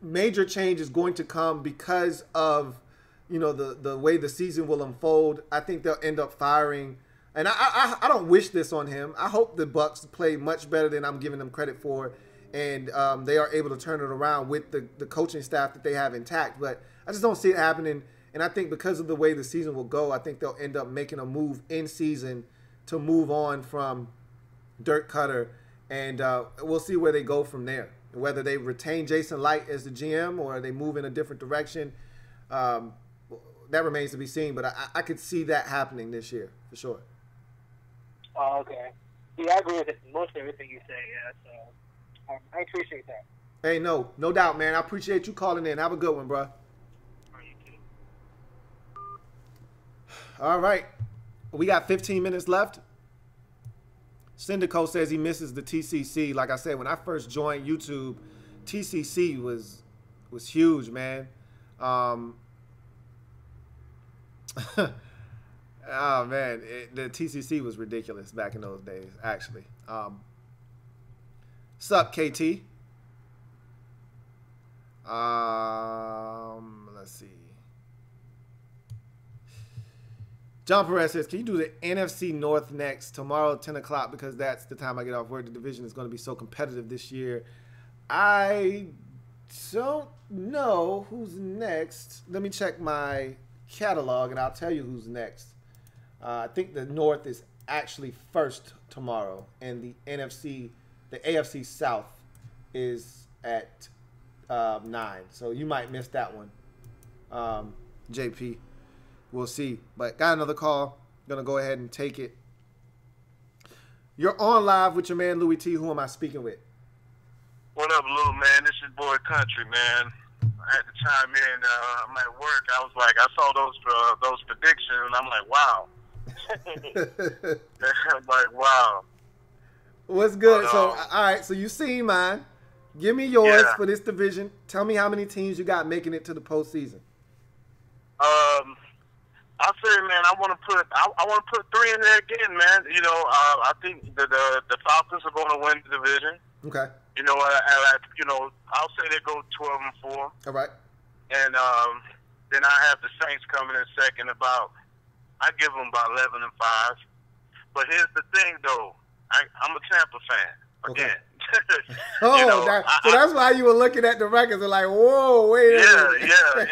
A: major change is going to come because of the way the season will unfold. I think they'll end up firing. And I don't wish this on him. I hope the Bucs play much better than I'm giving them credit for, and they are able to turn it around with the coaching staff that they have intact. But I just don't see it happening. And I think because of the way the season will go, I think they'll end up making a move in season to move on from Dirk Cutter. And we'll see where they go from there. Whether they retain Jason Light as the GM or they move in a different direction, that remains to be seen. But I could see that happening this year for sure.
H: Oh, okay. Yeah, I agree with most everything you say. Yeah, so I appreciate that.
A: Hey, no doubt, man. I appreciate you calling in. Have a good one, bro. All right. We got 15 minutes left. Syndico says he misses the TCC. Like I said, when I first joined YouTube, TCC was huge, man. Oh, man. The TCC was ridiculous back in those days, actually. Sup, KT? Let's see. John Perez says, can you do the NFC North next tomorrow at 10 o'clock because that's the time I get off work. The division is going to be so competitive this year. I don't know who's next. Let me check my catalog, and I'll tell you who's next. I think the North is actually first tomorrow, and the AFC South is at 9. So you might miss that one, JP. We'll see. But got another call. Gonna go ahead and take it. You're on live with your man Louie Tee. Who am I speaking with?
E: What up, Lou, man? This is boy Country, man. I had to chime in. I'm at work. I was like, I saw those predictions, and I'm like, wow. I'm like, wow.
A: What's good? So, all right. So you seen mine. Give me yours for this division. Tell me how many teams you got making it to the postseason.
E: I'll say, man, I want to put 3 in there again, man. You know, I think the Falcons are going to win the division.
A: Okay.
E: You know, I'll say they go 12-4.
A: All right.
E: And then I have the Saints coming in second. I give them about 11-5. But here's the thing, though. I'm a Tampa fan again.
A: Okay. Oh,
E: you know,
A: so that's why you were looking at the records and like, whoa, wait a minute.
E: Yeah.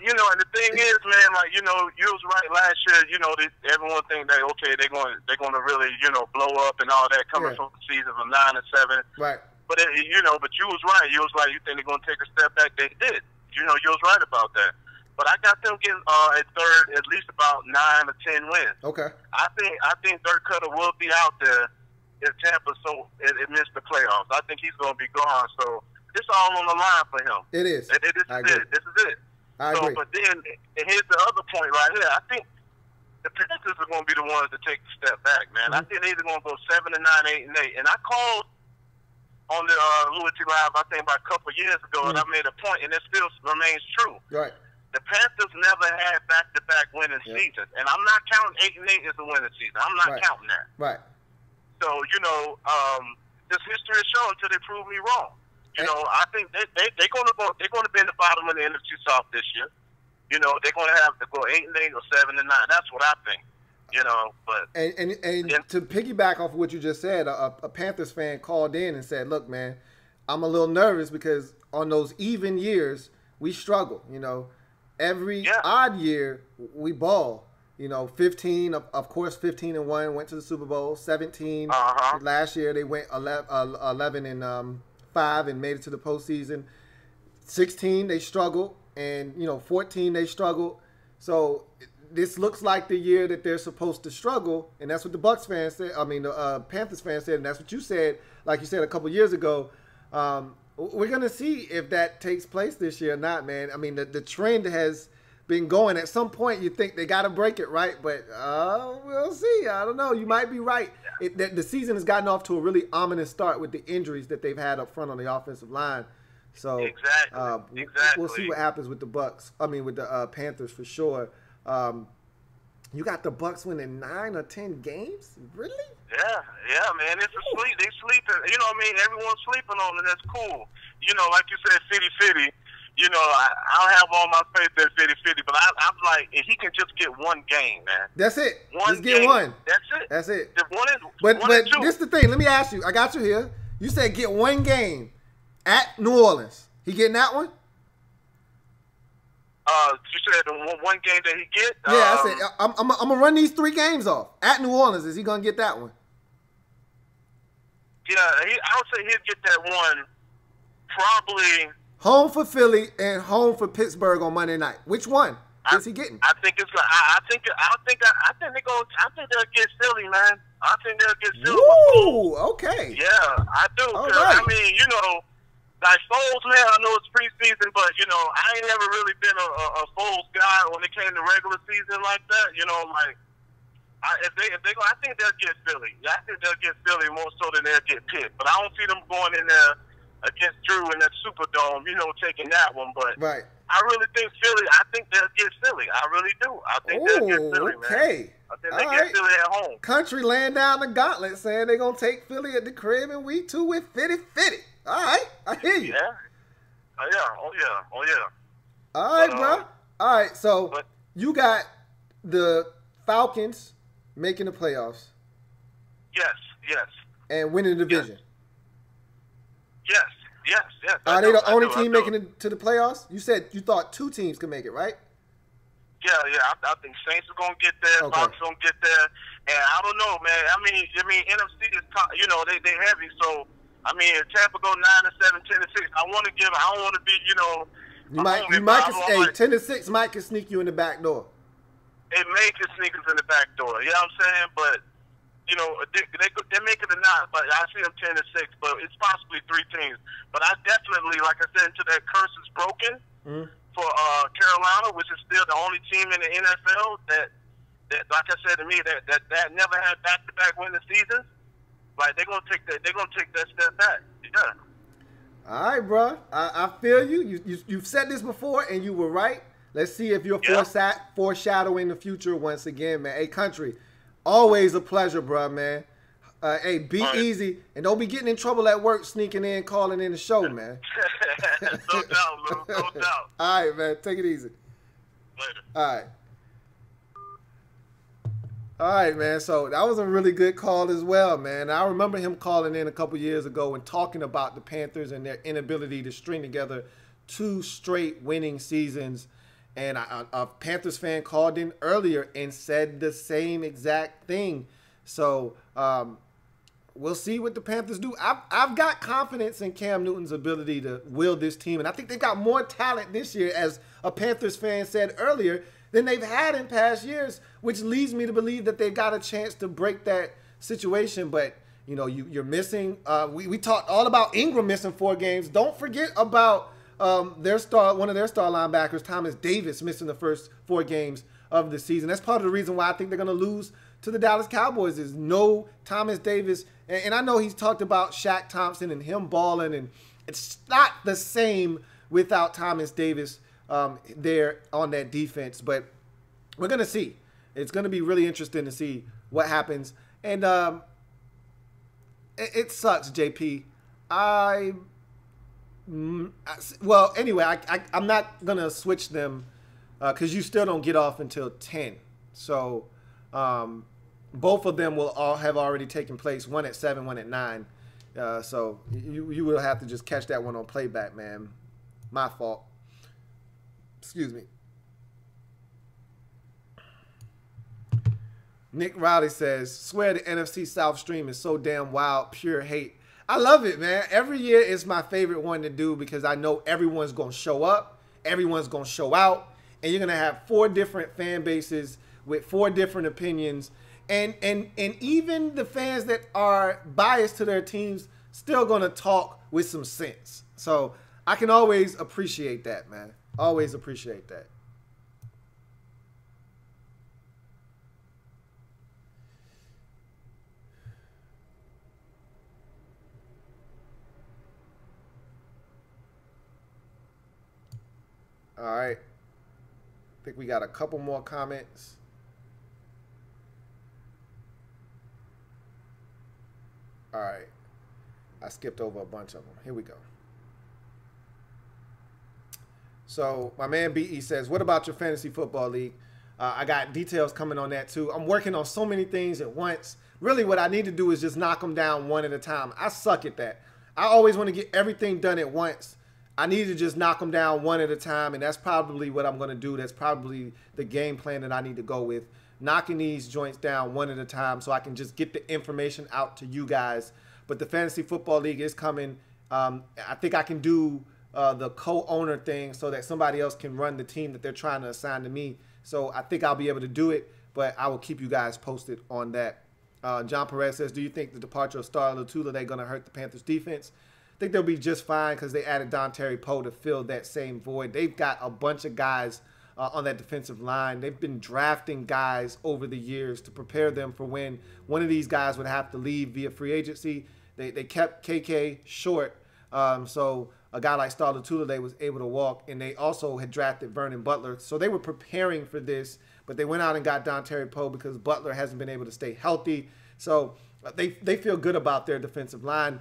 E: You know, and the thing is, man, like, you know, you was right last year. You know, everyone think that they're going to really, you know, blow up and all that coming from the season of 9-7.
A: Right.
E: But you know, but you was right. You was like, you think they're going to take a step back? They did. You know, you was right about that. But I got them getting at third, at least about 9 or 10 wins.
A: Okay.
E: I think Dirk Cutter will be out there if Tampa it missed the playoffs. I think he's going to be gone. So it's all on the line for him.
A: It is.
E: This is it.
A: I agree.
E: But then here's the other point right here. I think the Panthers are going to be the ones to take the step back, man. I think they're either going to go 7-9, 8-8. And I called on the Louie Tee Live, I think about a couple of years ago, and I made a point, and it still remains true.
A: Right.
E: The Panthers never had back-to-back winning seasons, and I'm not counting 8-8 as a winning season. I'm not counting that.
A: Right.
E: So, you know, this history is showing until they prove me wrong. You know, I think they're going to be in the bottom of the NFC South this year. You know, they're going to have to go 8-8 or 7-9. That's what I think. You know, but
A: and to piggyback off of what you just said, a Panthers fan called in and said, "Look, man, I'm a little nervous because on those even years we struggle. You know, every odd year we ball. You know, 15, of course, 15-1 went to the Super Bowl. 17 last year they went 11-5 and made it to the postseason. 16 they struggled, and you know 14 they struggled. So this looks like the year that they're supposed to struggle, and that's what the Bucs fans said. I mean, the Panthers fans said, and that's what you said. Like you said a couple years ago, we're gonna see if that takes place this year or not, man. I mean, the trend has been going. At some point, you think they got to break it, right? But we'll see. I don't know. You might be right. The season has gotten off to a really ominous start with the injuries that they've had up front on the offensive line. So
E: exactly.
A: We'll see what happens with the Bucs. I mean, with the Panthers for sure. You got the Bucs winning 9 or 10 games? Really?
E: Yeah, man. It's a sleep. They sleeping. You know what I mean? Everyone's sleeping on it. That's cool. You know, like you said, Fitty. You know, I have all my faith in Fitty, but I'm like, if he can just get one game, man.
A: That's it. Just get
E: game.
A: one.
E: That's it.
A: But this is the thing. Let me ask you. I got you here. You said get one game at New Orleans. He getting that one?
E: You said the one game that he get?
A: Yeah, I said I'm gonna run these 3 games off at New Orleans. Is he gonna get that one?
E: Yeah, I would say he'll get that one. Probably
A: home for Philly and home for Pittsburgh on Monday night. Which one is he getting?
E: I think it's. I think they'll get Philly, man. I think they'll get Philly.
A: Ooh, okay.
E: Yeah, I do. Right. I mean, you know. Like Foles, man, I know it's preseason, but, you know, I ain't never really been a Foles guy when it came to regular season like that. You know, like, I think they'll get Philly. I think they'll get Philly more so than they'll get Pitt. But I don't see them going in there against Drew in that Superdome, you know, taking that one. But I really think Philly, I think they'll get Philly. I really do. I think they'll get Philly, man. I think they'll get Philly at home.
A: Country laying down the gauntlet saying they're going to take Philly at the crib in week 2 with Fitty. All right, I hear you.
E: Yeah. Oh yeah.
A: All right, bro. All right, so you got the Falcons making the playoffs.
E: Yes.
A: And winning the division.
E: Yes.
F: Yes.
A: Are they the only team making it to the playoffs? You said you thought 2 teams could make it, right?
F: Yeah. I think Saints are gonna get there.
A: Okay.
F: Bucs gonna get there, and I don't know, man. I mean, NFC is top. You know, they heavy. So I mean, if Tampa go 9-7, 10-6, I want to give. I don't want to be, you know.
A: You might. Hey, 10-6 might can sneak you in the back door.
F: It may can sneak us in the back door. You know what I'm saying? But you know, they make it or not. But I see them 10-6. But it's possibly 3 teams. But I definitely, like I said, until that curse is broken. For Carolina, which is still the only team in the NFL that like I said to me, that never had back-to-back winning seasons. Like they're gonna take that step back. Yeah.
A: All right, bro. I feel you. You've said this before, and you were right. Let's see if you're foreshadowing the future once again, man. Hey, country, always a pleasure, bro, man. Hey, be easy, and don't be getting in trouble at work, sneaking in, calling in the show, man.
F: No doubt, Lou. No doubt.
A: All right, man. Take it easy.
F: Later.
A: All right, man. So that was a really good call as well, man. I remember him calling in a couple years ago and talking about the Panthers and their inability to string together 2 straight winning seasons. And a Panthers fan called in earlier and said the same exact thing. So we'll see what the Panthers do. I've got confidence in Cam Newton's ability to wield this team. And I think they've got more talent this year, as a Panthers fan said earlier, than they've had in past years, which leads me to believe that they've got a chance to break that situation. But, you know, you're missing we talked all about Ingram missing 4 games. Don't forget about one of their star linebackers, Thomas Davis, missing the first 4 games of the season. That's part of the reason why I think they're going to lose to the Dallas Cowboys is no Thomas Davis. And I know he's talked about Shaq Thompson and him balling, and it's not the same without Thomas Davis there on that defense. But we're going to see. It's going to be really interesting to see what happens. And it sucks, JP. Well, anyway, I'm not going to switch them because you still don't get off until 10. So both of them will all have already taken place, one at 7, one at 9. So you will have to just catch that one on playback, man. My fault. Excuse me. Nick Riley says, swear the NFC South stream is so damn wild, pure hate. I love it, man. Every year is my favorite one to do because I know everyone's going to show up, everyone's going to show out, and you're going to have 4 different fan bases with 4 different opinions. And even the fans that are biased to their teams still going to talk with some sense. So I can always appreciate that, man. Always appreciate that. All right. I think we got a couple more comments. All right. I skipped over a bunch of them. Here we go. So my man BE says, what about your fantasy football league? I got details coming on that too. I'm working on so many things at once. Really what I need to do is just knock them down one at a time. I suck at that. I always want to get everything done at once. I need to just knock them down one at a time, and that's probably what I'm going to do. That's probably the game plan that I need to go with, knocking these joints down one at a time so I can just get the information out to you guys. But the Fantasy Football League is coming. I think I can do the co-owner thing so that somebody else can run the team that they're trying to assign to me. So I think I'll be able to do it, but I will keep you guys posted on that. John Perez says, do you think the departure of Star Lotula, they're going to hurt the Panthers defense? I think they'll be just fine because they added Dontari Poe to fill that same void. They've got a bunch of guys on that defensive line. They've been drafting guys over the years to prepare them for when one of these guys would have to leave via free agency. They kept KK short, so a guy like Star Lotula was able to walk, and they also had drafted Vernon Butler. So they were preparing for this, but they went out and got Dontari Poe because Butler hasn't been able to stay healthy. So they feel good about their defensive line.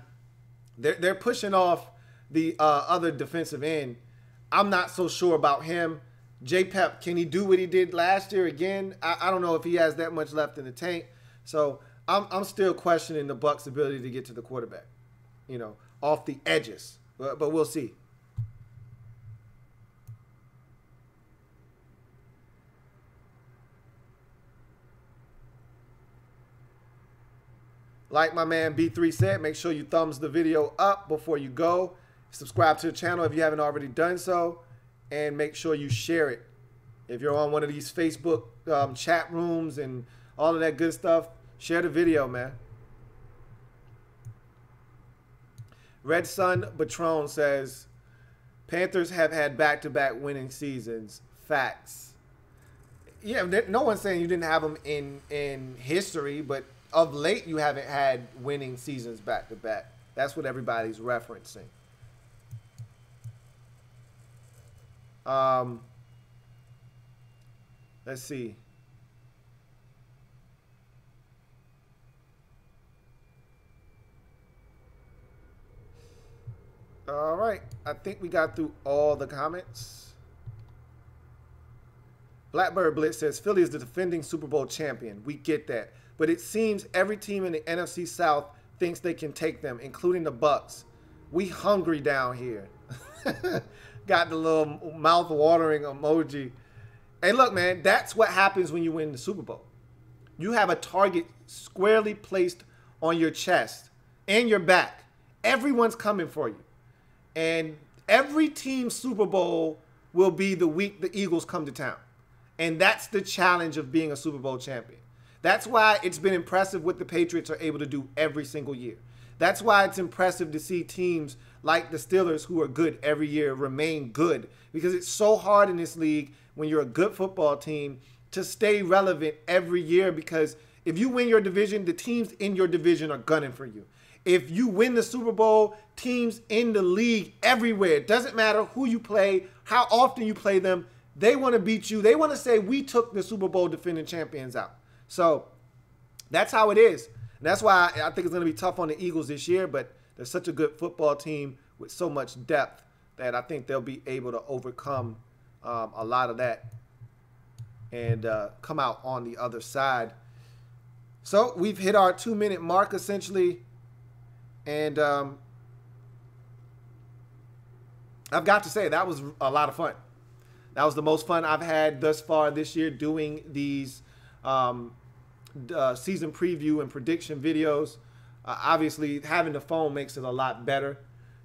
A: They're pushing off the other defensive end. I'm not so sure about him. J-Pep, can he do what he did last year again? I don't know if he has that much left in the tank. So I'm still questioning the Bucs' ability to get to the quarterback, off the edges. But we'll see. Like my man B3 said, make sure you thumbs the video up before you go. Subscribe to the channel if you haven't already done so. And make sure you share it. If you're on one of these Facebook chat rooms and all of that good stuff, share the video, man. Red Sun Patron says, Panthers have had back-to-back winning seasons. Facts. Yeah, no one's saying you didn't have them in history, but of late you haven't had winning seasons back-to-back. That's what everybody's referencing. Let's see. All right. I think we got through all the comments. Blackbird Blitz says, Philly is the defending Super Bowl champion. We get that. But it seems every team in the NFC South thinks they can take them, including the Bucks. We hungry down here. Got the little mouth-watering emoji. Hey, look, man, that's what happens when you win the Super Bowl. You have a target squarely placed on your chest and your back. Everyone's coming for you. And every team's Super Bowl will be the week the Eagles come to town. And that's the challenge of being a Super Bowl champion. That's why it's been impressive what the Patriots are able to do every single year. That's why it's impressive to see teams like the Steelers, who are good every year, remain good. Because it's so hard in this league when you're a good football team to stay relevant every year. Because if you win your division, the teams in your division are gunning for you. If you win the Super Bowl, teams in the league everywhere, it doesn't matter who you play, how often you play them, they want to beat you. They want to say, we took the Super Bowl defending champions out. So that's how it is. And that's why I think it's going to be tough on the Eagles this year, but they're such a good football team with so much depth that I think they'll be able to overcome a lot of that and come out on the other side. So we've hit our 2-minute mark essentially. And I've got to say, that was a lot of fun. That was the most fun I've had thus far this year doing these season preview and prediction videos. Obviously, having the phone makes it a lot better.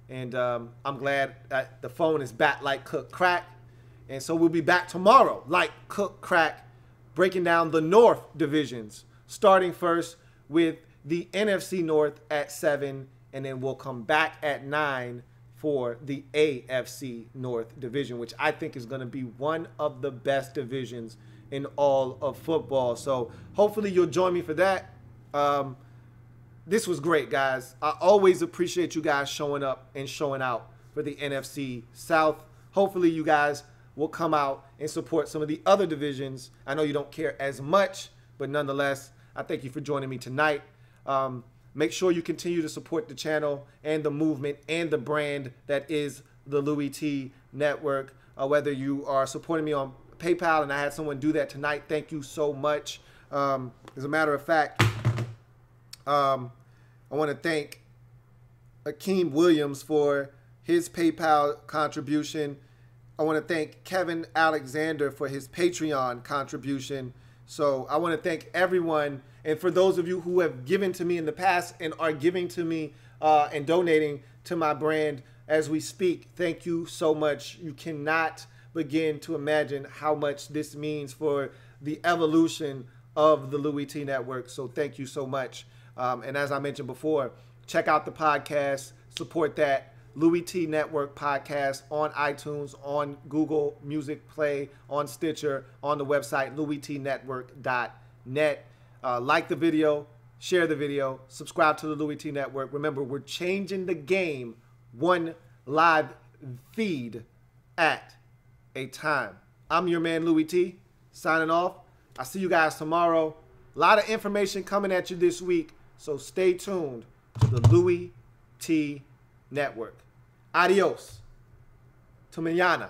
A: And I'm glad that the phone is back like cook crack. And so we'll be back tomorrow like cook crack, breaking down the North divisions, starting first with the NFC North at 7, and then we'll come back at 9 for the AFC North division, which I think is going to be one of the best divisions in all of football. So hopefully you'll join me for that. This was great, guys. I always appreciate you guys showing up and showing out for the NFC South. Hopefully you guys will come out and support some of the other divisions. I know you don't care as much, but nonetheless, I thank you for joining me tonight. Make sure you continue to support the channel and the movement and the brand that is the Louie Tee Network. Whether you are supporting me on PayPal, and I had someone do that tonight, thank you so much. As a matter of fact, I want to thank Akeem Williams for his PayPal contribution. I want to thank Kevin Alexander for his Patreon contribution. So I want to thank everyone. And for those of you who have given to me in the past and are giving to me and donating to my brand as we speak, thank you so much. You cannot begin to imagine how much this means for the evolution of the Louie Tee Network. So thank you so much. And as I mentioned before, check out the podcast, support that. Louie Tee Network podcast on iTunes, on Google Music Play, on Stitcher, on the website louietnetwork.net. Like the video, share the video, subscribe to the Louie Tee Network. Remember, we're changing the game one live feed at a time. I'm your man, Louie Tee, signing off. I'll see you guys tomorrow. A lot of information coming at you this week, so stay tuned to the Louie Tee Network. Adios. To mañana.